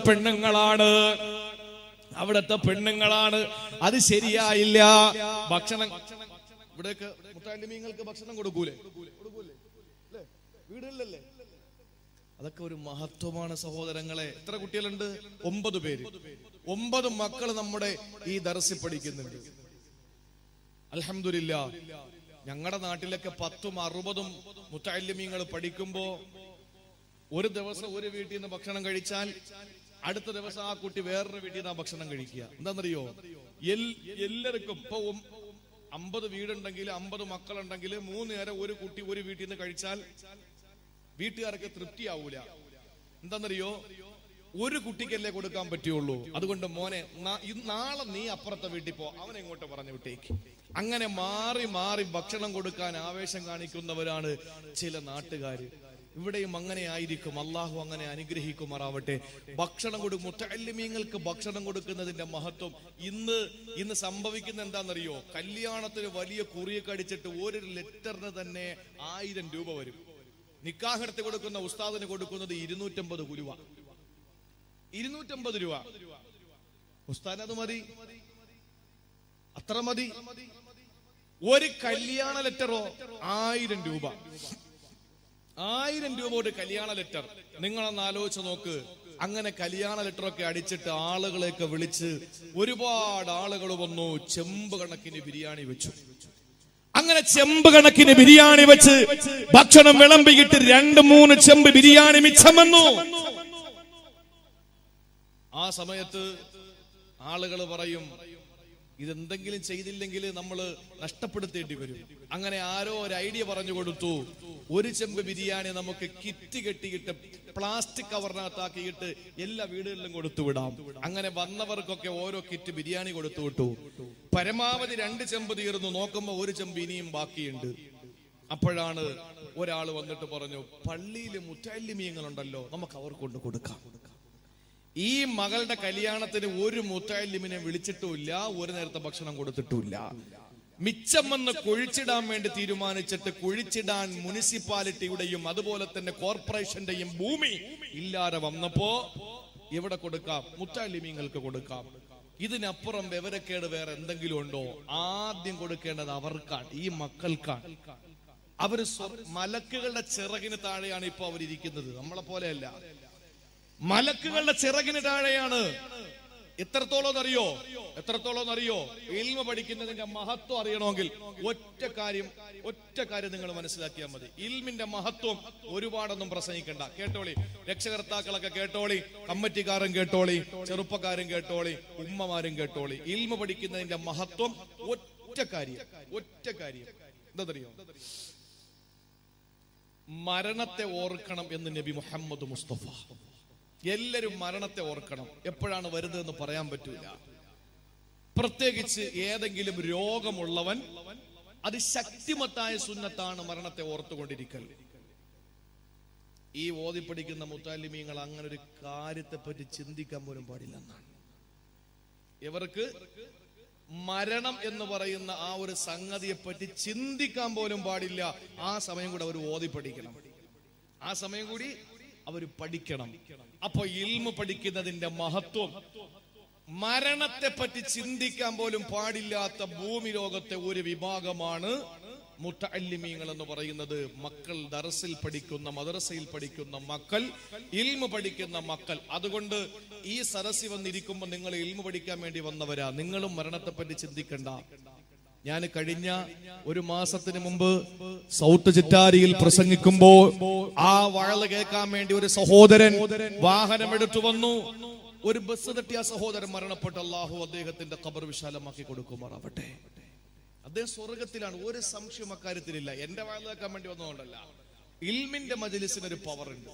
പെണ്ണുങ്ങളാണ്. അത് ശരിയായില്ല. ഭക്ഷണം ഇവിടെയൊക്കെ മുത്താലിമീങ്ങൾക്ക് ഭക്ഷണം കൊടുക്കൂലേ? വീടുകളിലല്ലേ? അതൊക്കെ ഒരു മഹത്വമാണ് സഹോദരങ്ങളെ. എത്ര കുട്ടികളുണ്ട്? 9 പേര്. 9 മക്കൾ നമ്മുടെ ഈ ദർസിൽ പഠിക്കുന്നുണ്ട്. അൽഹംദുലില്ലാ. ഞങ്ങളുടെ നാട്ടിലൊക്കെ 10ഉം 60ഉം മുത്തഅല്ലിമീങ്ങൾ പഠിക്കുമ്പോ ഒരു ദിവസം ഒരു വീട്ടിൽ നിന്ന് ഭക്ഷണം കഴിച്ചാൽ അടുത്ത ദിവസം ആ കുട്ടി വേറൊരു വീട്ടിൽ നിന്ന് ഭക്ഷണം കഴിക്കുക. എന്താണെന്നറിയോ? എല്ലാവർക്കും ഇപ്പൊ 50 വീടുണ്ടെങ്കിൽ 50 മക്കളുണ്ടെങ്കിൽ 3 നേരം ഒരു കുട്ടി ഒരു വീട്ടിൽ നിന്ന് കഴിച്ചാൽ വീട്ടുകാർക്ക് തൃപ്തിയാവൂല. എന്താണെന്നറിയോ? ഒരു കുട്ടിക്കല്ലേ കൊടുക്കാൻ പറ്റുള്ളൂ. അതുകൊണ്ട് മോനെ, നാളെ നീ അപ്പുറത്തെ വീട്ടിൽ പോ, അവനെ ഇങ്ങോട്ട് പറഞ്ഞു വിട്ടേക്ക്. അങ്ങനെ മാറി മാറി ഭക്ഷണം കൊടുക്കാൻ ആവേശം കാണിക്കുന്നവരാണ് ചില നാട്ടുകാര്. ഇവിടെയും അങ്ങനെ ആയിരിക്കും. അള്ളാഹു അങ്ങനെ അനുഗ്രഹിക്കുമാറാവട്ടെ. ഭക്ഷണം കൊടുക്കും, മുത്തഅല്ലിമീങ്ങൾക്ക് ഭക്ഷണം കൊടുക്കുന്നതിന്റെ മഹത്വം ഇന്ന് സംഭവിക്കുന്ന എന്താണെന്നറിയോ? കല്യാണത്തിന് വലിയ കുറിയൊക്കെ അടിച്ചിട്ട് ഒരു ലെറ്ററിന് തന്നെ 1000 രൂപ വരും. നിക്കാഹ് നടത്തി കൊടുക്കുന്ന ഉസ്താദിന് കൊടുക്കുന്നത് 250 രൂപ. 250 രൂപ. ഉസ്താദിന് അത് മതി, അത്ര മതി. ഒരു കല്യാണ ലെറ്ററോ 1000 രൂപ. 1000 രൂപ ഒരു കല്യാണ ലെറ്റർ. നിങ്ങളൊന്ന് ആലോചിച്ച് നോക്ക്. അങ്ങനെ കല്യാണ ലെറ്ററൊക്കെ അടിച്ചിട്ട് ആളുകളെയൊക്കെ വിളിച്ച് ഒരുപാട് ആളുകൾ വന്നു. ചെമ്പ് കണക്കിന് ബിരിയാണി വെച്ചു. അങ്ങനെ ചെമ്പ് കണക്കിന് ബിരിയാണി വെച്ച് ഭക്ഷണം വിളമ്പിയിട്ട് 2-3 ചെമ്പ് ബിരിയാണി മിച്ചം വന്നു. ആ സമയത്ത് ആളുകൾ പറയും, ഇതെന്തെങ്കിലും ചെയ്തില്ലെങ്കിൽ നമ്മൾ നഷ്ടപ്പെടുത്തേണ്ടി വരും. അങ്ങനെ ആരോ ഒരു ഐഡിയ പറഞ്ഞു കൊടുത്തു, ഒരു ചെമ്പ് ബിരിയാണി നമുക്ക് കിറ്റ് കെട്ടിയിട്ട് പ്ലാസ്റ്റിക് കവറിനകത്താക്കിയിട്ട് എല്ലാ വീടുകളിലും കൊടുത്തു വിടാം. അങ്ങനെ വന്നവർക്കൊക്കെ ഓരോ കിറ്റ് ബിരിയാണി കൊടുത്തു വിട്ടു. പരമാവധി 2 ചെമ്പ് തീർന്നു. നോക്കുമ്പോ 1 ചെമ്പ് ഇനിയും ബാക്കിയുണ്ട്. അപ്പോഴാണ് ഒരാൾ വന്നിട്ട് പറഞ്ഞു, പള്ളിയിലെ മുത്തഅല്ലിമീങ്ങളുണ്ടല്ലോ, നമുക്ക് അവർക്ക് കൊണ്ട് കൊടുക്കാം. ഈ മകളുടെ കല്യാണത്തിന് ഒരു മുത്തഅല്ലിമിനെ വിളിച്ചിട്ടുമില്ല, ഒരു നേരത്തെ ഭക്ഷണം കൊടുത്തിട്ടുമില്ല. മിച്ചം വന്ന് കുഴിച്ചിടാൻ വേണ്ടി തീരുമാനിച്ചിട്ട് കുഴിച്ചിടാൻ മുനിസിപ്പാലിറ്റിയുടെയും അതുപോലെ തന്നെ കോർപ്പറേഷന്റെയും ഭൂമി ഇല്ലാതെ വന്നപ്പോ ഇവിടെ കൊടുക്കാം, മുത്തഅല്ലിമീങ്ങൾക്ക് കൊടുക്കാം. ഇതിനപ്പുറം വിവരക്കേട് വേറെ എന്തെങ്കിലും ഉണ്ടോ? ആദ്യം കൊടുക്കേണ്ടത് അവർക്കാണ്, ഈ മക്കൾക്കാണ്. അവര് മലക്കുകളുടെ ചിറകിന് താഴെയാണ് ഇപ്പൊ അവരിയ്ക്കുന്നത്. നമ്മളെ പോലെയല്ല, മലക്കുകളുടെ ചിറകിന് താഴെയാണ്. എത്രത്തോളം അറിയോ? ഇൽമ പഠിക്കുന്നതിന്റെ മഹത്വം അറിയണമെങ്കിൽ ഒറ്റ കാര്യം നിങ്ങൾ മനസ്സിലാക്കിയാൽ മതി. ഇൽമിന്റെ മഹത്വം ഒരുപാടൊന്നും പ്രസംഗിക്കണ്ട. കേട്ടോളി, രക്ഷകർത്താക്കളൊക്കെ കേട്ടോളി, കമ്മിറ്റിക്കാരൻ കേട്ടോളി, ചെറുപ്പക്കാരൻ കേട്ടോളി, ഉമ്മമാരും കേട്ടോളി. ഇൽമ പഠിക്കുന്നതിന്റെ മഹത്വം ഒറ്റ കാര്യം. എന്തറിയോ? മരണത്തെ ഓർക്കണം എന്ന് നബി മുഹമ്മദ് മുസ്തഫ. എല്ലാരും മരണത്തെ ഓർക്കണം. എപ്പോഴാണ് വരുന്നതെന്ന് പറയാൻ പറ്റൂല. പ്രത്യേകിച്ച് ഏതെങ്കിലും രോഗമുള്ളവൻ, അതിശക്തിമത്തായ സുന്നത്താണ് മരണത്തെ ഓർത്തുകൊണ്ടിരിക്കൽ. ഈ ഓതി പഠിക്കുന്ന മുത്തഅല്ലിമീങ്ങൾ അങ്ങനെ ഒരു കാര്യത്തെ പറ്റി ചിന്തിക്കാൻ പോലും പാടില്ലെന്നാണ്. ഇവർക്ക് മരണം എന്ന് പറയുന്ന ആ ഒരു സംഗതിയെ പറ്റി ചിന്തിക്കാൻ പോലും പാടില്ല. ആ സമയം കൂടെ അവർ ഓതി പഠിക്കണം. ആ സമയം കൂടി അവർ പഠിക്കണം. അപ്പൊ ഇൽമു പഠിക്കുന്നതിന്റെ മഹത്വം, മരണത്തെ പറ്റി ചിന്തിക്കാൻ പോലും പാടില്ലാത്ത ഭൂമി ലോകത്തെ ഒരു വിഭാഗമാണ് മുത്തഅല്ലിമീങ്ങൾ എന്ന് പറയുന്നത്. മക്കൾ ദർസിൽ പഠിക്കുന്ന, മദ്രസയിൽ പഠിക്കുന്ന മക്കൾ, ഇൽമു പഠിക്കുന്ന മക്കൾ. അതുകൊണ്ട് ഈ സദസ്സിൽ വന്നിരിക്കുമ്പോൾ നിങ്ങൾ ഇൽമു പഠിക്കാൻ വേണ്ടി വന്നവരാ. നിങ്ങളും മരണത്തെ പറ്റി ചിന്തിക്കണ്ട. ഞാൻ കഴിഞ്ഞ 1 മാസത്തിന് മുമ്പ് സൗത്ത് ചിറ്റാരിയിൽ പ്രസംഗിക്കുമ്പോ ആ വഴല് കേൾക്കാൻ വേണ്ടി ഒരു സഹോദരൻ വാഹനം എടുത്തു വന്നു. ഒരു ബസ് തട്ടി ആ സഹോദരൻ മരണപ്പെട്ടു. അല്ലാഹു അദ്ദേഹത്തിന്റെ ഖബർ വിശാലമാക്കി കൊടുക്കുമാറാവട്ടെ. അദ്ദേഹം സ്വർഗത്തിലാണ്, ഒരു സംശയം അക്കാര്യത്തിലില്ല. എന്റെ വഴല് കേൾക്കാൻ വേണ്ടി വന്നതുകൊണ്ടല്ല. ഇൽമിന്റെ മജ്ലിസിന് ഒരു പവർ ഉണ്ട്.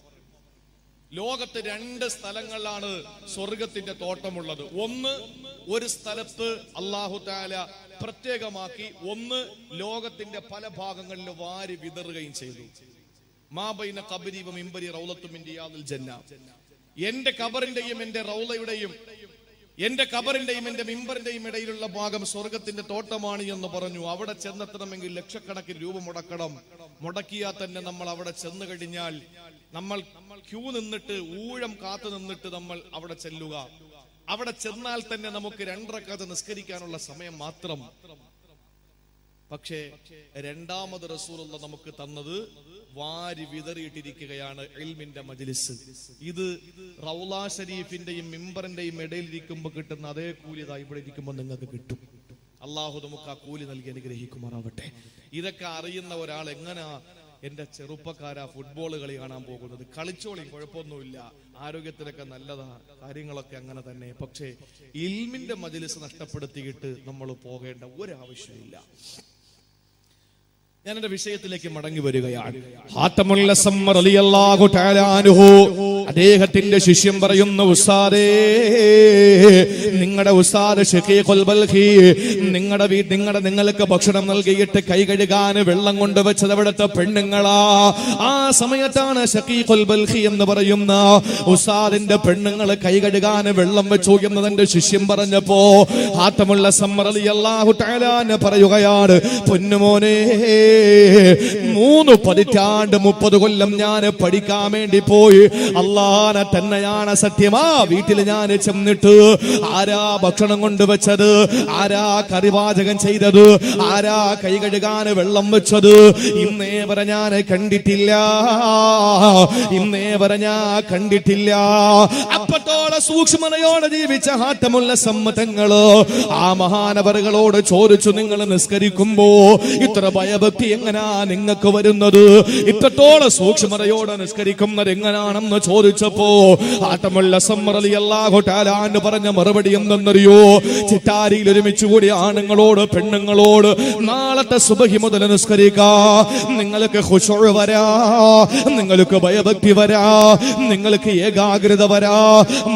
ലോകത്ത് 2 സ്ഥലങ്ങളിലാണ് സ്വർഗത്തിന്റെ തോട്ടമുള്ളത്. ഒരു സ്ഥലത്ത് അല്ലാഹു തആല പ്രത്യേകമാക്കി, ഒന്ന് ലോകത്തിന്റെ പല ഭാഗങ്ങളിൽ വാരി വിതറുകയും ചെയ്തു. മാ ബൈന ഖബരി വ മിംബരി റൗളത്തും മിൻ റിയാദിൽ ജന്ന. എന്റെ ഖബറിന്റെയും എന്റെ റൗളയുടെയും എന്റെ ഖബറിന്റെയും എന്റെ മിമ്പറിന്റെയും ഇടയിലുള്ള ഭാഗം സ്വർഗത്തിന്റെ തോട്ടമാണ് എന്ന് പറഞ്ഞു. അവിടെ ചെന്നെത്തണമെങ്കിൽ ലക്ഷക്കണക്കിന് രൂപ മുടക്കിയാൽ തന്നെ നമ്മൾ അവിടെ ചെന്ന് കഴിഞ്ഞാൽ നമ്മൾ ക്യൂ നിന്നിട്ട്, ഊഴം കാത്തു നിന്നിട്ട് നമ്മൾ അവിടെ ചെല്ലുക. അവിടെ ചെന്നാൽ തന്നെ നമുക്ക് 2 റക്അത്ത് നിസ്കരിക്കാനുള്ള സമയം മാത്രം. പക്ഷേ രണ്ടാമത് റസൂലുള്ള നമുക്ക് തന്നത് വാരി വിതറിയിട്ടിരിക്കുകയാണ് ഇൽമിന്റെ മജ്ലിസ്. ഇത് റൗള ഷരീഫിന്റെയും മിമ്പറിന്റെയും ഇടയിലിരിക്കുമ്പോൾ കിട്ടുന്ന അതേ കൂലി ഇവിടെ ഇരിക്കുമ്പോൾ നിങ്ങൾക്ക് കിട്ടും. അള്ളാഹു നമുക്ക് ആ കൂലി നൽകി അനുഗ്രഹിക്കുമാറാവട്ടെ. ഇതൊക്കെ അറിയുന്ന ഒരാൾ എങ്ങനെയാ എന്റെ ചെറുപ്പക്കാരാ ഫുട്ബോൾ കളി കാണാൻ പോകുന്നത്? കളിച്ചോളി, കുഴപ്പമൊന്നുമില്ല, ആരോഗ്യത്തിനൊക്കെ നല്ലതാ, കാര്യങ്ങളൊക്കെ അങ്ങനെ തന്നെ. പക്ഷേ ഇൽമിന്റെ മജ്ലിസ് നഷ്ടപ്പെടുത്തിയിട്ട് നമ്മൾ പോകേണ്ട ഒരാവശ്യമില്ല. ഞാൻ എന്റെ വിഷയത്തിലേക്ക് മടങ്ങി വരികയാണ്. അദ്ദേഹത്തിന്റെ ശിഷ്യൻ പറയുന്നു, ഉസ്താദേ, നിങ്ങളുടെ ഉസ്താദ് ഷഖീഖുൽ ബൽഖി നിങ്ങൾക്ക് ഭക്ഷണം നൽകിയിട്ട് കൈ കഴുകാൻ വെള്ളം കൊണ്ടുവച്ചത് അവിടുത്തെ പെണ്ണുങ്ങളാ. ആ സമയത്താണ് ഷഖീഖുൽ ബൽഖി എന്ന് പറയുന്ന ഉസ്താദിന്റെ പെണ്ണുങ്ങൾ കൈ കഴുകാൻ വെള്ളം വെച്ചു എന്ന് തന്റെ ശിഷ്യൻ പറഞ്ഞപ്പോ ഹാത്തമുൽ അസ്സം റളിയല്ലാഹു തആല പറയുകയാണ്, പൊന്നുമോനെ, 3 പതിറ്റാണ്ട് 30 കൊല്ലം ഞാൻ പഠിക്കാൻ വേണ്ടി പോയി. അല്ലാഹനെ തന്നെയാണ് സത്യമാ. വീട്ടിൽ ഞാൻ ചെന്നിട്ട് ആരാ ഭക്ഷണം കൊണ്ടുവച്ചത്, ആരാ കറിവാചകം ചെയ്തത്, ആരാ കൈ കഴുകാൻ വെള്ളം വെച്ചത്, ഇന്നേ വരെ ഞാൻ കണ്ടിട്ടില്ല, ഇന്നേ വരെ ഞാൻ കണ്ടിട്ടില്ല. അപ്പത്തോടെ സൂക്ഷ്മതയോടെ ജീവിച്ച ഹാത്തമുൽ അസ്സം തങ്ങള് ആ മഹാനവറുകളോട് ചോദിച്ചു, നിങ്ങൾ നിസ്കരിക്കുമ്പോ ഇത്ര ഭയഭക്തി എങ്ങനാ നിങ്ങൾക്ക് വരുന്നത്, ഇത്രത്തോളം സൂക്ഷ്മതയോടെ നിസ്കരിക്കുന്നത് എങ്ങനാണെന്ന് ചോദിച്ചപ്പോ ഹാത്തമുൽ അസ്സം റളിയല്ലാഹു തആല അൻഹു പറഞ്ഞ മറുപടി എന്തെന്നറിയോ? ചിറ്റാരിയിൽ ഒരുമിച്ച് കൂടി ആണുങ്ങളോട് പെണ്ണുങ്ങളോട് നാളത്തെ സുബഹി മുതൽ നിസ്കരിക്കാ, നിങ്ങൾക്ക് ഖുശൂ വരാ, നിങ്ങൾക്ക് ഭയഭക്തി വരാ, നിങ്ങൾക്ക് ഏകാഗ്രത വരാ.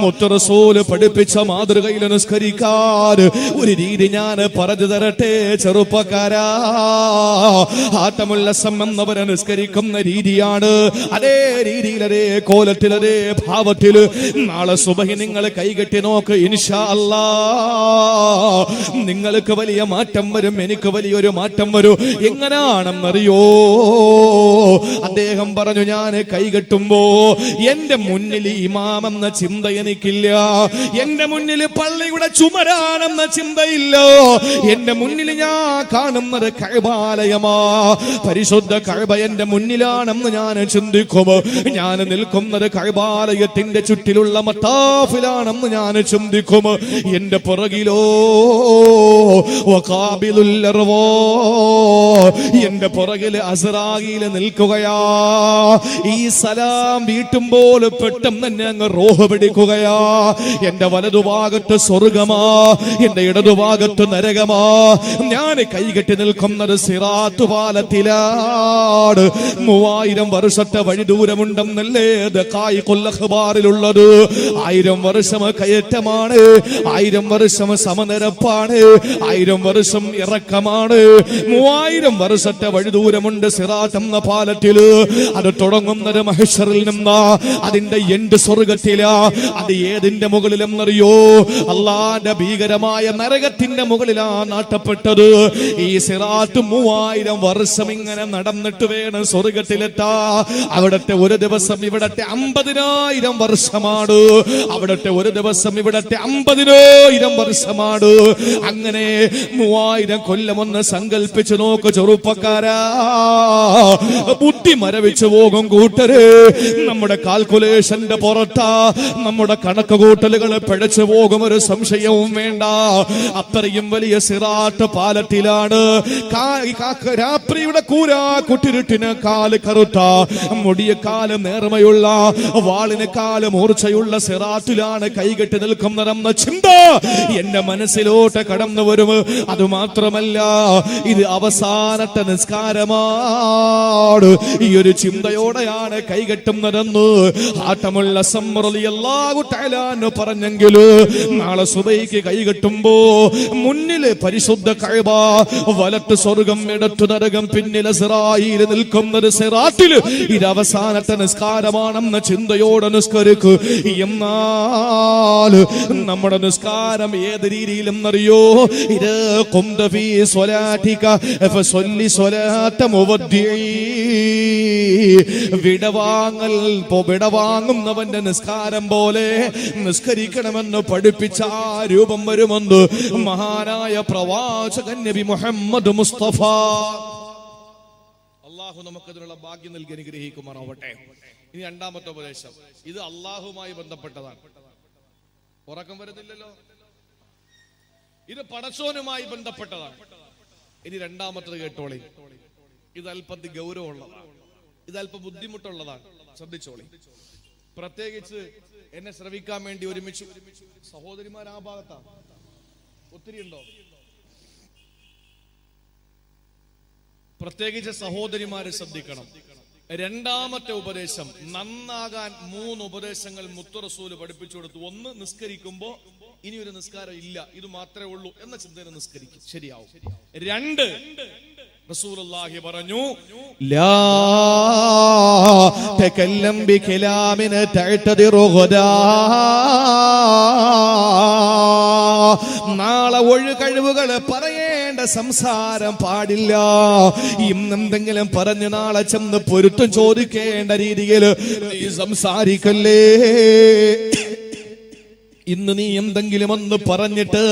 മുത്ത് റസൂൽ പഠിപ്പിച്ച മാതൃകയിൽ നിസ്കരിക്കാൻ ഒരു രീതി ഞാൻ പറഞ്ഞു തരട്ടെ ചെറുപ്പക്കാരാ. ഹാത്തമുൽ അസ്സം എന്നവരെ നിസ്കരിക്കുന്ന രീതിയാണ്. അതേ രീതിയിൽ, അതേ കോലത്തിൽ, അതേ ഭാവത്തിൽ നാളെ സുബഹി നിങ്ങൾ കൈകെട്ടി നോക്ക്. ഇൻഷാ അല്ലാഹ് നിങ്ങൾക്ക് വലിയ മാറ്റം വരും, എനിക്ക് വലിയൊരു മാറ്റം വരും. എങ്ങനാണെന്നറിയോ? അദ്ദേഹം പറഞ്ഞു, ഞാൻ കൈകെട്ടുമ്പോ എന്റെ മുന്നിൽ ഇമാമെന്ന ചിന്ത എനിക്കില്ല, എന്റെ മുന്നിൽ പള്ളിയുടെ ചുമരാണെന്ന ചിന്തയില്ല, എന്റെ മുന്നിൽ ഞാൻ കാണുന്നത് കഅബാലയമാ, പരിശുദ്ധ കഅബ എന്റെ മുന്നിലാണെന്ന് ഞാൻ ചിന്തിക്കും. ഞാൻ നിൽക്കുന്നത് കഅബാലയത്തിന്റെ ചുറ്റിലുള്ള മത്താഫിലാണെന്ന് ഞാൻ ചിന്തിക്കും. എന്റെ പുറകിലോ വഖാബിലുൽ അർവാ, എന്റെ പുറകില് അസ്റായീൽ നിൽക്കുകയാ. ഈ സലാം വീട്ടുമ്പോൾ പെട്ടെന്ന് തന്നെ അങ്ങ് റൂഹ് പിടിക്കുകയാ. എന്റെ വലതുഭാഗത്ത് സ്വർഗമാ, എന്റെ ഇടതുഭാഗത്ത് നരകമാ. ഞാൻ കൈകെട്ടി നിൽക്കുന്നത് സിറാത്ത് പാലത്തിലാണ്. 3000 വർഷത്തെ വഴി ദൂരമുണ്ടെന്നല്ലേ ദഖായിഖുൽ അഖ്ബാറിലുള്ളത്. 1000 വർഷം കയറ്റമാണ്, 1000 വർഷം സമനിരപ്പാണ്, 1000 വർഷം ഇറക്കമാണ്. 3000 വർഷത്തെ വഴി ദൂരമുണ്ട് സിറാത്ത് എന്ന പാലത്തില്. അത് തുടങ്ങുന്നത് മഹ്ശറിൽ നിന്നാ, അതിന്റെ എൻഡ് സ്വർഗത്തിലാ. അത് ഏതിന്റെ മുകളിലെന്നറിയോ? അല്ലാഹുവിന്റെ ഭീകരമായ നരകത്തിന്റെ മുകളിലാ നാട്ടപ്പെട്ടത്. ഈ സിറാത്ത് 3000 വർഷം ഇങ്ങനെ നടന്നിട്ട് വേണം സ്വർഗത്തിലെത്താ. അവിടത്തെ ഒരു ദിവസം ഇവിടത്തെ 50,000 വർഷമാണ്, അവിടത്തെ ഒരു ദിവസം ഇവിടത്തെ 50,000 വർഷമാണ്. അങ്ങനെ 3000 കൊല്ലമൊന്ന് സങ്കല്പിച്ചു നോക്ക് ചെറുപ്പക്കാരാ. ബുദ്ധി മരവിച്ചു പോകും കൂട്ടര്. നമ്മുടെ കാൽക്കുലേഷന്റെ പുറത്താ, നമ്മുടെ കണക്ക് കൂട്ടലുകൾ പിഴച്ചു പോകും, ഒരു സംശയവും വേണ്ട. അത്രയും വലിയ സിറാത്ത് പാലത്തിലാണ്. രാത്രിയുടെ കൂരാ കുട്ടിരുട്ടിന് കാല് കറുത്ത, മുടിയെക്കാല് നേർമയുള്ള, വാളിനെക്കാല് മൂർച്ചയുള്ള സിറാത്തിലാണ് കൈകെട്ടി നിൽക്കുന്നതെന്ന ചിന്ത എന്റെ മനസ്സിലോട്ട് കടന്നു വരും. അതുമാത്രമല്ല, ഇത് അവസാനത്തെ നിസ്കാരമാണ്. ഈ ഒരു ചിന്തയോടെയാണ് കൈകെട്ടുന്നതെന്ന് ഹാത്തമുൽ അസ്സം റളിയല്ലാഹു തആല അൻഹു പറഞ്ഞെങ്കിൽ നാളെ സുബഹിക്ക് കൈകെട്ടുമ്പോ മുന്നില് പരിശുദ്ധ കഅബ, വലത്ത് സ്വർഗം, ഇടത്ത് നരകം, പിന്നിൽ ഇസ്രായീൽ നിൽക്കുന്നത് സിറാത്തില്. ഇത് അവസാനത്തെ നിസ്കാരമാണെന്ന ചിന്തയോടെ നിസ്കരിക്കൂ. എന്നാൽ നമ്മുടെ നിസ്കാരം ഏത് രീതിയിലെന്നറിയോ? ഇത് ഖുംത ഫീ സ്വലാതിക ഫസല്ലി സ്വലാത മുവദ്ദിഇ, വിടവാങ്ങുന്നവന്റെ നിസ്കാരം പോലെ നിസ്കരിക്കണമെന്ന് പഠിപ്പിച്ച ആ രൂപം വരുമെന്ന് മഹാനായ പ്രവാചകൻ നബി മുഹമ്മദ് മുസ്തഫ. അല്ലാഹു നമുക്കതിനുള്ള ഭാഗ്യം നൽകി അനുഗ്രഹിക്കുമാറാവട്ടെ. ഇനി രണ്ടാമത്തെ ഉപദേശം, ഇത് അല്ലാഹുമായി ബന്ധപ്പെട്ടതാണ്. ഉറക്കം വരുന്നില്ലല്ലോ? ഇത് പടച്ചോനുമായി ബന്ധപ്പെട്ടതാണ്. ഇനി രണ്ടാമത്തത് കേട്ടോളി. ഇത് അല്പത്തി ഗൗരവമുള്ളതാണ്, ഇത് അല്പം ബുദ്ധിമുട്ടുള്ളതാണ്. ശ്രദ്ധിച്ചോളി. പ്രത്യേകിച്ച് എന്നെ ശ്രവിക്കാൻ വേണ്ടി ഒരുമിച്ച് സഹോദരിമാർ ആ ഭാഗത്താ ഒത്തിരി ഉണ്ടോ? പ്രത്യേകിച്ച് സഹോദരിമാരെ ശ്രദ്ധിക്കണം. രണ്ടാമത്തെ ഉപദേശം, നന്നാകാൻ 3 ഉപദേശങ്ങൾ മുത്തു റസൂല് പഠിപ്പിച്ചു കൊടുത്തു. 1, നിസ്കരിക്കുമ്പോ ഇനി ഒരു നിസ്കാരം ഇല്ല, ഇത് മാത്രമേ ഉള്ളൂ എന്ന ചിന്തയിൽ നിസ്കരിക്കും, ശരിയാവും. 2, റസൂലുള്ളാഹി പറഞ്ഞു, ലാ തകല്ലം ബികലാമിൻ തഅതദിറു ഗദാ, നാളെ ഒഴുകഴിവുകൾ പറയേണ്ട സംസാരം പാടില്ല. ഇന്നെന്തെങ്കിലും പറഞ്ഞ് നാളെ ചെന്ന് പൊരുത്തം ചോദിക്കേണ്ട രീതിയിൽ നീ സംസാരിക്കല്ലേ. ഇന്ന് നീ എന്തെങ്കിലും ഒന്ന് പറഞ്ഞിട്ട്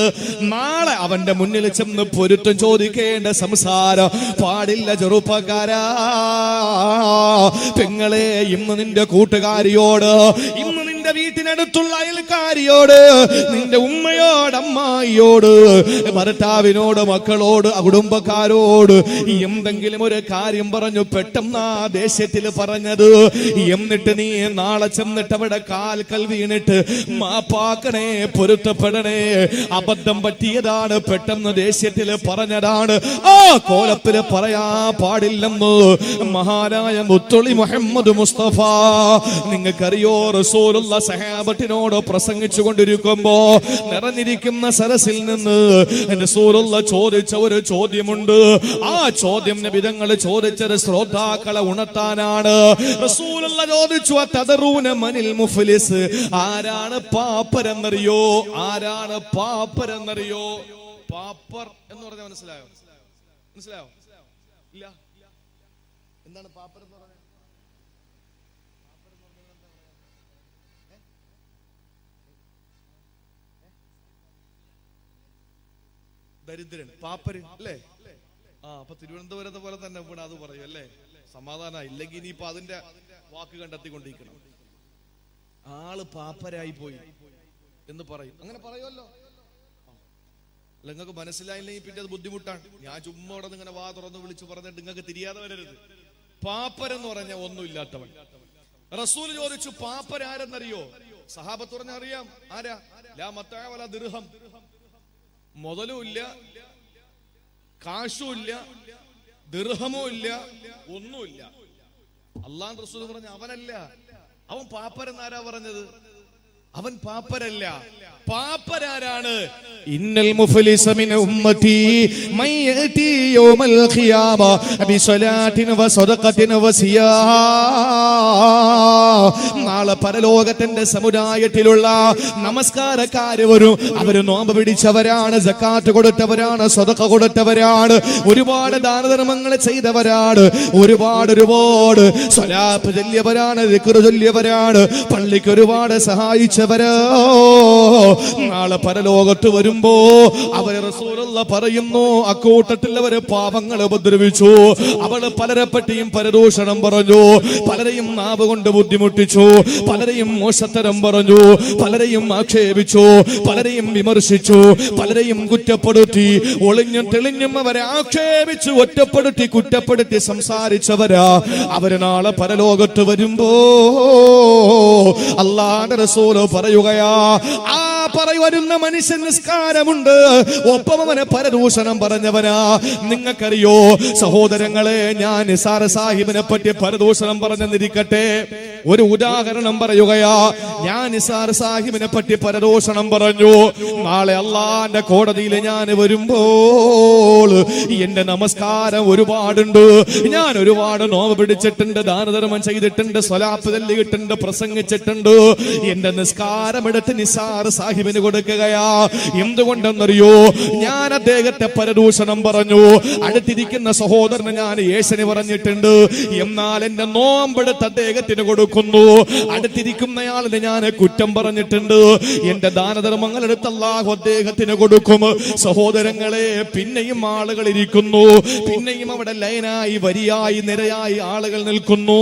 നാളെ അവന്റെ മുന്നിൽ ചെന്ന് പൊരുത്തം ചോദിക്കേണ്ട സംസാരം പാടില്ല ചെറുപ്പക്കാരാ. പെങ്ങളെ, ഇന്ന് നിന്റെ കൂട്ടുകാരിയോട്, ഇന്ന് നിന്റെ വീട്ടിനടുത്തുള്ള അയൽക്കാരിയോട്, നിന്റെ ഉമ്മയോട്, അമ്മായിയോട്, ഭർത്താവിനോട്, മക്കളോട്, കുടുംബക്കാരോട് എന്തെങ്കിലും ഒരു കാര്യം പറഞ്ഞു പെട്ടെന്ന് ആ ദേഷ്യത്തിൽ പറഞ്ഞത്, എന്നിട്ട് നീ നാളെ ചെന്നിട്ട് അവിടെ കാൽക്കൽ വീണിട്ട് മാപ്പാക്ക പൊരുത്തപ്പെടണേ, അബദ്ധം പറ്റിയതാണ്, പെട്ടെന്ന് ദേഷ്യത്തിൽ പറഞ്ഞതാണ്, ആ കോലപ്പില് പറയാ പാടില്ലെന്ന് മഹാനായ മുത്തുളി മുഹമ്മദ് മുസ്തഫ. നിങ്ങൾക്കറിയോ, റസൂലുള്ള സഹാബത്തിനോട് പ്രസംഗിച്ചു കൊണ്ടിരിക്കുമ്പോ നിറഞ്ഞിരിക്കുന്ന സരസിൽ നിന്ന് റസൂലുള്ള ചോദിച്ച ഒരു ചോദ്യമുണ്ട്. ആ ചോദ്യം നബി തങ്ങൾ ചോദിച്ചത് ശ്രോതാക്കളെ ഉണർത്താനാണ്. റസൂലുള്ള ചോദിച്ചു, തദറൂന മനിൽ മുഫ്ലിസ്, ആരാണ് പാപ്പർ എന്നറിയോ? ആരാണ് പാപ്പർ എന്നറിയോ? പാപ്പർ എന്ന് പറഞ്ഞാൽ മനസ്സിലായോ? മനസ്സിലായോ? ഇല്ല. എന്താണ് പാപ്പർ എന്ന് പറഞ്ഞാൽ? ദരിദ്രൻ, പാപ്പര് അല്ലേ? അപ്പൊ തിരുവനന്തപുരത്തെ പോലെ തന്നെ ഇവിടെ അത് പറയും അല്ലേ? സമാധാനം. ഇല്ലെങ്കിൽ ഇനിയിപ്പോ അതിന്റെ വാക്ക് കണ്ടെത്തിക്കൊണ്ടിരിക്കണം. ആള് പാപ്പരായി പോയി എന്ന് പറയും. അങ്ങനെ പറയുമല്ലോ. അല്ല, നിങ്ങൾക്ക് മനസ്സിലായില്ലെങ്കിൽ പിന്നെ അത് ബുദ്ധിമുട്ടാണ്. ഞാൻ ചുമ്മാ ഇവിടെ ഇങ്ങനെ വാ തുറന്ന് വിളിച്ചു പറഞ്ഞിട്ട് നിങ്ങൾക്ക് തിരിയാതെ വരരുത്. പാപ്പരെന്ന് പറഞ്ഞ ഒന്നുമില്ലാത്തവൻ. റസൂൽ ചോദിച്ചു, പാപ്പരാരെന്നറിയോ? സഹാബത്ത് പറഞ്ഞ അറിയാം. ആരാ? ലാ മത്താ വലാ ദിർഹം, മുതലും ഇല്ല, കാശും ഇല്ല, ദിർഹമോ ഇല്ല, ഒന്നുമില്ല. അല്ലാഹു റസൂൽ പറഞ്ഞ അവനല്ല. അവൻ പാപ്പരെന്നാരാ പറഞ്ഞത്? അവൻ പാപ്പരല്ല. പാപ്പരാരാണ്? ഇന്നൽ മുഫ്ലിസ മിൻ ഉമ്മത്തി മൻ യഅതി യൗമൽ ഖിയാമ ബിസലാത്തിൻ വസദഖത്തിൻ വസിയാം. നാളെ പരലോകത്തിന്റെ സമുദായത്തിലുള്ള നമസ്കാരക്കാര് വരും. അവര് നോമ്പ് പിടിച്ചവരാണ്, സക്കാത്ത് കൊടുത്തവരാണ്, സദഖ കൊടുത്തവരാണ്, ഒരുപാട് ദാനധർമ്മങ്ങൾ ചെയ്തവരാണ്, ഒരുപാട് സ്വലാത്ത് ചൊല്ലിയവരാണ്, ദിക്ർ ചൊല്ലിയവരാണ്, പള്ളിക്ക് ഒരുപാട് സഹായിച്ചവരോ. നാളെ പരലോകത്ത് വരുമ്പോ അവര് റസൂലുള്ള പറയുന്നു, അക്കൂട്ടത്തിൽ അവര് പാവങ്ങൾ ഉപദ്രവിച്ചു, അവള് പലരെ പറ്റിയും പരദൂഷണം പറഞ്ഞു, പലരെയും നാവ് കൊണ്ട് ബുദ്ധിമുട്ടിച്ചു, പലരെയും മോശത്തരം പറഞ്ഞു, പലരെയും ആക്ഷേപിച്ചു, പലരെയും വിമർശിച്ചു, പലരെയും കുറ്റപ്പെടുത്തി, ഒളിഞ്ഞും തെളിഞ്ഞും അവരെ ആക്ഷേപിച്ചു, ഒറ്റപ്പെടുത്തി, കുറ്റപ്പെടുത്തി സംസാരിച്ചവരാ. അവര് നാളെ പരലോകത്ത് വരുമ്പോ അല്ലാഹുവിന്റെ റസൂൽ പറയുകയാ, ആ വരുന്ന മനുഷ്യൻ നിസ്കാരമുണ്ട്, ഒപ്പം അവനെ പരദൂഷണം പറഞ്ഞവനാ. നിങ്ങൾക്കറിയോ സഹോദരങ്ങളെ, ഞാൻ നിസാർ സാഹിബിനെ പറ്റി പരദൂഷണം പറഞ്ഞെന്നിരിക്കട്ടെ, ഒരു ഉദാഹരണം പറയുകയാ. ഞാൻ നിസാർ സാഹിബിനെ പറ്റി പരദൂഷണം പറഞ്ഞു. നാളെ അള്ളാന്റെ കോടതിയിൽ ഞാൻ വരുമ്പോൾ എന്റെ നമസ്കാരം ഒരുപാടുണ്ട്, ഞാൻ ഒരുപാട് നോമ്പ് പിടിച്ചിട്ടുണ്ട്, ദാനധർമ്മം ചെയ്തിട്ടുണ്ട്, സ്വലാത്ത് ചൊല്ലിയിട്ടുണ്ട്, പ്രസംഗിച്ചിട്ടുണ്ട്. എന്റെ നിസ്കാരം എടുത്ത് നിസാർ സാഹിബിന് കൊടുക്കുകയാ. എന്തുകൊണ്ടെന്നറിയോ? ഞാൻ അദ്ദേഹത്തെ പരദൂഷണം പറഞ്ഞു. അടുത്തിരിക്കുന്ന സഹോദരന് ഞാൻ യേശുവിനെ പറഞ്ഞിട്ടുണ്ട്, എന്നാൽ എന്റെ നോമ്പെടുത്ത് അദ്ദേഹത്തിന് കൊടുക്കുന്നു. അടുത്തിരിക്കുന്നയാളിനെ ഞാൻ കുറ്റം പറഞ്ഞിട്ടുണ്ട്, എന്റെ ദാനധർമ്മങ്ങൾ എടുത്ത് അല്ലാഹു അദ്ദേഹത്തിന് കൊടുക്കും. സഹോദരങ്ങളെ, പിന്നെയും ആളുകൾ ഇരിക്കുന്നു, പിന്നെയും അവിടെ ലൈനായി വരിയായി നിരയായി ആളുകൾ നിൽക്കുന്നു.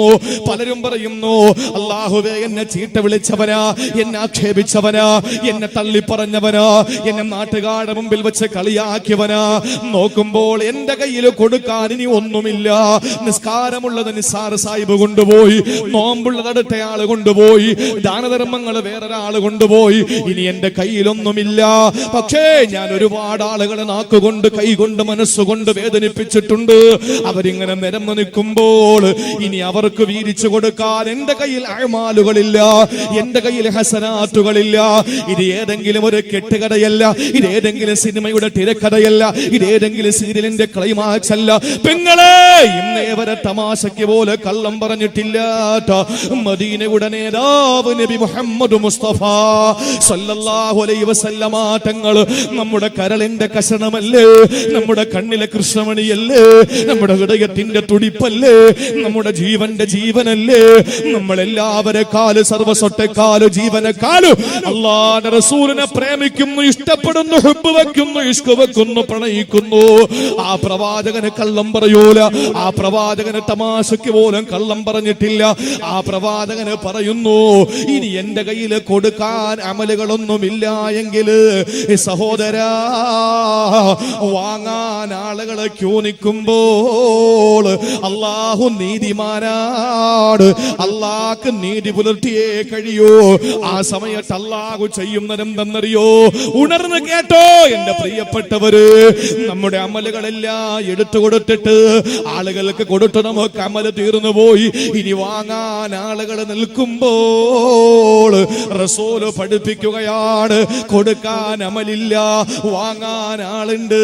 പലരും പറയുന്നു, അല്ലാഹുവേ എന്നെ ചീത്ത വിളിച്ചവനാ, എന്നെ ആക്ഷേപിച്ചവനാ, എന്നെ എന്നെ തള്ളിപ്പറഞ്ഞവനാ, എന്നെ നാട്ടുകാരുടെ മുമ്പിൽ വെച്ച് കളിയാക്കിയവനാ. നോക്കുമ്പോൾ എന്റെ കയ്യിൽ കൊടുക്കാൻ ഇനി ഒന്നുമില്ല. നിസ്കാരമുള്ളത് നിസ്സാർ സാഹിബ് കൊണ്ടുപോയി, നോമ്പുള്ളത് അടുത്ത ആള് കൊണ്ടുപോയി, ദാനധർമ്മങ്ങൾ വേറൊരാള് കൊണ്ടുപോയി. ഇനി എന്റെ കയ്യിലൊന്നുമില്ല. പക്ഷേ ഞാൻ ഒരുപാട് ആളുകളെ നാക്കുകൊണ്ട്, കൈകൊണ്ട്, മനസ്സുകൊണ്ട് വേദനിപ്പിച്ചിട്ടുണ്ട്. അവരിങ്ങനെ നിരന്നു നിൽക്കുമ്പോൾ ഇനി അവർക്ക് വീതിച്ചു കൊടുക്കാൻ എന്റെ കയ്യിൽ അഅ്മാലുകളില്ല, എന്റെ കയ്യിൽ ഹസനാത്തുകളില്ല. ഇത് ഏതെങ്കിലും ഒരു കെട്ടുകഥയല്ല, ഇത് ഏതെങ്കിലും സിനിമയുടെ തിരക്കഥയല്ല, ഇത് ഏതെങ്കിലും സീരിയലിന്റെ ക്ലൈമാക്സ് അല്ല. പെങ്ങളെ, ഇന്നേ വരെ തമാശയ്ക്ക് പോലെ കള്ളം പറഞ്ഞിട്ടില്ല. മദീനയുടെ നേതാവ് നബി മുഹമ്മദ് മുസ്തഫ സല്ലല്ലാഹു അലൈഹി വസല്ലമ തങ്ങൾ നമ്മുടെ കരളിന്റെ കഷണമല്ലേ, നമ്മുടെ കണ്ണിലെ കൃഷ്ണമണിയല്ലേ, നമ്മുടെ ഹൃദയത്തിന്റെ തുടിപ്പല്ലേ, നമ്മുടെ ജീവന്റെ ജീവനല്ലേ. നമ്മളെല്ലാവരെക്കാല്, സർവസ്വത്തെക്കാല്, ജീവനെക്കാല് അല്ലാഹുവിന്റെ റസൂലിനെ പ്രേമിക്കുന്നു, ഇഷ്ടപ്പെടുന്നു, ഹുബ്ബ് വെക്കുന്നു, ഇഷ്ക് വെക്കുന്നു, പ്രണയിക്കുന്നു. ആ പ്രവാചകന് കള്ളം പറയൂല. ആ പ്രവാചകന് തമാശയ്ക്ക് പോലും കള്ളം പറഞ്ഞിട്ടില്ല. ആ പ്രവാചകന് പറയുന്നു, ഇനി എന്റെ കയ്യിൽ കൊടുക്കാൻ അമലുകളൊന്നുമില്ല എങ്കിൽ സഹോദരാ, വാങ്ങാൻ ആളുകളെ ക്യൂ നിൽക്കുമ്പോൾ അല്ലാഹു നീതിമാനാണ്. അല്ലാഹ്ക്ക് നീതി പുലർത്തിയേ കഴിയൂ. ആ സമയത്ത് അല്ലാഹു ചെയ്യുന്നതെന്തെന്നറിയോ? ഉണർന്ന് കേട്ടോ എന്റെ പ്രിയപ്പെട്ടവര്, നമ്മുടെ അമലുകളെല്ലാം എടുത്തു കൊടുത്തിട്ട് ആളുകൾക്ക് കൊടുത്തു നമുക്ക് അമല് തീർന്നു പോയി. ഇനി വാങ്ങാൻ ആളുകൾ നിൽക്കുമ്പോൾ റസൂല് പഠിപ്പിക്കുകയാണ്, കൊടുക്കാൻ അമലില്ല, വാങ്ങാൻ ആളുണ്ട്.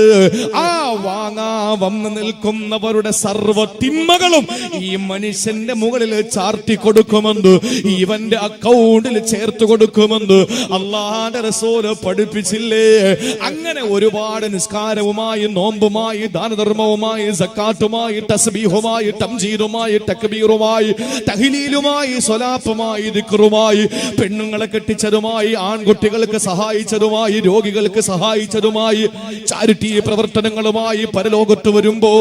ആ വാങ്ങാ വന്ന് നിൽക്കുന്നവരുടെ സർവ്വ തിന്മകളും ഈ മനുഷ്യന്റെ മുകളിൽ ചാർത്തി കൊടുക്കുമെന്ന്, ഇവന്റെ അക്കൗണ്ടിൽ ചേർത്ത് കൊടുക്കുമെന്ന് അല്ലാഹുവിന്റെ റസൂല് പഠിപ്പിച്ചില്ലേ? അങ്ങനെ ഒരുപാട് നിസ്കാരവുമായി, നോമ്പുമായി, ദാനധർമ്മവുമായി, സക്കാത്തുമായി, തസ്ബീഹുമായി, തംജീദുമായി, തക്ബീറുമായി, തഹ്ലീലുമായി, സ്വലാത്തുമായി, ദിക്റുമായി, പെണ്ണുങ്ങളെ കെട്ടിച്ചതുമായി, ആൺകുട്ടികൾക്ക് സഹായിച്ചതുമായി, രോഗികൾക്ക് സഹായിച്ചതുമായി, ചാരിറ്റി പ്രവർത്തനങ്ങളുമായി പരലോകത്ത് വരുമ്പോ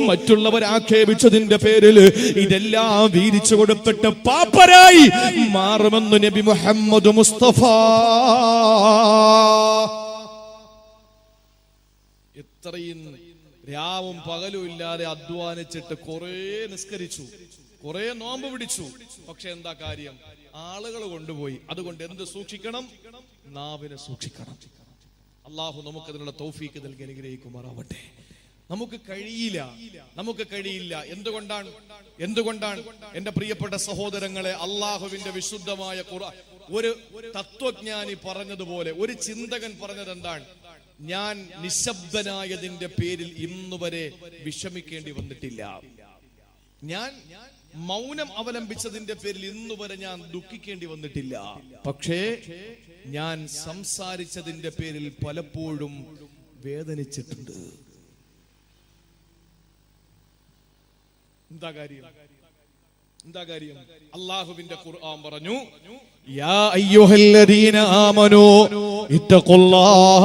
മറ്റുള്ളവർ ആക്ഷേപിച്ചതിന്റെ പേരിൽ ഇതെല്ലാം വീതിച്ചു കൊടുത്തിട്ട് പാപ്പരായി മാറുമെന്ന് നബി മുഹമ്മദ് മുസ്തഫ. ഇത്രയും രാവും പകലും ഇല്ലാതെ അധ്വാനിച്ചിട്ട് കുറെ നിസ്കരിച്ചു, കുറെ നോമ്പ് പിടിച്ചു. പക്ഷെ എന്താ കാര്യം? ആളുകൾ കൊണ്ടുപോയി. അതുകൊണ്ട് എന്ത് സൂക്ഷിക്കണം? നാവിനെ സൂക്ഷിക്കണം. അള്ളാഹു നമുക്കതിനുള്ള തൗഫീക്ക് നൽകി അനുഗ്രഹിക്കുമാറാവട്ടെ. നമുക്ക് കഴിയില്ല. എന്തുകൊണ്ടാണ് എന്റെ പ്രിയപ്പെട്ട സഹോദരങ്ങളെ, അള്ളാഹുവിന്റെ വിശുദ്ധമായ ഖുർആൻ, ഒരു തത്വജ്ഞാനി പറഞ്ഞതുപോലെ, ഒരു ചിന്തകൻ പറഞ്ഞത് എന്താണ്? ഞാൻ നിശബ്ദനായതിന്റെ പേരിൽ ഇന്നുവരെ വിഷമിക്കേണ്ടി വന്നിട്ടില്ല. ഞാൻ മൗനം അവലംബിച്ചതിന്റെ പേരിൽ ഇന്നുവരെ ഞാൻ ദുഃഖിക്കേണ്ടി വന്നിട്ടില്ല. പക്ഷേ ഞാൻ സംസാരിച്ചതിന്റെ പേരിൽ പലപ്പോഴും വേദനിച്ചിട്ടുണ്ട്. എന്താ കാര്യം? അല്ലാഹുവിന്റെ ഖുർആൻ പറഞ്ഞു, യാ അയ്യുഹല്ലദീന ആമനൂ ഇത്തഖുല്ലാഹ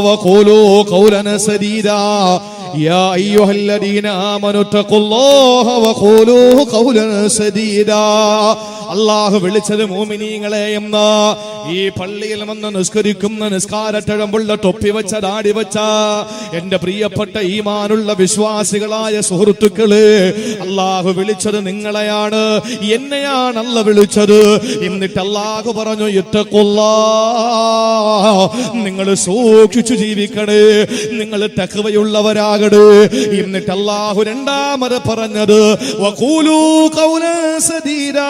വഖൂലൂ ഖൗലൻ സദീദാ. യാ അയ്യുഹല്ലദീന ആമനൂ ഇത്തഖുല്ലാഹ വഖൂലൂ ഖൗലൻ സദീദാ. അല്ലാഹു വിളിച്ചത് മുഅ്മിനീങ്ങളെ എന്നാ. ഈ പള്ളിയിൽ വന്ന് നിസ്കരിക്കുന്ന, നിസ്കാരത്തഴമ്പുള്ള തൊപ്പി വെച്ച, ദാടി വെച്ച എന്റെ പ്രിയപ്പെട്ട ഈമാനുള്ള വിശ്വാസികളായ സുഹൃത്തുക്കളെ, അല്ലാഹു വിളിച്ചത് നിങ്ങളെയാണ്, എന്നെയാണ് അല്ല വിളിച്ചത്. എന്നിട്ട് അല്ലാഹു പറഞ്ഞു, ഇത്തഖുല്ലാഹ്, നിങ്ങൾ സൂക്ഷിച്ചു ജീവിക്കണേ, നിങ്ങൾ തഖ്വയുള്ളവരാകണേ. എന്നിട്ട് അല്ലാഹു രണ്ടാമത് പറഞ്ഞത്, വഖൂലൂ ഖൗലൻ സദീദാ,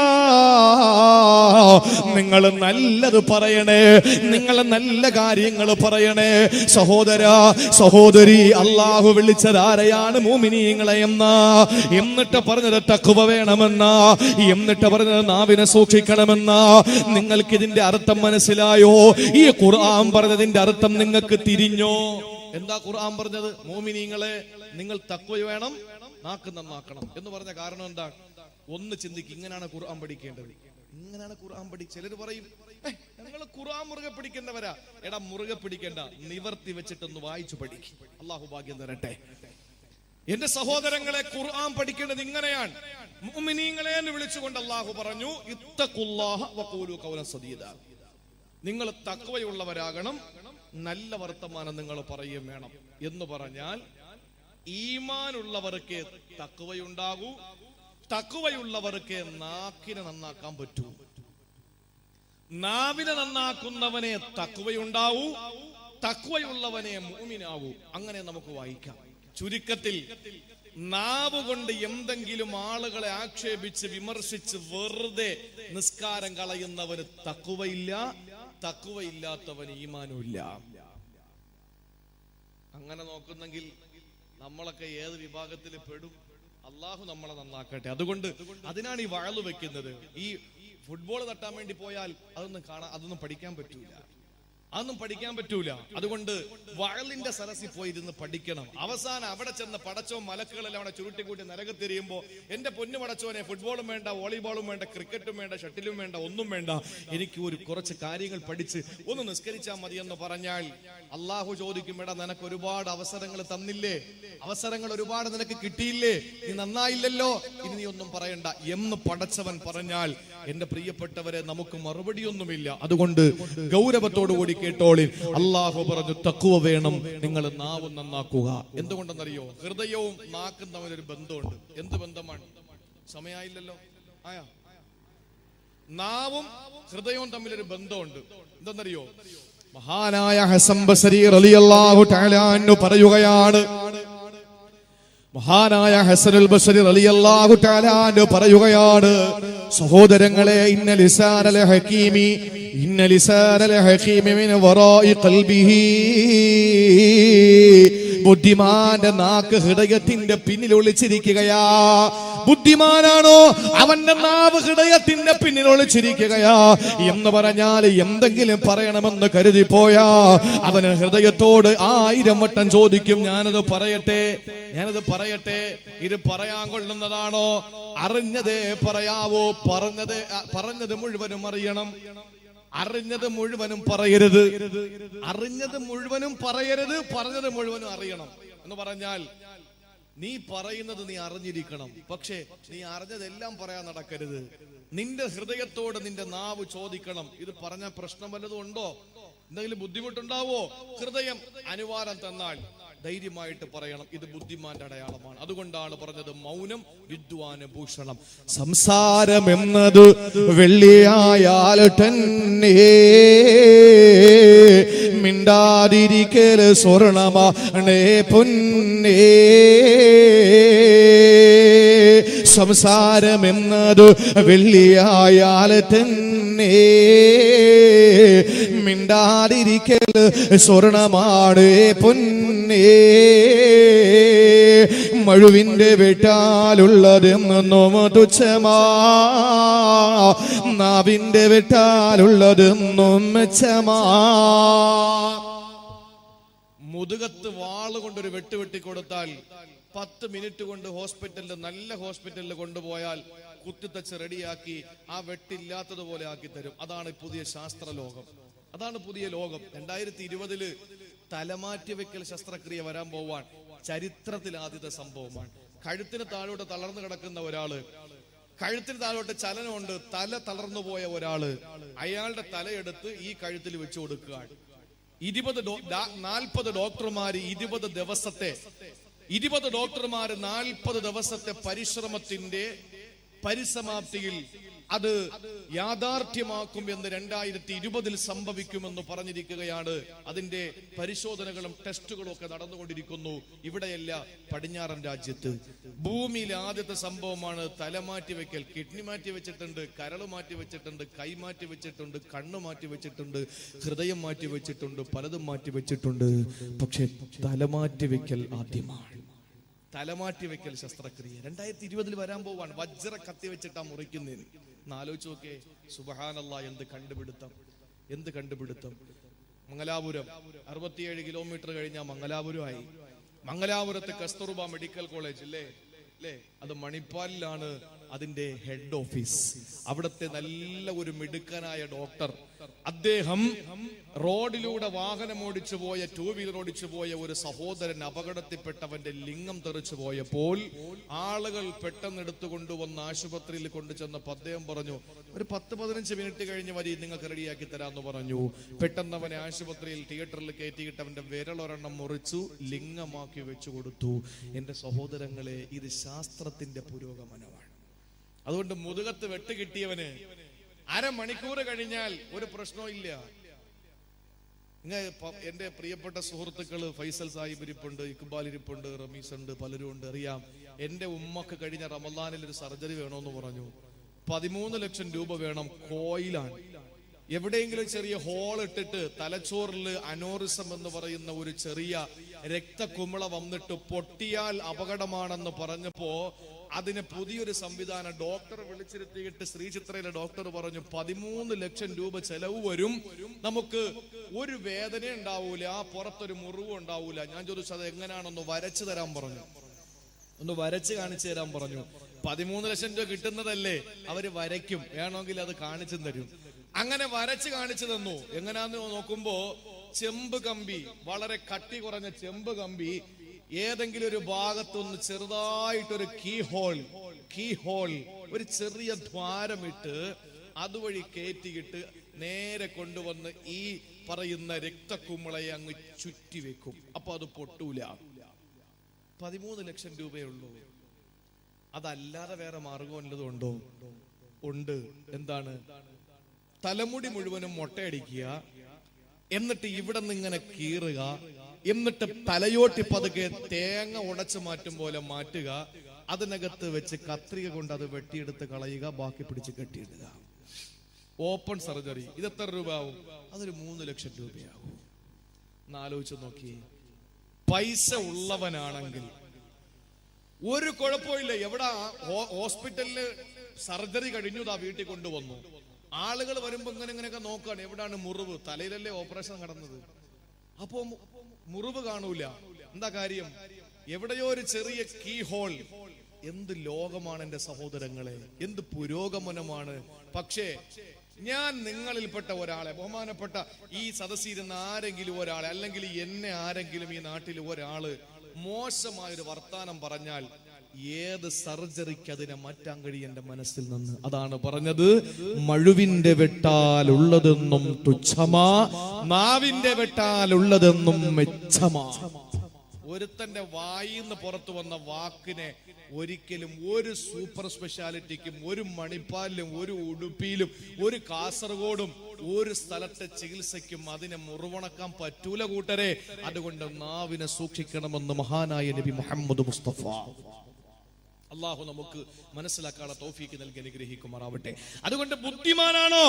നിങ്ങൾ നല്ലത് പറയണേ, നിങ്ങൾ നല്ല കാര്യങ്ങൾ പറയണേ. സഹോദര സഹോദരി, അല്ലാഹു വിളിച്ചത് ആരെയാണ്? മുഅ്മിനീങ്ങളെ എന്നാ. എന്നിട്ട് പറഞ്ഞത് തഖ്വ വേണമെന്നാ. എന്നിട്ട് പറഞ്ഞത് നാവിനെ സൂക്ഷിക്കണമെന്നാ. നിങ്ങൾക്ക് ഇതിന്റെ അർത്ഥം മനസ്സിലായോ? ഈ ഖുർആൻ പറഞ്ഞതിന്റെ അർത്ഥം നിങ്ങൾക്ക് തിരിഞ്ഞോ? എന്താ ഖുർആൻ പറഞ്ഞത്? മുഅ്മിനീങ്ങളെ, നിങ്ങൾ തഖ്വ വേണം, നാക്ക് നന്നാക്കണം എന്ന് പറഞ്ഞ കാരണം എന്താ? ഒന്ന് ചിന്തിക്ക്, ഇങ്ങനെയാണ് ഖുർആൻ പഠിക്കേണ്ടത്. ഇങ്ങനെയാണ് ഖുർആൻ ചിലർ പറയും, ഞങ്ങൾ ഖുർആൻ മുറുകെ പിടിക്കുന്നവരാ. എടാ, മുറുകെ പിടിക്കേണ്ട, നിവർത്തി വെച്ചിട്ടൊന്ന് വായിച്ചു പഠിക്കും. അല്ലാഹു ഭാഗ്യം തരട്ടെ. എന്റെ സഹോദരങ്ങളെ, ഖുർആൻ പഠിക്കേണ്ടത് ഇങ്ങനെയാണ്. മുഅ്മിനീങ്ങളെ എന്ന് വിളിച്ചുകൊണ്ട് അല്ലാഹു പറഞ്ഞു, ഇത്തഖുല്ലാഹ വഖൂലു ഖൗലൻ സദീദാ. നിങ്ങൾ തഖ്വയുള്ളവരാകണം, നല്ല വർത്തമാനം നിങ്ങൾ പറയുകയും വേണം എന്ന് പറഞ്ഞാൽ ഈമാനുള്ളവർക്ക് തഖ്വയുണ്ടാകൂ, തഖ്വയുള്ളവർക്ക് നാക്കിനെ നന്നാക്കാൻ പറ്റൂ. നാവിനെ നന്നാക്കുന്നവനെ തഖ്വയുണ്ടാവൂ, തഖ്വയുള്ളവനെ മുഅ്മിനാവൂ. അങ്ങനെ നമുക്ക് വായിക്കാം. ചുരുക്കത്തിൽ നാവ് കൊണ്ട് എന്തെങ്കിലും ആളുകളെ ആക്ഷേപിച്ച് വിമർശിച്ച് വെറുതെ നിസ്കാരം കളയുന്നവന് തഖ്വയില്ല, തഖ്വയില്ലാത്തവന് ഈമാനുമില്ല. അങ്ങനെ നോക്കുന്നെങ്കിൽ നമ്മളൊക്കെ ഏത് വിഭാഗത്തിൽ പെടും? അള്ളാഹു നമ്മളെ നന്നാക്കട്ടെ. അതുകൊണ്ട് അതിനാണ് ഈ വഅള് വെക്കുന്നത്. ഈ ഫുട്ബോൾ തട്ടാൻ വേണ്ടി പോയാൽ അതൊന്നും പഠിക്കാൻ പറ്റൂല, അതൊന്നും പഠിക്കാൻ പറ്റൂല. അതുകൊണ്ട് വഅളിന്റെ സരസിൽ പോയിരുന്ന് പഠിക്കണം. അവസാനം അവിടെ ചെന്ന് പടച്ചോ മലക്കുകളെല്ലാം അവിടെ ചുരുട്ടിക്കൂട്ടി നരകത്തെരിയുമ്പോ എന്റെ പൊന്നു പടച്ചോനെ, ഫുട്ബോളും വേണ്ട, വോളിബോളും വേണ്ട, ക്രിക്കറ്റും വേണ്ട, ഷട്ടിലും വേണ്ട, ഒന്നും വേണ്ട, എനിക്ക് കുറച്ച് കാര്യങ്ങൾ പഠിച്ച് ഒന്ന് നിസ്കരിച്ചാൽ മതി എന്ന് പറഞ്ഞാൽ അള്ളാഹു ചോദിക്കും, എടാ നിനക്ക് ഒരുപാട് അവസരങ്ങൾ തന്നില്ലേ, അവസരങ്ങൾ ഒരുപാട് നിനക്ക് കിട്ടിയില്ലേ, നീ നന്നായില്ലല്ലോ, ഇനി നീ ഒന്നും പറയണ്ട എന്ന് പടച്ചവൻ പറഞ്ഞാൽ എന്റെ പ്രിയപ്പെട്ടവരെ നമുക്ക് മറുപടിയൊന്നുമില്ല. അതുകൊണ്ട് ഗൗരവത്തോടുകൂടി കേട്ടോളി. അള്ളാഹു പറഞ്ഞു തഖ്വ വേണം, നിങ്ങൾ നാവും നന്നാക്കുക. എന്തുകൊണ്ടെന്നറിയോ? ഹൃദയവും നാക്കും തമ്മിലൊരു ബന്ധമുണ്ട്. എന്ത് ബന്ധമാണ്? സമയമായില്ലല്ലോ. ആയാ? നാവും ഹൃദയവും തമ്മിലൊരു ബന്ധമുണ്ട്. എന്തെന്നറിയോ? മഹാനായ ഹസൻ ബസരി റളിയല്ലാഹു തആല അൻഹു പറയുകയാണ്, മഹാനായ ഹസനുൽ ബസരി റളിയല്ലാഹു തആല അൻഹു പറയുകയാണ്, സഹോദരങ്ങളെ, ഇന്ന ലിസാനൽ ഹകീമി മിൻ വറാഇ ഖൽബിഹി, ബുദ്ധിമാന്റെ നാക്ക് ഹൃദയത്തിന്റെ പിന്നിൽ ഒളിച്ചിരിക്കുകയാ. ബുദ്ധിമാനാണോ അവന്റെ നാവ് ഹൃദയത്തിന്റെ പിന്നിൽ ഒളിച്ചിരിക്കുകയാ എന്ന് പറഞ്ഞാൽ എന്തെങ്കിലും പറയണമെന്ന് കരുതിപ്പോയാ അവന് ഹൃദയത്തോട് 1000 വട്ടം ചോദിക്കും, ഞാനത് പറയട്ടെ, ഞാനത് പറയട്ടെ, ഇത് പറയാൻ കൊള്ളുന്നതാണോ? അറിഞ്ഞതേ പറയാവോ? പറഞ്ഞത് മുഴുവനും അറിയണം, അറിഞ്ഞത് മുഴുവനും പറയരുത്, അറിഞ്ഞത് മുഴുവനും പറയരുത്, പറഞ്ഞത് മുഴുവനും അറിയണം. എന്ന് പറഞ്ഞാൽ നീ പറയുന്നത് നീ അറിഞ്ഞിരിക്കണം, പക്ഷെ നീ അറിഞ്ഞതെല്ലാം പറയാൻ നടക്കരുത്. നിന്റെ ഹൃദയത്തോട് നിന്റെ നാവ് ചോദിക്കണം, ഇത് പറഞ്ഞ പ്രശ്നം വല്ലതും ഉണ്ടോ, എന്തെങ്കിലും ബുദ്ധിമുട്ടുണ്ടാവോ? ഹൃദയം അനുവാദം തന്നാൽ ധൈര്യമായിട്ട് പറയണം. ഇത് ബുദ്ധിമാന്റെ അടയാളമാണ്. അതുകൊണ്ടാണ് പറഞ്ഞത് മൗനം വിദ്വാന് ഭൂഷണം. സംസാരം എന്നത് വെള്ളിയായാൽ തന്നെ മിണ്ടാതിരിക്കൽ സ്വർണമാണേ പൊന്നേ. സംസാരം എന്നത് വെള്ളിയായാൽ തന്നെ മിണ്ടാതിരിക്കൽ സ്വർണമാണ് പൊന്നേ. മഴുവിന്റെ വെട്ടാലുള്ളതെന്നും തുച്ഛമാ, നാവിന്റെ വെട്ടാലുള്ളതെന്നും മെച്ചമാ. മുതുകത്ത് വാളുകൊണ്ടൊരു വെട്ടിക്കൊടുത്താൽ 10 മിനിറ്റ് കൊണ്ട് ഹോസ്പിറ്റലിൽ, നല്ല ഹോസ്പിറ്റലിൽ കൊണ്ടുപോയാൽ കുത്തിത്തച്ച് റെഡിയാക്കി ആ വെട്ടില്ലാത്തതുപോലെ ആക്കി തരും. അതാണ് പുതിയ ശാസ്ത്രലോകം, അതാണ് പുതിയ ലോകം. 2020 തലമാറ്റി വെക്കൽ ശസ്ത്രക്രിയ വരാൻ പോവാൻ ചരിത്രത്തിൽ ആദ്യത്തെ സംഭവമാണ്. കഴുത്തിന് താഴോട്ട് തളർന്നു കിടക്കുന്ന ഒരാള്, കഴുത്തിന് താഴോട്ട് ചലനമുണ്ട്, തല തളർന്നു പോയ ഒരാള്, അയാളുടെ തലയെടുത്ത് ഈ കഴുത്തിൽ വെച്ചു കൊടുക്കുക. 40 ഡോക്ടർമാര് 20 ദിവസത്തെ പരിശ്രമത്തിന്റെ പരിസമാപ്തിയിൽ അത് യാഥാർത്ഥ്യമാക്കും എന്ന് 2020 സംഭവിക്കുമെന്ന് പറഞ്ഞിരിക്കുകയാണ്. അതിന്റെ പരിശോധനകളും ടെസ്റ്റുകളും ഒക്കെ നടന്നുകൊണ്ടിരിക്കുന്നു. ഇവിടെയല്ല, പടിഞ്ഞാറൻ രാജ്യത്ത്. ഭൂമിയിലെ ആദ്യത്തെ സംഭവമാണ് തലമാറ്റി വെക്കൽ. കിഡ്നി മാറ്റി വെച്ചിട്ടുണ്ട്, കരള് മാറ്റി വെച്ചിട്ടുണ്ട്, കൈ മാറ്റി വെച്ചിട്ടുണ്ട്, കണ്ണ് മാറ്റി വെച്ചിട്ടുണ്ട്, ഹൃദയം മാറ്റി വെച്ചിട്ടുണ്ട്, പലതും മാറ്റി വെച്ചിട്ടുണ്ട്. പക്ഷെ തലമാറ്റി വെക്കൽ ആദ്യമാണ്. തലമാറ്റി വെക്കൽ ശസ്ത്രക്രിയ 2020 വരാൻ പോവാണ്. വജ്ര കത്തി വെച്ചിട്ടാ മുറിക്കുന്നതിന്. ആലോചിച്ച് നോക്കേ, സുബ്ഹാനല്ലാഹ്, എന്ത് കണ്ടുപിടുത്തം. മംഗലാപുരം 67 കിലോമീറ്റർ കഴിഞ്ഞാൽ മംഗലാപുരമായി. മംഗലാപുരത്ത് കസ്തൂർബ മെഡിക്കൽ കോളേജ് അല്ലേ, അത് മണിപ്പാലിലാണ് അതിന്റെ ഹെഡ് ഓഫീസ്. അവിടുത്തെ നല്ല ഒരു മിടുക്കനായ ഡോക്ടർ, അദ്ദേഹം റോഡിലൂടെ വാഹനം ഓടിച്ചു പോയ, ടൂ വീലർ ഓടിച്ചു പോയ ഒരു സഹോദരൻ അപകടത്തിൽപ്പെട്ടവന്റെ ലിംഗം തെറിച്ചു പോയപ്പോൾ ആളുകൾ പെട്ടെന്ന് എടുത്തുകൊണ്ടുവന്ന് ആശുപത്രിയിൽ കൊണ്ടുചെന്നപ്പോൾ അദ്ദേഹം പറഞ്ഞു, ഒരു 10-15 മിനിറ്റ് കഴിഞ്ഞ് വരി, നിങ്ങൾക്ക് റെഡിയാക്കി തരാമെന്ന് പറഞ്ഞു. പെട്ടെന്ന് അവനെ ആശുപത്രിയിൽ തിയേറ്ററിൽ കയറ്റിയിട്ട് അവന്റെ വിരലൊരെണ്ണം മുറിച്ചു ലിംഗമാക്കി വെച്ചു കൊടുത്തു. എന്റെ സഹോദരങ്ങളെ, ഇത് ശാസ്ത്രത്തിന്റെ പുരോഗമനമാണ്. അതുകൊണ്ട് മുതുകത്ത് വെട്ട് കിട്ടിയവന് അരമണിക്കൂർ കഴിഞ്ഞാൽ ഒരു പ്രശ്നവും ഇല്ല. എന്റെ പ്രിയപ്പെട്ട സുഹൃത്തുക്കള് ഫൈസൽ സാഹിബ് ഇരിപ്പുണ്ട്, ഇക്ബാൽ ഇരിപ്പുണ്ട്, റമീസ് ഉണ്ട്, പലരും ഉണ്ട്. അറിയാം, എന്റെ ഉമ്മക്ക് കഴിഞ്ഞ റമദാനിൽ ഒരു സർജറി വേണമെന്ന് പറഞ്ഞു. 13 ലക്ഷം രൂപ വേണം. കോയിലാണ്. എവിടെയെങ്കിലും ചെറിയ ഹോൾ ഇട്ടിട്ട് തലച്ചോറിൽ അനോറിസം എന്ന് പറയുന്ന ഒരു ചെറിയ രക്തക്കുമിള വന്നിട്ട് പൊട്ടിയാൽ അപകടമാണെന്ന് പറഞ്ഞപ്പോ അതിന് പുതിയൊരു സംവിധാനം ഡോക്ടറെ വിളിച്ചിരുത്തിയിട്ട് ശ്രീചിത്രയിലെ ഡോക്ടർ പറഞ്ഞു, 13 ലക്ഷം രൂപ ചെലവ് വരും, നമുക്ക് ഒരു വേദന ഉണ്ടാവൂല, പുറത്തൊരു മുറിവ് ഉണ്ടാവൂല. ഞാൻ ചോദിച്ചു, അത് എങ്ങനെയാണെന്ന് വരച്ചു തരാൻ പറഞ്ഞു. ഒന്ന് വരച്ച് കാണിച്ചു തരാൻ പറഞ്ഞു. 13 ലക്ഷം രൂപ കിട്ടുന്നതല്ലേ, അവര് വരയ്ക്കും, വേണമെങ്കിൽ അത് കാണിച്ചു തരും. അങ്ങനെ വരച്ച് കാണിച്ചു തന്നു. എങ്ങനെയാന്ന് നോക്കുമ്പോ ചെമ്പ് കമ്പി, വളരെ കട്ടി കുറഞ്ഞ ചെമ്പ് കമ്പി ഏതെങ്കിലും ഒരു ഭാഗത്തൊന്ന് ചെറുതായിട്ടൊരു കീ ഹോൾ ഒരു ചെറിയ ദ്വാരമിട്ട് അതുവഴി കയറ്റിയിട്ട് നേരെ കൊണ്ടുവന്ന് ഈ പറയുന്ന രക്തക്കുമിളയെ അങ്ങ് ചുറ്റി വെക്കും. അപ്പൊ അത് പൊട്ടൂല. 13 ലക്ഷം രൂപയുള്ളൂ. അതല്ലാതെ വേറെ മാർഗം വല്ലതുണ്ടോ? ഉണ്ട്. എന്താണ്? തലമുടി മുഴുവനും മൊട്ടയടിക്കുക, എന്നിട്ട് ഇവിടെ നിന്ന് ഇങ്ങനെ കീറുക, എന്നിട്ട് തലയോട്ടി പതുക്കെ തേങ്ങ ഉടച്ചു മാറ്റും പോലെ മാറ്റുക, അതിനകത്ത് വെച്ച് കത്രിക കൊണ്ട് അത് വെട്ടിയെടുത്ത് കളയുക, ബാക്കി പിടിച്ച് കെട്ടിയിടുക. Open surgery. ഇത് എത്ര രൂപ ആവും? അതൊരു 3 ലക്ഷം രൂപയാവും. എന്നാലോചിച്ച് നോക്കി. പൈസ ഉള്ളവനാണെങ്കിൽ ഒരു കുഴപ്പമില്ല. എവിടെ ഹോസ്പിറ്റലില് സർജറി കഴിഞ്ഞു, ദാ വീട്ടിൽ കൊണ്ടുവന്നു. ആളുകൾ വരുമ്പോ ഇങ്ങനെയൊക്കെ നോക്കാണ്, എവിടാണ് മുറിവ്? തലയിലല്ലേ ഓപ്പറേഷൻ നടന്നത്, അപ്പോ മുറിവ് കാണൂല. എന്താ കാര്യം? എവിടെയോ ഒരു ചെറിയ കീ ഹോൾ. എന്ത് ലോകമാണ് എന്റെ സഹോദരങ്ങളെ, എന്ത് പുരോഗമനമാണ്. പക്ഷേ ഞാൻ നിങ്ങളിൽപ്പെട്ട ഒരാളെ, ബഹുമാനപ്പെട്ട ഈ സദസ്സിരുന്ന ആരെങ്കിലും ഒരാളെ, അല്ലെങ്കിൽ എന്നെ ആരെങ്കിലും ഈ നാട്ടിൽ ഒരാള് മോശമായൊരു വർത്താനം പറഞ്ഞാൽ ഏത് സർജറിക്ക് അതിനെ മാറ്റാൻ കഴിയും എന്റെ മനസ്സിൽ നിന്ന്? അതാണ് പറഞ്ഞത്, മഴുവിന്റെ വെട്ടാൽ ഉള്ളതെന്നും തുച്ഛമാ, നാവിന്റെ വെട്ടാൽ ഉള്ളതെന്നും മെച്ചമാ. ഒരുത്തന്റെ വായിന്ന് പുറത്തു വന്ന വാക്കിനെ ഒരിക്കലും ഒരു സൂപ്പർ സ്പെഷ്യാലിറ്റിക്കും, ഒരു മണിപ്പാലിലും, ഒരു ഉടുപ്പിയിലും, ഒരു കാസർഗോഡും, ഒരു സ്ഥലത്തെ ചികിത്സയ്ക്കും അതിനെ മുറിവണക്കാൻ പറ്റൂല കൂട്ടരെ. അതുകൊണ്ട് നാവിനെ സൂക്ഷിക്കണമെന്ന് മഹാനായ നബി മുഹമ്മദ് മുസ്തഫ. അള്ളാഹു നമുക്ക് മനസ്സിലാക്കാനുള്ള തൗഫീക്ക് നൽകി അനുഗ്രഹിക്കുമാറാവട്ടെ. അതുകൊണ്ട് ബുദ്ധിമാനാണോ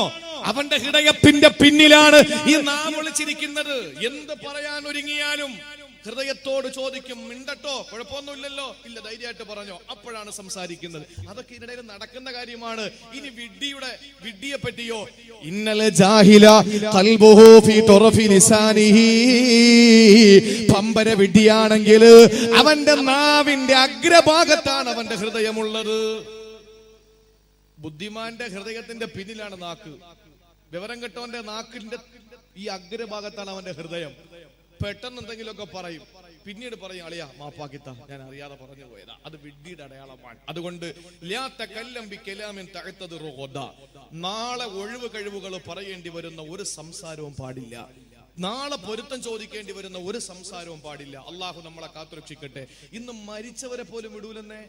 അവന്റെ ഹൃദയത്തിന്റെ പിന്നിലാണ് ഈ നാവ് ഒളിച്ചിരിക്കുന്നത്. എന്ത് പറയാൻ ഒരുങ്ങിയാലും ഹൃദയത്തോട് ചോദിക്കും, മിണ്ടട്ടോ, കുഴപ്പമൊന്നുമില്ലല്ലോ, ഇല്ല ധൈര്യമായിട്ട് പറഞ്ഞോ, അപ്പോഴാണ് സംസാരിക്കുന്നത്. അതൊക്കെ ഇതിനിടയിൽ നടക്കുന്ന കാര്യമാണ്. ഇനി വിഡ്ഢിയെ പറ്റിയോ? ഇന്നലെ ജാഹില ഖൽബുഹു ഫീ തുറഫി ലിസാനിഹി, പമ്പര വിഡ്ഢിയാണെങ്കിൽ അവന്റെ നാവിന്റെ അഗ്രഭാഗത്താണ് അവന്റെ ഹൃദയമുള്ളത്. ബുദ്ധിമാന്റെ ഹൃദയത്തിന്റെ പിന്നിലാണ് നാക്ക്. വിവരം കെട്ടവന്റെ നാക്കിന്റെ ഈ അഗ്രഭാഗത്താണ് അവന്റെ ഹൃദയം. പെട്ടെന്ന് എന്തെങ്കിലുമൊക്കെ പറയും, പിന്നീട് പറയും, അളിയാ മാപ്പാക്കിത്ത, ഞാൻ അറിയാതെ പറഞ്ഞു പോയതാ. അത് വിഡ്ഢിയുടെ അടയാളമാണ്. അതുകൊണ്ട് നാളെ ഒഴിവ് കഴിവുകൾ പറയേണ്ടി വരുന്ന ഒരു സംസാരവും പാടില്ല. നാളെ പൊരുത്തം ചോദിക്കേണ്ടി വരുന്ന ഒരു സംസാരവും പാടില്ല. അള്ളാഹു നമ്മളെ കാത്തുരക്ഷിക്കട്ടെ. ഇന്ന് മരിച്ചവരെ പോലും വിടൂലെന്നേ.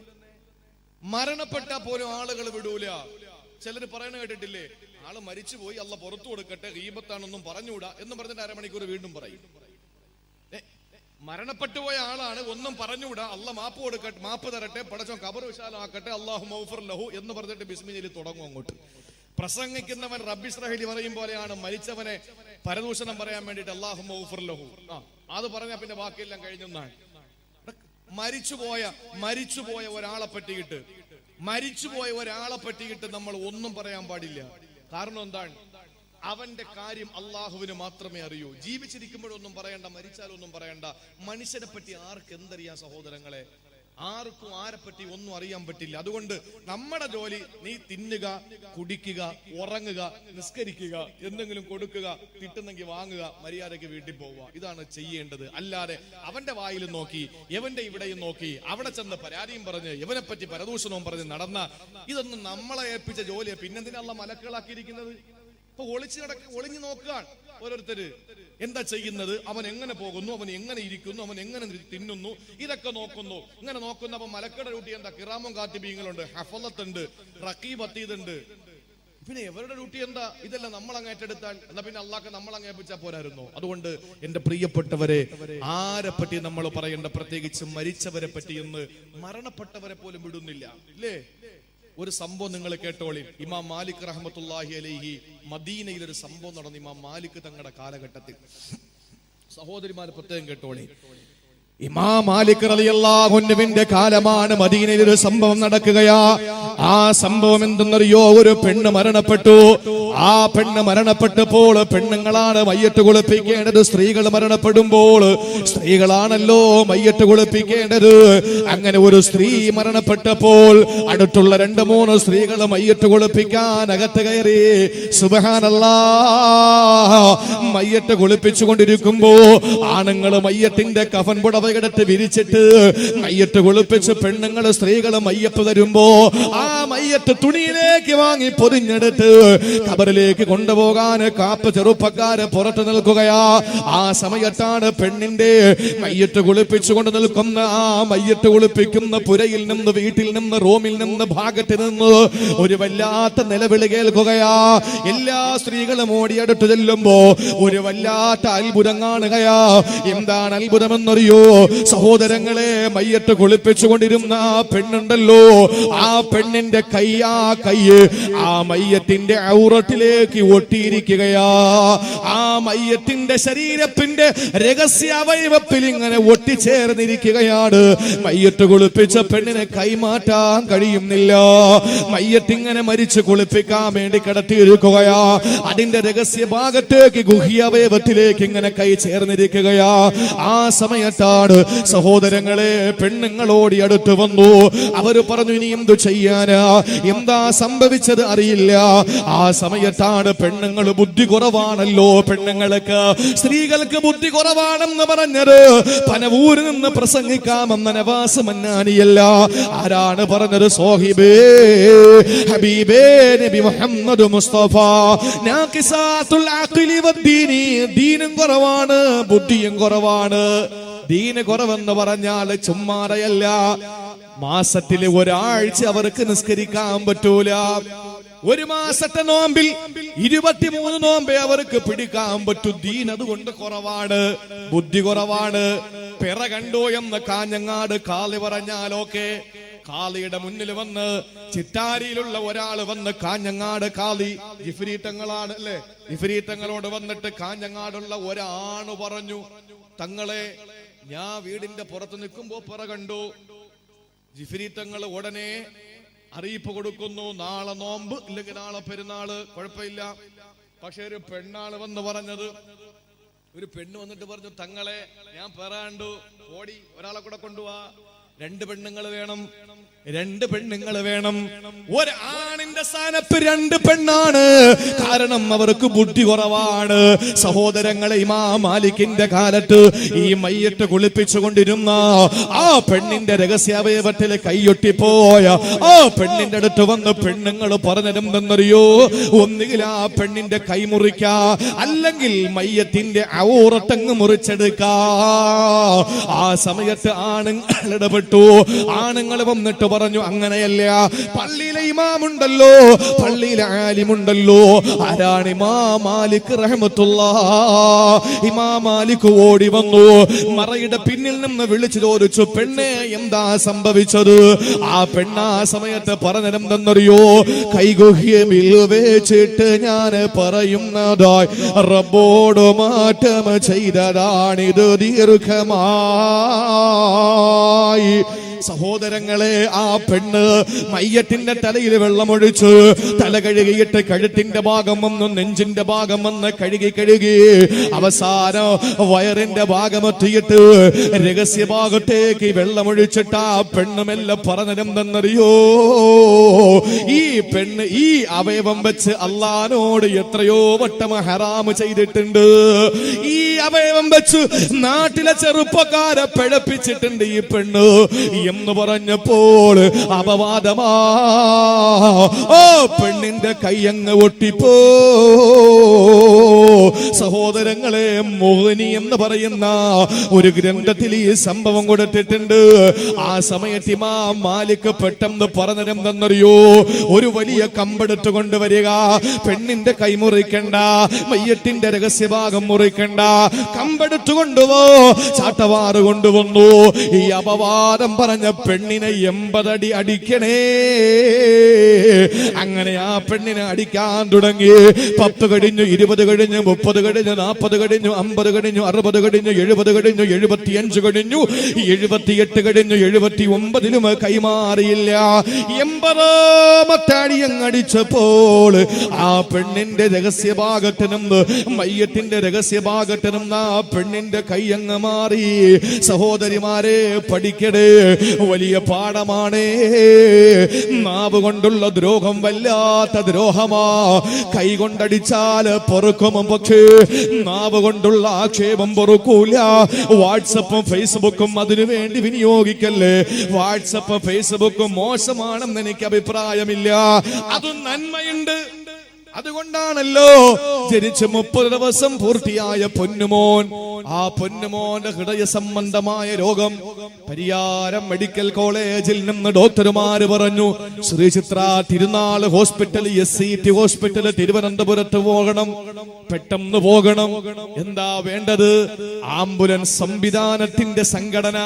മരണപ്പെട്ടാ പോലും ആളുകൾ വിടൂല. ചിലര് പറയണ കേട്ടിട്ടില്ലേ, ആള് മരിച്ചുപോയി, അള്ള പുറത്തു കൊടുക്കട്ടെ, ഗീബത്താണൊന്നും പറഞ്ഞുകൂടാ എന്ന് പറഞ്ഞിട്ട് അരമണിക്കൂർ വീണ്ടും പറയും. മരണപ്പെട്ടു പോയ ആളാണ്, ഒന്നും പറഞ്ഞുകൂടാ, അള്ള മാപ്പ് കൊടുക്കട്ടെ, മാപ്പ് തരട്ടെ, പടച്ചോൻ ഖബർ വിശാലമാക്കട്ടെ, അല്ലാഹു മഗ്ഫിർ ലഹു എന്ന് പറഞ്ഞിട്ട് ബിസ്മില്ലാഹിൽ തുടങ്ങും അങ്ങോട്ട്. പ്രസംഗിക്കുന്നവൻ റബ്ബിശ്റഹ് ലി പറയും പോലെയാണ് മരിച്ചവനെ പരദൂഷണം പറയാൻ വേണ്ടിട്ട് അല്ലാഹു മഗ്ഫിർ ലഹു അത് പറഞ്ഞാൽ പിന്നെ ബാക്കിയെല്ലാം കഴിഞ്ഞെന്നാണ്. മരിച്ചുപോയ ഒരാളെ പറ്റിയിട്ട് നമ്മൾ ഒന്നും പറയാൻ പാടില്ല. കാരണം എന്താണ്? അവന്റെ കാര്യം അള്ളാഹുവിന് മാത്രമേ അറിയൂ. ജീവിച്ചിരിക്കുമ്പോഴൊന്നും പറയണ്ട, മരിച്ചാലൊന്നും പറയണ്ട. മനുഷ്യനെ പറ്റി ആർക്ക് എന്തറിയാം സഹോദരങ്ങളെ? ആർക്കും ആരെപ്പറ്റി ഒന്നും അറിയാൻ പറ്റില്ല. അതുകൊണ്ട് നമ്മുടെ ജോലി നീ തിന്നുക, കുടിക്കുക, ഉറങ്ങുക, നിസ്കരിക്കുക, എന്തെങ്കിലും കൊടുക്കുക, കിട്ടുന്നെങ്കിൽ വാങ്ങുക, മര്യാദയ്ക്ക് വീട്ടിൽ പോവുക. ഇതാണ് ചെയ്യേണ്ടത്. അല്ലാതെ അവന്റെ വായിലും നോക്കി എവന്റെ ഇവിടെയും നോക്കി അവിടെ ചെന്ന് പരാതിയും പറഞ്ഞ് ഇവനെ പറ്റി പരദൂഷണവും പറഞ്ഞ് നടന്ന ഇതൊന്നും നമ്മളെ ഏൽപ്പിച്ച ജോലിയെ പിന്നെന്തിനുള്ള മലക്കുകളാക്കിയിരിക്കുന്നത്? ഇപ്പൊ ഒളിഞ്ഞു നോക്കുകയാണ് ഓരോരുത്തര്. എന്താ ചെയ്യുന്നത്? അവൻ എങ്ങനെ പോകുന്നു, അവൻ എങ്ങനെ ഇരിക്കുന്നു, അവൻ എങ്ങനെ തിന്നുന്നു, ഇതൊക്കെ നോക്കുന്നു. ഇങ്ങനെ നോക്കുന്ന അപ്പൊ മലക്കയുടെ ഡ്യൂട്ടി എന്താ? കിറാമും കാത്തിബീങ്ങളുണ്ട്, ഹഫലത്തുണ്ട്, റഖീബ് അതീദുണ്ട്. പിന്നെ എവരുടെ ഡ്യൂട്ടി എന്താ? ഇതെല്ലാം നമ്മൾ അങ്ങ് ഏറ്റെടുത്താൽ എന്നാ പിന്നെ അള്ളാഹ് നമ്മൾ അങ്ങ് ഏൽപ്പിച്ചാൽ പോരായിരുന്നോ? അതുകൊണ്ട് എന്റെ പ്രിയപ്പെട്ടവരെ, ആരെ പറ്റി നമ്മൾ പറയേണ്ട, പ്രത്യേകിച്ച് മരിച്ചവരെ പറ്റി എന്ന് മരണപ്പെട്ടവരെ പോലും വിടുന്നില്ല ഇല്ലേ? ഒരു സംഭവം നിങ്ങൾ കേട്ടോളി. ഇമാം മാലിക് റഹ്മത്തുള്ളാഹി അലൈഹി മദീനയിൽ ഒരു സംഭവം നടന്നു. ഇമാം മാലിക് തങ്ങളുടെ കാലഘട്ടത്തിൽ. സഹോദരിമാർ പ്രത്യേകം കേട്ടോളി. ഇമാം മാലിക് റളിയല്ലാഹു അൻഹുവിന്റെ കാലമാണ്. മദീനയിൽ ഒരു സംഭവം നടക്കുകയാ. ആ സംഭവം എന്തെന്നറിയോ? ഒരു പെണ്ണ് മരണപ്പെട്ടു. ആ പെണ്ണ് മരണപ്പെട്ടപ്പോൾ പെണ്ണുങ്ങളാണ് മയ്യത്ത് കുളിപ്പിക്കേണ്ടത്. സ്ത്രീകൾ മരണപ്പെടുമ്പോൾ സ്ത്രീകളാണല്ലോ മയ്യത്ത് കുളിപ്പിക്കേണ്ടത്. അങ്ങനെ ഒരു സ്ത്രീ മരണപ്പെട്ടപ്പോൾ അടുത്തുള്ള 2-3 സ്ത്രീകൾ മയ്യത്ത് കുളിപ്പിക്കാൻ അകത്ത് കയറി. സുബ്ഹാനല്ലാഹ്. മയ്യത്ത് കുളിപ്പിച്ചുകൊണ്ടിരിക്കുമ്പോ ആണുങ്ങൾ മയ്യത്തിന്റെ കഫൻ പുടവ എടുത്ത് വിരിച്ചിട്ട് മയ്യത്ത് കുളിപ്പിച്ച് പെണ്ണുങ്ങള് സ്ത്രീകള് മയ്യപ്പ് തരുമ്പോ ആ മയ്യത്ത് തുണിയിലേക്ക് വാങ്ങി പൊതിഞ്ഞെടുത്ത് ഖബറിലേക്ക് കൊണ്ടുപോകാൻ കാപ്പ് ചെറുപ്പക്കാര് പുറത്തു നിൽക്കുകയാ. ആ സമയത്താണ് പെണ്ണിന്റെ മയ്യത്ത് കുളിപ്പിച്ചുകൊണ്ട് നിൽക്കുന്ന ആ മയ്യത്ത് കുളിപ്പിക്കുന്ന പുരയിൽ നിന്ന്, വീട്ടിൽ നിന്ന്, റൂമിൽ നിന്ന്, ഭാഗത്ത് നിന്ന് ഒരു വല്ലാത്ത നിലവിളി കേൾക്കുകയാ. എല്ലാ സ്ത്രീകളും ഓടിയടുത്ത് ചെല്ലുമ്പോ ഒരു വല്ലാത്ത അത്ഭുതം കാണുകയാ. എന്താണ് അത്ഭുതമെന്നറിയോ? സഹോദരങ്ങളെ, മയ്യത്ത് കുളിപ്പിച്ചുകൊണ്ടിരുന്ന ആ പെണ്ണുണ്ടല്ലോ, ആ പെണ്ണിന്റെ കൈ ആ മയ്യത്തിന്റെ ഔറത്തിലേക്ക് ഒട്ടിയിരിക്കുകയാ. ആ മയ്യത്തിന്റെ ശരീരത്തിന്റെ രഹസ്യ അവയവത്തിൽ ഇങ്ങനെ ഒട്ടിച്ചേർന്നിരിക്കുകയാണ്. മയ്യത്ത് കുളിപ്പിച്ച പെണ്ണിനെ കൈമാറ്റാൻ കഴിയുന്നില്ല. മയ്യത്ത് ഇങ്ങനെ മരിച്ച് കുളിപ്പിക്കാൻ വേണ്ടി കിടത്തിയിരിക്കുകയാ. അതിന്റെ രഹസ്യ ഭാഗത്തേക്ക്, ഗുഹ്യാവയവത്തിലേക്ക് ഇങ്ങനെ കൈ ചേർന്നിരിക്കുകയാ. ആ സമയത്താണ് സഹോദരങ്ങളെ പെണ്ണുങ്ങളോടി അടുത്ത് വന്നു. അവര് പറഞ്ഞു, ഇനി എന്തു ചെയ്യാനാ, എന്താ സംഭവിച്ചത് അറിയില്ല. ആ സമയത്താണ് പെണ്ണുങ്ങൾ, ബുദ്ധി കുറവാണല്ലോ പെണ്ണുങ്ങൾക്ക്, സ്ത്രീകൾക്ക് ബുദ്ധി കുറവാണെന്ന് പറഞ്ഞത് പനവൂരിൽ നിന്ന് പ്രസംഗിക്കാമെന്ന നവാസ് മന്നാനിയല്ല. ആരാണ് പറഞ്ഞത്? സോഹിബേ ഹബീബേ നബി മുഹമ്മദ് മുസ്തഫ. നാഖിസാത്തുൽ അഖ്ലി വദ്ദീനി. ദീനും കുറവാണ്, ബുദ്ധിയും കുറവാണ്. ദീന് കുറവെന്ന് പറഞ്ഞാൽ ചുമ്മാറയല്ല. മാസത്തില് ഒരാഴ്ച അവർക്ക് നിസ്കരിക്കാൻ പറ്റൂല. ഒരു മാസത്തെ നോമ്പിൽ 23 നോമ്പേ അവർക്ക് പിടിക്കാൻ പറ്റൂ. ദീൻ അതുകൊണ്ട് കുറവാണ്, ബുദ്ധി കുറവാണ്. പിറ കണ്ടോ എന്ന് കാഞ്ഞങ്ങാട് കാളി പറഞ്ഞാലൊക്കെ കാളിയുടെ മുന്നിൽ വന്ന്, ചിറ്റാരിയിലുള്ള ഒരാൾ വന്ന് കാഞ്ഞങ്ങാട് കാളി ഇഫ്രീത്തങ്ങളാണ് അല്ലെ, ഇഫ്രീത്തങ്ങളോട് വന്നിട്ട് കാഞ്ഞങ്ങാടുള്ള ഒരാണ് പറഞ്ഞു, തങ്ങളെ ഞാൻ വീടിന്റെ പുറത്ത് നിൽക്കുമ്പോ പിറ കണ്ടു. ജിഫ്രീത്തങ്ങൾ ഉടനെ അറിയിപ്പ് കൊടുക്കുന്നു, നാളെ നോമ്പ് ഇല്ലെങ്കിൽ നാളെ പെരുന്നാള്, കുഴപ്പമില്ല. പക്ഷെ ഒരു പെണ്ണാള് വന്ന് പറഞ്ഞത്, ഒരു പെണ്ണ് വന്നിട്ട് പറഞ്ഞു, തങ്ങളെ ഞാൻ പെറാണ്ടു, ഓടി ഒരാളെ കൂടെ കൊണ്ടുപോവാ. 2 പെണ്ണുങ്ങൾ വേണം, 2 പെണ്ണുങ്ങൾ വേണം. ഒരു ആണിന്റെ സ്ഥാനത്ത് 2 പെണ്ണാണ്. കാരണം അവർക്ക് ബുദ്ധി കുറവാണ്. സഹോദരങ്ങളെ, ഇമാം മാലിക്കിന്റെ കാലത്ത് ഈ മയ്യത്ത് കുളിപ്പിച്ചുകൊണ്ടിരുന്ന ആ പെണ്ണിന്റെ രഹസ്യാവയവത്തിൽ കൈയൊട്ടിപ്പോയ ആ പെണ്ണിന്റെ അടുത്ത് വന്ന് പെണ്ണുങ്ങൾ പറഞ്ഞതെന്തെന്നറിയോ? ഒന്നുകിൽ ആ പെണ്ണിന്റെ കൈ മുറിക്കാ, അല്ലെങ്കിൽ മയ്യത്തിന്റെ ഔറത്തങ്ങ് മുറിച്ചെടുക്കാ. ആ സമയത്ത് ആണുങ്ങൾ ഇടപെട്ടു. ആണുങ്ങൾ വന്നിട്ട് പറഞ്ഞു, അങ്ങനെയല്ല, പള്ളിയിലെ ഇമാമുണ്ടല്ലോ, പള്ളിയിലെ ആലിമുണ്ടല്ലോ. ആരാണ്? ഇമാം മാലിക് റഹ്മത്തുള്ളാഹ്. ഇമാം മാലിക് ഓടി വന്നു, മറയുടെ പിന്നിൽ നിന്ന് വിളിച്ചു ചോദിച്ചു, പെണ്ണെ എന്താ സംഭവിച്ചത്? ആ പെണ്ണ ആ സമയത്ത് പറഞ്ഞതെന്തെന്നറിയോ? കൈഗുഹ്യമിൽ വെച്ചിട്ട് ഞാൻ പറയുന്നതായി റബ്ബോട് മാറ്റം ചെയ്തതാണിത് ദീർഘമായി. സഹോദരങ്ങളെ, ആ പെണ്ണ് മയ്യത്തിന്റെ തലയിൽ വെള്ളമൊഴിച്ച് തല കഴുകിയിട്ട് കഴുത്തിന്റെ ഭാഗം വന്ന് നെഞ്ചിന്റെ ഭാഗം വന്ന് കഴുകി അവസാനം വയറിന്റെ ഭാഗമെത്തിയിട്ട് രഹസ്യഭാഗത്തേക്ക് വെള്ളമൊഴിച്ചിട്ട് ആ പെണ്ണുമെല്ലാം പറഞ്ഞതെന്തെന്നറിയോ? ഈ പെണ്ണ് ഈ അവയവം വെച്ച് അള്ളാനോട് എത്രയോ വട്ടം ഹറാമ് ചെയ്തിട്ടുണ്ട്. ഈ അവയവം വെച്ച് നാട്ടിലെ ചെറുപ്പക്കാരെ പിഴപ്പിച്ചിട്ടുണ്ട് ഈ പെണ്ണ് എന്ന് പറഞ്ഞപ്പോൾ അപവാദമാ. ഓ പെണ്ണിന്റെ കൈയങ്ങ് ഒട്ടിപ്പോ. സഹോദരങ്ങളെ, മോഹിനി എന്ന് പറയുന്ന ഒരു ഗ്രന്ഥത്തിൽ ഈ സംഭവം കൊടുത്തിട്ടുണ്ട്. ആ സമയത്ത് ഇമാം മാലിക് പെട്ടെന്ന് പറഞ്ഞതെന്തെന്നറിയോ? ഒരു വലിയ കമ്പെടുത്ത് കൊണ്ടുവരിക, പെണ്ണിന്റെ കൈ മുറിക്കണ്ട, മയ്യത്തിന്റെ രഹസ്യഭാഗം മുറിക്കണ്ട, കമ്പെടുത്ത് കൊണ്ടുപോ. ചാട്ടവാറ് കൊണ്ടുവന്നു. ഈ അപവാദം പറഞ്ഞ പെണ്ണിനെ 80 അടി അടിക്കണേ. അങ്ങനെ ആ പെണ്ണിനെ അടിക്കാൻ തുടങ്ങി. 10 കഴിഞ്ഞു, 20 കഴിഞ്ഞു, 30 കഴിഞ്ഞു, 40 കഴിഞ്ഞു, 50 കഴിഞ്ഞു, 60 കഴിഞ്ഞു, 70 കഴിഞ്ഞു, 75 കഴിഞ്ഞു, 78 കഴിഞ്ഞു, 79ലും കൈമാറിയില്ല. 80ാമത്തെ അടിയങ്ങടിച്ചപ്പോൾ ആ പെണ്ണിന്റെ രഹസ്യഭാഗത്തിനും മയ്യത്തിന്റെ രഹസ്യഭാഗത്തിനും ആ പെണ്ണിന്റെ കൈയങ്ങ് മാറി. സഹോദരിമാരെ, പഠിക്കടേ, വലിയ പാഠമാണേ. നാവ് കൊണ്ടുള്ള ദ്രോഹം വല്ലാത്ത ദ്രോഹമാ. കൈ കൊണ്ടടിച്ചാൽ പൊറുക്കും, പക്ഷേ നാവ് കൊണ്ടുള്ള ആക്ഷേപം പൊറുക്കൂല. വാട്സപ്പും ഫേസ്ബുക്കും അതിനു വേണ്ടി വിനിയോഗിക്കല്ലേ. വാട്സപ്പ് ഫേസ്ബുക്കും മോശമാണെന്ന് എനിക്ക് അഭിപ്രായമില്ല, അത് നന്മയുണ്ട്. അതുകൊണ്ടാണല്ലോ ജനിച്ച് 30 ദിവസം പൂർത്തിയായ പൊന്നുമോൻ, ആ പൊന്നുമോന്റെ ഹൃദയ സംബന്ധമായ രോഗം പരിയാരം മെഡിക്കൽ കോളേജിൽ നിന്ന് ഡോക്ടർമാര് പറഞ്ഞു, ശ്രീചിത്ര തിരുനാൾ ഹോസ്പിറ്റൽ, SCT ഹോസ്പിറ്റൽ തിരുവനന്തപുരത്ത് പോകണം, പെട്ടെന്ന് പോകണം. എന്താ വേണ്ടത്? ആംബുലൻസ് സംവിധാനത്തിന്റെ സംഘടന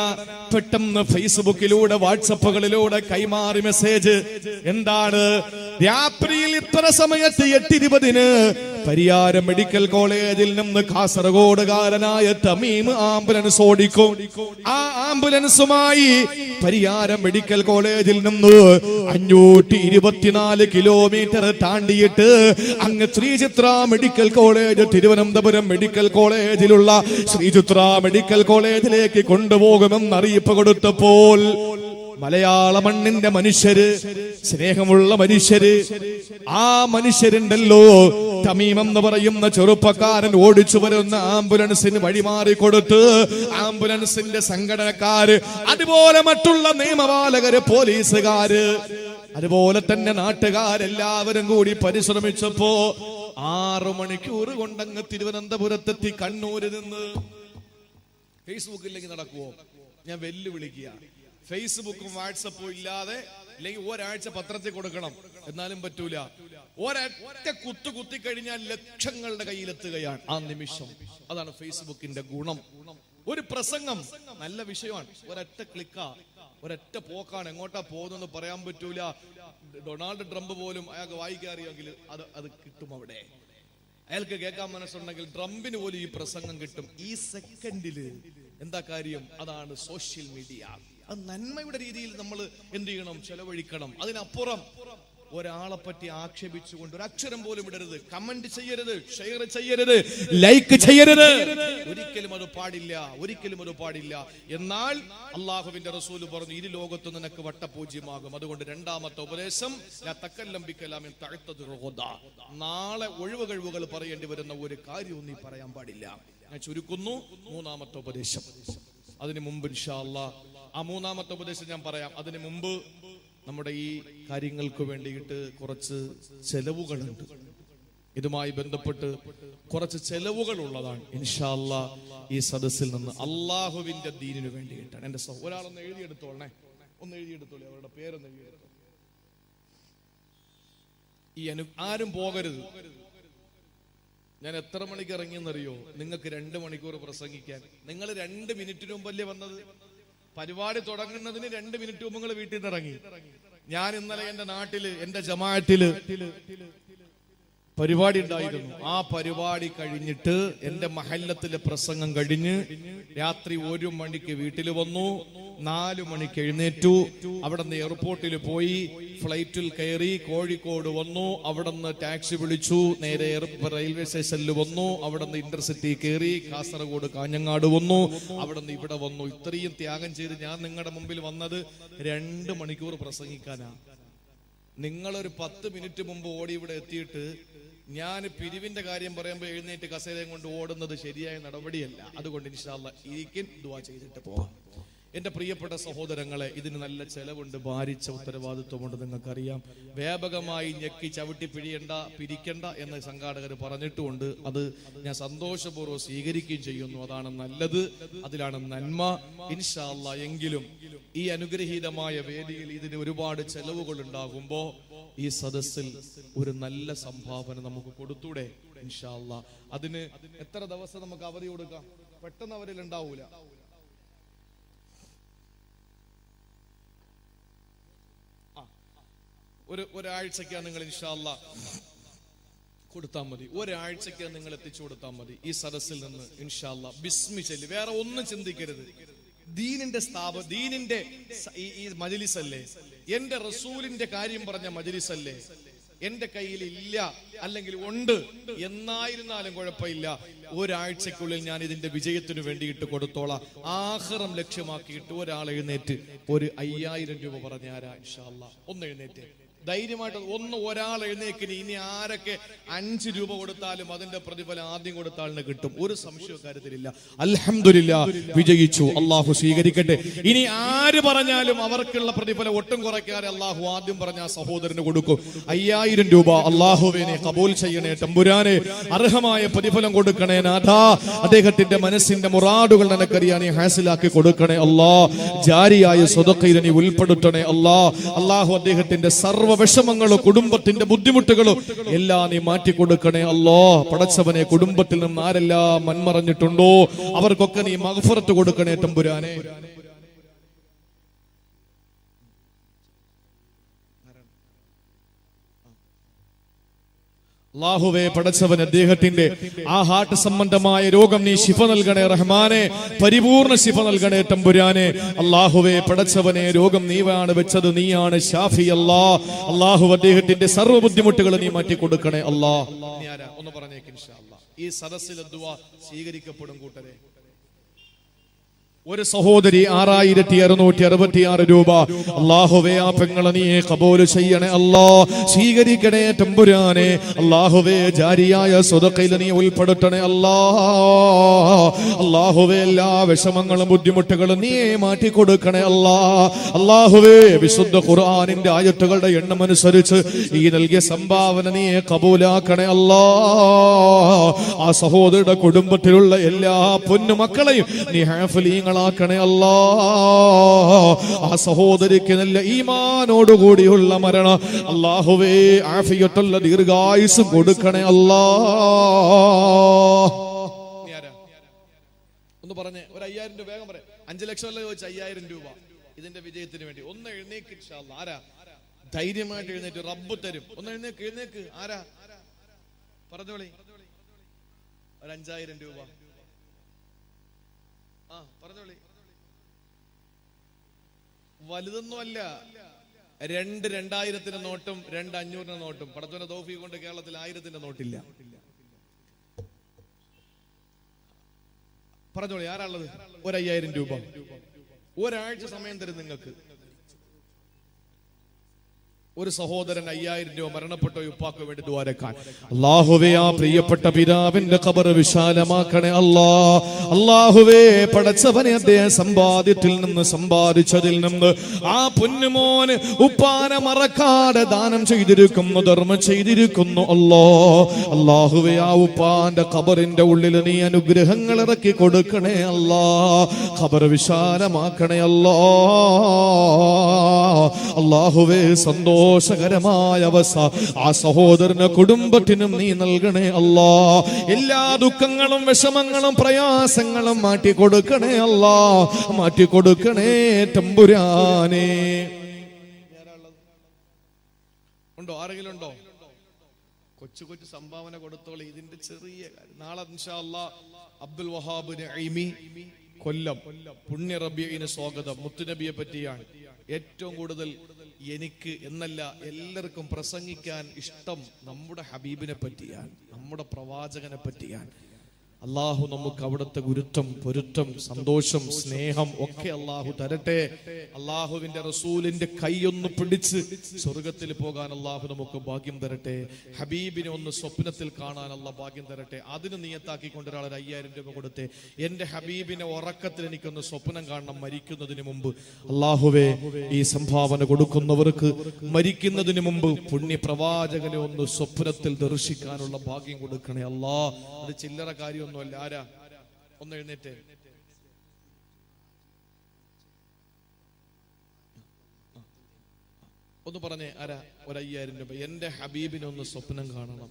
പെട്ടെന്ന് ഫേസ്ബുക്കിലൂടെ വാട്സപ്പുകളിലൂടെ കൈമാറി മെസ്സേജ്. എന്താണ്? രാത്രിയിൽ ഇത്ര സമയത്ത് 8:20 പരിയാരം മെഡിക്കൽ കോളേജിൽ നിന്ന് കാസർഗോഡുകാരനായ തമീം ആംബുലൻസ് ഓടിക്കും. ആ ആംബുലൻസുമായി പരിയാരം മെഡിക്കൽ കോളേജിൽ നിന്ന് 524 കിലോമീറ്റർ താണ്ടിയിട്ട് അങ്ങ് Sreechitra medical college, Thiruvananthapuram medical കോളേജിലുള്ള ശ്രീചിത്ര മെഡിക്കൽ കോളേജിലേക്ക് കൊണ്ടുപോകുമെന്ന് അറിയിപ്പ് കൊടുത്തപ്പോൾ മലയാള മണ്ണിന്റെ മനുഷ്യര്, സ്നേഹമുള്ള മനുഷ്യര്, ആ മനുഷ്യരുണ്ടല്ലോ, തമീം എന്ന് പറയുന്ന ചെറുപ്പക്കാരൻ ഓടിച്ചു വരുന്ന ആംബുലൻസിന് വഴിമാറി കൊടുത്ത് ആംബുലൻസിന്റെ സംഘടനക്കാര്, അതുപോലെ മറ്റുള്ള നിയമപാലകര്, പോലീസുകാര്, അതുപോലെ തന്നെ നാട്ടുകാരെല്ലാവരും കൂടി പരിശ്രമിച്ചപ്പോ 6 മണിക്കൂർ കൊണ്ടങ്ങ് തിരുവനന്തപുരത്തെത്തി. കണ്ണൂരിൽ നിന്ന് ഫേസ്ബുക്കിലേക്ക് നടക്കുവോ? ഞാൻ വെല്ലുവിളിക്കുക. ഫേസ്ബുക്കും വാട്സപ്പും ഇല്ലാതെ, അല്ലെങ്കിൽ ഒരാഴ്ച പത്രത്തിൽ കൊടുക്കണം, എന്നാലും പറ്റൂല. ഒരൊറ്റ കുത്തിക്കഴിഞ്ഞാൽ ലക്ഷങ്ങളുടെ കയ്യിലെത്തുകയാണ് ആ നിമിഷം. അതാണ് ഫേസ്ബുക്കിന്റെ ഗുണം. ഒരു പ്രസംഗം നല്ല വിഷയമാണ്, ഒരൊറ്റ ക്ലിക്കാ, ഒരൊറ്റ പോക്കാണ്. എങ്ങോട്ടാ പോകുന്നെന്ന് പറയാൻ പറ്റൂല. ഡൊണാൾഡ് ട്രംപ് പോലും അയാൾക്ക് വായിക്കാറിയെങ്കിൽ അത് കിട്ടും അവിടെ. അയാൾക്ക് കേൾക്കാൻ മനസ്സുണ്ടെങ്കിൽ ട്രംപിന് പോലും ഈ പ്രസംഗം കിട്ടും ഈ സെക്കൻഡില്. എന്താ കാര്യം? അതാണ് സോഷ്യൽ മീഡിയ. അത് നന്മയുടെ രീതിയിൽ നമ്മൾ എന്ത് ചെയ്യണം? ചെലവഴിക്കണം. അതിനപ്പുറം ഒരാളെ പറ്റി ആക്ഷേപിച്ചുകൊണ്ട് ഒരു അക്ഷരം പോലും ഇടരുത്, കമന്റ് ചെയ്യരുത്, ഷെയർ ചെയ്യരുത്, ലൈക്ക് ചെയ്യരുത്. ഒരിക്കലും അത് പാടില്ല, ഒരിക്കലും അത് പാടില്ല. എന്നാൽ അള്ളാഹുവിന്റെ റസൂൽ പറഞ്ഞു, ഇരു ലോകത്ത് നിനക്ക് വട്ടപൂജ്യമാകും. അതുകൊണ്ട് രണ്ടാമത്തെ ഉപദേശം, നാളെ ഒഴിവ് കഴിവുകൾ പറയേണ്ടി വരുന്ന ഒരു കാര്യവും നീ പറയാൻ പാടില്ല. ഞാൻ ചുരുക്കുന്നു. മൂന്നാമത്തെ ഉപദേശം, അതിനു മുമ്പ് ഇൻഷാ അല്ലാഹ് ആ മൂന്നാമത്തെ ഉപദേശം ഞാൻ പറയാം. അതിനു മുമ്പ് നമ്മുടെ ഈ കാര്യങ്ങൾക്ക് വേണ്ടിയിട്ട് കുറച്ച് ചെലവുകളുണ്ട്. ഇതുമായി ബന്ധപ്പെട്ട് കുറച്ച് ചെലവുകൾ ഉള്ളതാണ്. ഇൻഷാ അല്ലാഹ് ഈ സദസ്സിൽ നിന്ന് അള്ളാഹുവിന്റെ ദീനിനു വേണ്ടിയിട്ടാണ്. എന്റെ ഒരാളൊന്ന് എഴുതിയെടുത്തോളേ, ഒന്ന് എഴുതിയെടുത്തോളെ, അവരുടെ പേരൊന്ന് എഴുതിയെടുത്തോ. ആരും പോകരുത്. ഞാൻ എത്ര മണിക്ക് ഇറങ്ങിയെന്നറിയോ? നിങ്ങൾക്ക് 2 മണിക്കൂർ പ്രസംഗിക്കാൻ. നിങ്ങൾ 2 മിനിറ്റിന് മുമ്പല്ലേ വന്നത്? പരിപാടി തുടങ്ങുന്നതിന് 2 മിനിറ്റ് മുമ്പ് നിങ്ങൾ വീട്ടിൽ നിന്ന് ഇറങ്ങി. ഞാൻ ഇന്നലെ എന്റെ നാട്ടില്, എന്റെ ജമാഅത്തില് പരിപാടി ഉണ്ടായിരുന്നു. ആ പരിപാടി കഴിഞ്ഞിട്ട് എന്റെ മഹല്ലത്തിലെ പ്രസംഗം കഴിഞ്ഞ് രാത്രി 1 മണിക്ക് വീട്ടിൽ വന്നു. 4 മണിക്ക് എഴുന്നേറ്റു. അവിടെ നിന്ന് എയർപോർട്ടിൽ പോയി, ഫ്ലൈറ്റിൽ കയറി കോഴിക്കോട് വന്നു. അവിടെ നിന്ന് ടാക്സി വിളിച്ചു, നേരെ റെയിൽവേ സ്റ്റേഷനിൽ വന്നു. അവിടെ നിന്ന് ഇന്റർസിറ്റി കയറി കാസർഗോഡ് കാഞ്ഞങ്ങാട് വന്നു. അവിടെ നിന്ന് ഇവിടെ വന്നു. ഇത്രയും ത്യാഗം ചെയ്ത് ഞാൻ നിങ്ങളുടെ മുമ്പിൽ വന്നത് 2 മണിക്കൂർ പ്രസംഗിക്കാനാ. നിങ്ങളൊരു 10 മിനിറ്റ് മുമ്പ് ഓടി ഇവിടെ എത്തിയിട്ട് ഞാൻ പിരിവിന്റെ കാര്യം പറയുമ്പോൾ എഴുന്നേറ്റ് കസേരയും കൊണ്ട് ഓടുന്നത് ശരിയായ നടപടിയല്ല. അതുകൊണ്ട് ഇൻഷാ അല്ലാഹ് ഇരിക്കും, ദുആ ചെയ്തിട്ട് പോവാം. എന്റെ പ്രിയപ്പെട്ട സഹോദരങ്ങളെ, ഇതിന് നല്ല ചെലവുണ്ട്, ഭാരിച്ച ഉത്തരവാദിത്വമുണ്ട്. നിങ്ങൾക്കറിയാം, വ്യാപകമായി ഞെക്കി ചവിട്ടി പിരിക്കണ്ട എന്ന് സംഘാടകർ പറഞ്ഞിട്ടുമുണ്ട്. അത് ഞാൻ സന്തോഷപൂർവ്വം സ്വീകരിക്കുകയും ചെയ്യുന്നു. അതാണ് നല്ലത്, അതിലാണ് നന്മ. ഇൻഷാ അല്ലാഹ് എങ്കിലും ഈ അനുഗ്രഹീതമായ വേദിയിൽ ഇതിന് ഒരുപാട് ചെലവുകൾ ഉണ്ടാകുമ്പോ ഈ സദസ്സിൽ ഒരു നല്ല സംഭാവന നമുക്ക് കൊടുത്തൂടെ? ഇൻഷാ അല്ലാഹ് അതിന് എത്ര ദിവസം നമുക്ക് അവധി കൊടുക്കാം? പെട്ടെന്ന് അവരിൽ ഉണ്ടാവൂല. ഒരാഴ്ചക്കാണ് നിങ്ങൾ ഇൻഷാ അല്ലാഹ് കൊടുത്താൽ മതി. ഒരാഴ്ചക്ക് നിങ്ങൾ എത്തിച്ചു കൊടുത്താൽ മതി. ഈ സദസ്സിൽ നിന്ന് ഇൻഷാ അല്ലാഹ് ബിസ്മി ചൊല്ലി, വേറെ ഒന്നും ചിന്തിക്കരുത്. ദീനിന്റെ ദീനിന്റെ ഈ മജ്‌ലിസ് അല്ലേ, എന്റെ റസൂലിന്റെ കാര്യം പറഞ്ഞ മജ്‌ലിസ് അല്ലേ. എന്റെ കയ്യിൽ ഇല്ല അല്ലെങ്കിൽ ഉണ്ട് എന്നായിരുന്നാലും കുഴപ്പമില്ല, ഒരാഴ്ചക്കുള്ളിൽ ഞാൻ ഇതിന്റെ വിജയത്തിന് വേണ്ടിയിട്ട് കൊടുത്തോളാം. ആഖിറം ലക്ഷ്യമാക്കിയിട്ട് ഒരാൾ എഴുന്നേറ്റ് ഒരു 5000 രൂപ പറഞ്ഞാരാ? ഇൻഷാ അല്ലാഹ് ഒന്ന് എഴുന്നേറ്റ് ധൈര്യമായിട്ട് ഒരാൾ എഴുന്നേക്കിന്. ഇനി ആരൊക്കെ 5 രൂപ കൊടുത്താലും അതിന്റെ പ്രതിഫലം ആദ്യം കൊടുത്ത ആളിന് കിട്ടും, ഒരു സംശയ കാര്യത്തിലില്ല. അൽഹംദുലില്ലാഹ് വിജയിച്ചു, അള്ളാഹു സ്വീകരിക്കട്ടെ. ഇനി ആര് പറഞ്ഞാലും അവർക്കുള്ള പ്രതിഫലം ഒട്ടും കുറയ്ക്കാതെ അള്ളാഹു ആദ്യം പറഞ്ഞ ആ സഹോദരന് കൊടുക്കും. 5000 രൂപ അള്ളാഹുവിനെ കബൂൽ ചെയ്യണേ തമ്പുരാനെ, അർഹമായ പ്രതിഫലം കൊടുക്കണേ നാഥാ. അദ്ദേഹത്തിന്റെ മനസ്സിന്റെ മുറാദുകൾ നിനക്കറിയാൻ ഹാസിലാക്കി കൊടുക്കണേ അല്ലാ. ജാരിയായ സ്വതഖയിൽ നീ ഉൾപ്പെടുത്തണേ അല്ലാ. അള്ളാഹു അദ്ദേഹത്തിന്റെ സർവ്വ വിഷമങ്ങളും കുടുംബത്തിന്റെ ബുദ്ധിമുട്ടുകളും എല്ലാം നീ മാറ്റിക്കൊടുക്കണേ അല്ലാ. പടച്ചവനെ, കുടുംബത്തിൽ നിന്ന് ആരെല്ലാം മൺമറഞ്ഞിട്ടുണ്ടോ അവർക്കൊക്കെ നീ മഗ്ഫിറത്ത് കൊടുക്കണേ തമ്പുരാനെ. അല്ലാഹുവേ പടച്ചവൻ, അദ്ദേഹത്തിന്റെ ആ ഹാർട്ട് സംബന്ധമായ രോഗം നീ ശിഫ നൽകണേ റഹ്മാനെ, പരിപൂർണ ശിഫ നൽകണേ തമ്പുരാനെ. അല്ലാഹുവേ പടച്ചവനെ, രോഗം നീയാണ് വെച്ചത്, നീയാണ് ഷാഫി അല്ലാ. അല്ലാഹു അദ്ദേഹത്തിന്റെ സർവ്വ ബുദ്ധിമുട്ടുകൾ നീ മാറ്റി കൊടുക്കണേ അല്ലാ. ഒന്ന് പറഞ്ഞേക്ക് ഇൻഷാ അല്ലാഹ് ഈ സദസ്സിലെ ദുആ സ്വീകരിക്കപ്പെടും കൂട്ടരെ. ഒരു സഹോദരി 6666 രൂപ. അല്ലാഹുവേ ആ പെങ്ങളെ നീ ഖബൂൽ ചെയ്യണേ അല്ലാ, സ്വീകരിക്കണേ തമ്പുരാനെ. അല്ലാഹുവേ ജാരിയായ സ്വതഖയിൽ നീ ഉൾപ്പെടുത്തണേ അല്ലാ. അല്ലാഹുവേ എല്ലാ വിഷമങ്ങളും ബുദ്ധിമുട്ടുകളും നീ മാറ്റി കൊടുക്കണേ അല്ലാ. അല്ലാഹുവേ വിശുദ്ധ ഖുർആനിന്റെ ആയത്തുകളുടെ എണ്ണം അനുസരിച്ച് ഈ നൽകിയ സംഭാവന നീ ഖബൂലാക്കണേ അല്ലാ. ആ സഹോദരിയുടെ കുടുംബത്തിലുള്ള എല്ലാ പൊന്നുമക്കളെയും നീ ഹാഫിലീങ്ങൾ ാക്കണേ അല്ലാ. ആ സഹോദരിക്ക് നല്ല ഈമാനോടുകൂടിയുള്ള മരണം അല്ലാഹുവേ ആഫിയത്തുള്ള ദീർഘായുസ് കൊടുക്കണേ അല്ലാ. ഒന്ന് പറഞ്ഞേ, ഒരു 5000 രൂപ വേഗം പറയാം. 5 ലക്ഷം അല്ല ചോദിച്ച 5000 രൂപ ഇതിന്റെ വിജയത്തിന് വേണ്ടി. ഒന്ന് എഴുന്നേക്ക് ഇൻഷാ അല്ലാഹ്. ആരാ ധൈര്യമായിട്ട് എഴുന്നേറ്റ്? റബ്ബ് തരും. ഒന്ന് എഴുന്നേക്ക്. ആരാ പറഞ്ഞോളി. ഒരു 5000 രൂപ പറഞ്ഞോളി. വലുതൊന്നുമല്ല, 2 2000 നോട്ടും 2 500 നോട്ടും. പടച്ചോന്റെ തൗഫീഖ് കൊണ്ട് കേരളത്തിൽ 1000 നോട്ടില്ല. പറഞ്ഞോളി, ആരാളുള്ളത്? ഒരു 5000 രൂപ ഒരാഴ്ച സമയം തരും നിങ്ങൾക്ക്. ഒരു സഹോദരൻ 5000 രൂപ മരണപ്പെട്ട ഉപ്പാക്ക് വേണ്ടി ദുആരക്കാൻ. അല്ലാഹുവേ ആ പ്രിയപ്പെട്ട പിതാവിന്റെ ഖബർ വിശാലമാക്കണേ അല്ലാ. അല്ലാഹുവേ പടച്ചവനെ, അദ്ദേഹം സമ്പാദിച്ചതിൽ നിന്ന് ആ പൊന്നുമോന് ഉപ്പാനെ മറക്കാതെ ദാനം ചെയ്തിരിക്കുന്നു, ധർമ്മം ചെയ്തിരിക്കുന്നു അല്ലാ. അല്ലാഹുവേ ആ ഉപ്പാന്റെ ഖബറിന്റെ ഉള്ളിൽ നീ അനുഗ്രഹങ്ങൾ ഇറക്കി കൊടുക്കണേ അല്ലാ. ഖബർ വിശാലമാക്കണേ അല്ലാ. അല്ലാഹുവേ സന്തോഷകരമായ അവസ്ഥ ആ സഹോദരന് കുടുംബത്തിനും നീ നൽകണേ അല്ലാ. എല്ലാ ദുഃഖങ്ങളും വിഷമങ്ങളും പ്രയാസങ്ങളും മാറ്റിക്കൊടുക്കണേ അല്ലാ. മാറ്റിക്കൊടുക്കണേ തമ്പുരാനെ. ഉണ്ടോ? ആരെങ്കിലും ഉണ്ടോ? കൊച്ചു കൊച്ചു സംഭാവന കൊടുത്തോളൂ. ഇതിന്റെ ചെറിയ കാര്യം. നാളെ ഇൻഷാ അല്ലാഹ് അബ്ദുൽ വഹാബ് നഈമി കൊല്ലം പുണ്യ റബീഇന് സ്വാഗതം. മുത്തുനബിയെ പറ്റിയാണ് ഏറ്റവും കൂടുതൽ എനിക്ക് എന്നല്ല എല്ലാവർക്കും പ്രസംഗിക്കാൻ ഇഷ്ടം നമ്മുടെ ഹബീബിനെ പറ്റിയാണ്, നമ്മുടെ പ്രവാചകനെ പറ്റിയാണ്. അള്ളാഹു നമുക്ക് അവിടുത്തെ ഗുരുത്വം, പൊരുത്തം, സന്തോഷം, സ്നേഹം ഒക്കെ അള്ളാഹു തരട്ടെ. അള്ളാഹുവിന്റെ റസൂലിന്റെ കൈയൊന്ന് പിടിച്ച് സ്വർഗത്തിൽ പോകാൻ അള്ളാഹു നമുക്ക് ഭാഗ്യം തരട്ടെ. ഹബീബിനെ ഒന്ന് സ്വപ്നത്തിൽ കാണാൻ അള്ളാഹ് ഭാഗ്യം തരട്ടെ. അതിന് നിയത്താക്കിക്കൊണ്ട് ഒരാൾ 5000 രൂപ കൊടുത്തേ. എന്റെ ഹബീബിനെ ഉറക്കത്തിൽ എനിക്കൊന്ന് സ്വപ്നം കാണണം മരിക്കുന്നതിന് മുമ്പ്. അള്ളാഹുവേ, ഈ സംഭാവന കൊടുക്കുന്നവർക്ക് മരിക്കുന്നതിന് മുമ്പ് പുണ്യ പ്രവാചകനെ ഒന്ന് സ്വപ്നത്തിൽ ദർശിക്കാനുള്ള ഭാഗ്യം കൊടുക്കണേ അല്ലാ. അത് ചില്ലറ കാര്യം ഒന്നുമല്ല. ആരാ ഒന്ന് എഴുന്നേറ്റ്. ഒന്ന് പറഞ്ഞേ, ആരാ? 5000 രൂപ. എന്റെ ഹബീബിനെ ഒന്ന് സ്വപ്നം കാണണം.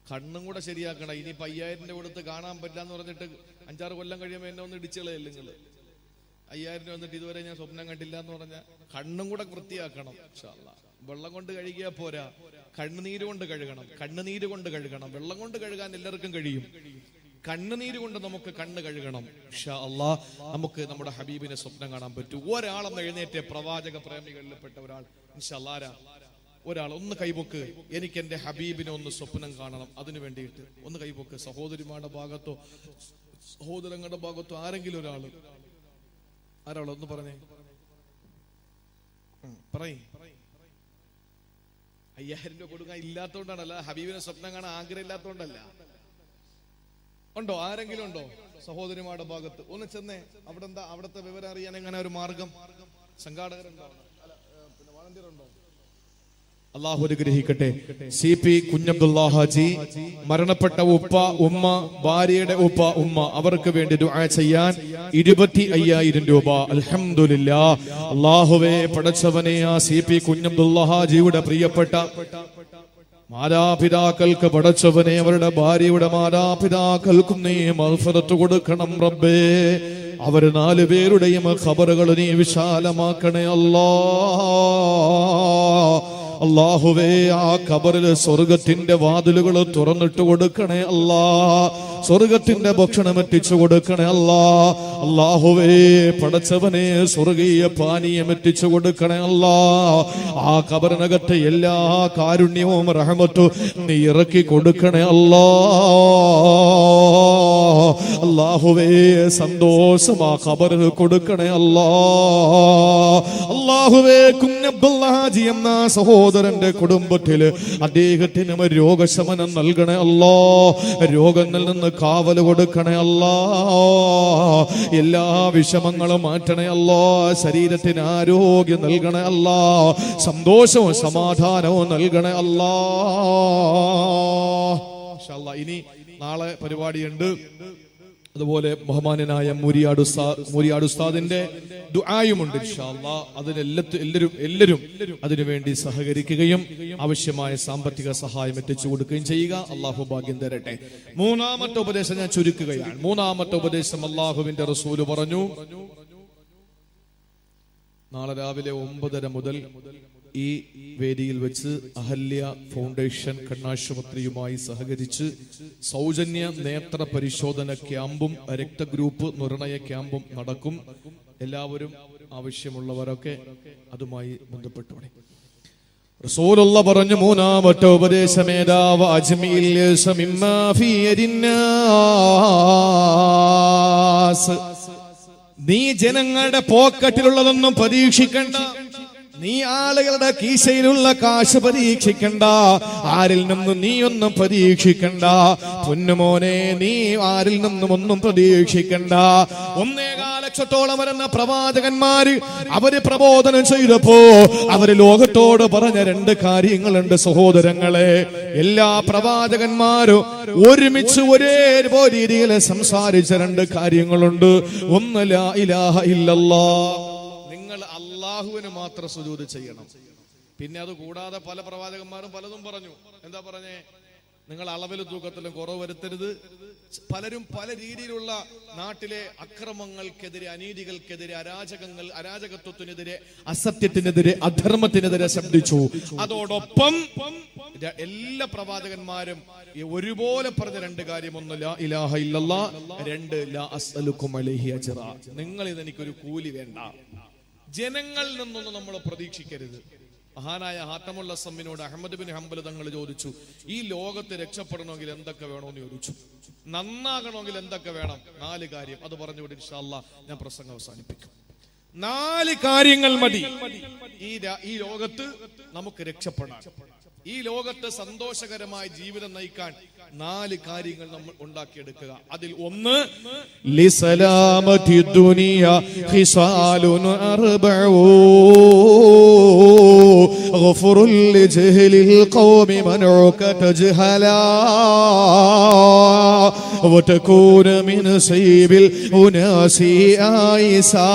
കണ്ണും കൂടെ ശരിയാക്കണം. ഇനിയിപ്പോ 5000 രൂപ കൊടുത്ത് കാണാൻ പറ്റില്ല എന്ന് പറഞ്ഞിട്ട് 5-6 കൊല്ലം കഴിയുമ്പോൾ എന്നെ ഒന്ന് ഇടിച്ചുകളയല്ലേ നിങ്ങള്. 5000 രൂപ വന്നിട്ട് ഇതുവരെ ഞാൻ സ്വപ്നം കണ്ടില്ല എന്ന് പറഞ്ഞാൽ കണ്ണും കൂടെ വൃത്തിയാക്കണം. ഇൻഷാ അല്ലാഹ്. വെള്ളം കൊണ്ട് കഴുകിയാ പോരാ, കണ്ണുനീര് കൊണ്ട് കഴുകണം. കണ്ണുനീര് കൊണ്ട് കഴുകണം. വെള്ളം കൊണ്ട് കഴുകാൻ എല്ലാവർക്കും കഴിയും. കണ്ണുനീര് കൊണ്ട് നമുക്ക് കണ്ണ് കഴുകണം. ഇൻഷാ അല്ലാഹ് നമുക്ക് നമ്മുടെ ഹബീബിനെ സ്വപ്നം കാണാൻ പറ്റൂ. ഒരാളെന്ന് എഴുന്നേറ്റ്, പ്രവാചക പ്രേമികളിൽപ്പെട്ട ഒരാൾ. ഇൻഷാ അല്ലാഹ് ഒരാൾ ഒന്ന് കൈപൊക്ക്. എനിക്ക് എന്റെ ഹബീബിനെ ഒന്ന് സ്വപ്നം കാണണം. അതിനു വേണ്ടിയിട്ട് ഒന്ന് കൈപൊക്ക്. സഹോദരിമാരുടെ ഭാഗത്തോ സഹോദരങ്ങളുടെ ഭാഗത്തോ ആരെങ്കിലും ഒരാള്, ആരാളൊന്ന് പറഞ്ഞേ, പറയ്. 5000 രൂപ കൊടുക്കാൻ ഇല്ലാത്തോണ്ടാണല്ല, ഹബീബിനെ സ്വപ്നം കാണാൻ ആഗ്രഹം ഇല്ലാത്തോണ്ടല്ല. ഉണ്ടോ? ആരെങ്കിലും ഉണ്ടോ സഹോദരിമാരുടെ ഭാഗത്ത്? ഒന്ന് ചെന്നേ. അവിടെ എന്താ അവിടുത്തെ വിവരം അറിയാൻ എങ്ങനെ ഒരു മാർഗം? സംഘാടകരുണ്ടോ? പിന്നെ വളണ്ടിയർ ഉണ്ടോ? അള്ളാഹു അനുഗ്രഹിക്കട്ടെ. CP കുഞ്ഞബ്ദുല്ലാ ഹാജി, മരണപ്പെട്ട ഉപ്പ, ഉമ്മ, ഭാര്യയുടെ ഉപ്പ, ഉമ്മ, അവർക്ക് വേണ്ടി ദുആ ചെയ്യാൻ 25,000 രൂപ. അൽഹംദുലില്ലാഹ്. അല്ലാഹുവേ, പടച്ചവനെ, ആ CP കുഞ്ഞബ്ദുല്ലാ ഹാജിയുടെ പ്രിയപ്പെട്ട മാതാപിതാക്കൾക്ക് പടച്ചവനെ, അവരുടെ ഭാര്യയുടെ മാതാപിതാക്കൾക്കും നീ മഗ്ഫിറത്ത് കൊടുക്കണം റബ്ബേ. അവർ 4 പേരുടെയും ഖബറുകൾ നീ വിശാലമാക്കണേ അല്ലാഹ്. അല്ലാഹുവേ, ആ ഖബറിൽ സ്വർഗത്തിന്റെ വാതിലുകൾ തുറന്നിട്ട് കൊടുക്കണേ അല്ലാ. സ്വർഗത്തിന്റെ ഭക്ഷണം എത്തിച്ചു കൊടുക്കണേ അല്ലാ. അല്ലാഹുവേ, പടച്ചവനെ, സ്വർഗീയ പാനീയം എത്തിച്ചു കൊടുക്കണേ അല്ലാ. ആ ഖബറിനകത്ത് എല്ലാ കാരുണ്യവും റഹ്മത്തും നീ ഇറക്കി കൊടുക്കണേ അല്ലാ. അല്ലാഹുവേ, സന്തോഷം ആ ഖബറിൽ കൊടുക്കണേ അല്ലാ. അല്ലാഹുവേ, കുഞ്ഞബ്ദുല്ലാ ഹാജി എന്ന സഹോദരന്റെ കുടുംബത്തില് അദ്ദേഹത്തിന് രോഗശമനം നൽകണേ അല്ലാ. രോഗങ്ങളിൽ നിന്ന് കാവൽ കൊടുക്കണേ അല്ലാ. എല്ലാ വിഷമങ്ങളും മാറ്റണേ അല്ലാ. ശരീരത്തിന് ആരോഗ്യം നൽകണേ അല്ലാ. സന്തോഷവും സമാധാനവും നൽകണേ അല്ലാ. ഇൻഷാ അല്ലാഹ് ഇനി നാളെ പരിപാടിയുണ്ട്. അതുപോലെ ബഹുമാനനായ മൂരിയാട് ഉസ്താദിന്റെ ദുആയുമുണ്ട് ഇൻഷാ അല്ലാഹ്. എല്ലാവരും അതിനുവേണ്ടി സഹകരിക്കുകയും ആവശ്യമായ സാമ്പത്തിക സഹായം എത്തിച്ചു കൊടുക്കുകയും ചെയ്യുക. അള്ളാഹു ഭാഗ്യം തരട്ടെ. 3ാമത്തെ ഉപദേശം ഞാൻ ചുരുക്കുകയാണ്. 3ാമത്തെ ഉപദേശം അള്ളാഹുവിന്റെ റസൂല് പറഞ്ഞു, നാളെ രാവിലെ 9:30 മുതൽ ഈ വേദിയിൽ വെച്ച് അഹല്യ ഫൗണ്ടേഷൻ കണ്ണാശുപത്രിയുമായി സഹകരിച്ച് സൗജന്യ നേത്ര പരിശോധന ക്യാമ്പും രക്തഗ്രൂപ്പ് നിർണയ ക്യാമ്പും നടക്കും. എല്ലാവരും ആവശ്യമുള്ളവരൊക്കെ അതുമായി ബന്ധപ്പെട്ടോടെ. റസൂലുള്ള പറഞ്ഞു, 3ാമത്തെ ഉപദേശമേതാവ് അജ്മിൽ മിമ്മാ ഫീ യദിന്നാസ്. നീ ജനങ്ങളുടെ പോക്കറ്റിലുള്ളതൊന്നും പരീക്ഷിക്കണ്ട. നീ ആളുകളുടെ കീശയിലുള്ള കാശ് പരീക്ഷിക്കണ്ട. ആരിൽ നിന്നും നീ ഒന്നും പരീക്ഷിക്കണ്ട. പൊന്നുമോനെ, നീ ആരിൽ നിന്നും ഒന്നും പ്രതീക്ഷിക്കണ്ട. 1.25 ലക്ഷത്തോളം വരുന്ന പ്രവാചകന്മാര് അവര് പ്രബോധനം ചെയ്തപ്പോ അവര് ലോകത്തോട് പറഞ്ഞ 2 കാര്യങ്ങളുണ്ട് സഹോദരങ്ങളെ. എല്ലാ പ്രവാചകന്മാരും ഒരുമിച്ച് ഒരേ രീതിയിൽ സംസാരിച്ച 2 കാര്യങ്ങളുണ്ട്. ഒന്ന്, ലാ ഇലാഹ ഇല്ലല്ലാഹ്, നിങ്ങൾ അല്ലാഹുവിന് മാത്രം സുജൂദ് ചെയ്യണം. പിന്നെ അത് കൂടാതെ പല പ്രവാചകന്മാരും പലതും പറഞ്ഞു. എന്താ പറഞ്ഞേ? നിങ്ങൾ അളവിലും തൂക്കത്തിലും കുറവ് വരുത്തരുത്. പലരും പല രീതിയിലുള്ള നാട്ടിലെ അക്രമങ്ങൾക്കെതിരെ, അനീതികൾക്കെതിരെ, അരാജകത്വത്തിനെതിരെ, അസത്യത്തിനെതിരെ, അധർമ്മത്തിനെതിരെ ശബ്ദിച്ചു. അതോടൊപ്പം എല്ലാ പ്രവാചകന്മാരും ഒരുപോലെ പറഞ്ഞ രണ്ട് കാര്യം: ഒന്ന് ലാ ഇലാഹ ഇല്ലല്ലാഹ്, രണ്ട് ലാ അസ്അലുക്കും അലൈഹി അജ്റ. നിങ്ങൾ ഇതെനിക്കൊരു കൂലി വേണ്ട. ജനങ്ങളിൽ നിന്നൊന്നും നമ്മൾ പ്രതീക്ഷിക്കരുത്. മഹാനായ ഹാത്തമുൽ അസ്സമിനോട് അഹ്മദ് ബിൻ ഹംബൽ തങ്ങൾ ചോദിച്ചു, ഈ ലോകത്ത് രക്ഷപ്പെടണമെങ്കിൽ എന്തൊക്കെ വേണമെന്ന് ചോദിച്ചു. നന്നാകണമെങ്കിൽ എന്തൊക്കെ വേണം? 4 കാര്യം. അത് പറഞ്ഞുകൊണ്ട് ഇൻഷാ അല്ലാഹ് ഞാൻ പ്രസംഗം അവസാനിപ്പിക്കും. 4 കാര്യങ്ങൾ മതി ഈ ലോകത്ത് നമുക്ക് രക്ഷപ്പെടാൻ. ഈ ലോകത്ത് സന്തോഷകരമായ ജീവിതം നയിക്കാൻ 4 കാര്യങ്ങൾ നമ്മൾ ഉണ്ടാക്കിയെടുക്കുക. അതിൽ ഒന്ന്, ലിസലാമത്തി ദുനിയ ഖിസാലുൻ അർബഉ ഗഫറുൽ ലിജഹലിൽ ഖൗമി മനഉക തജ്ഹലാ വതകൂന മിൻ സൈബിൽ ഉനാസി ആയിസാ.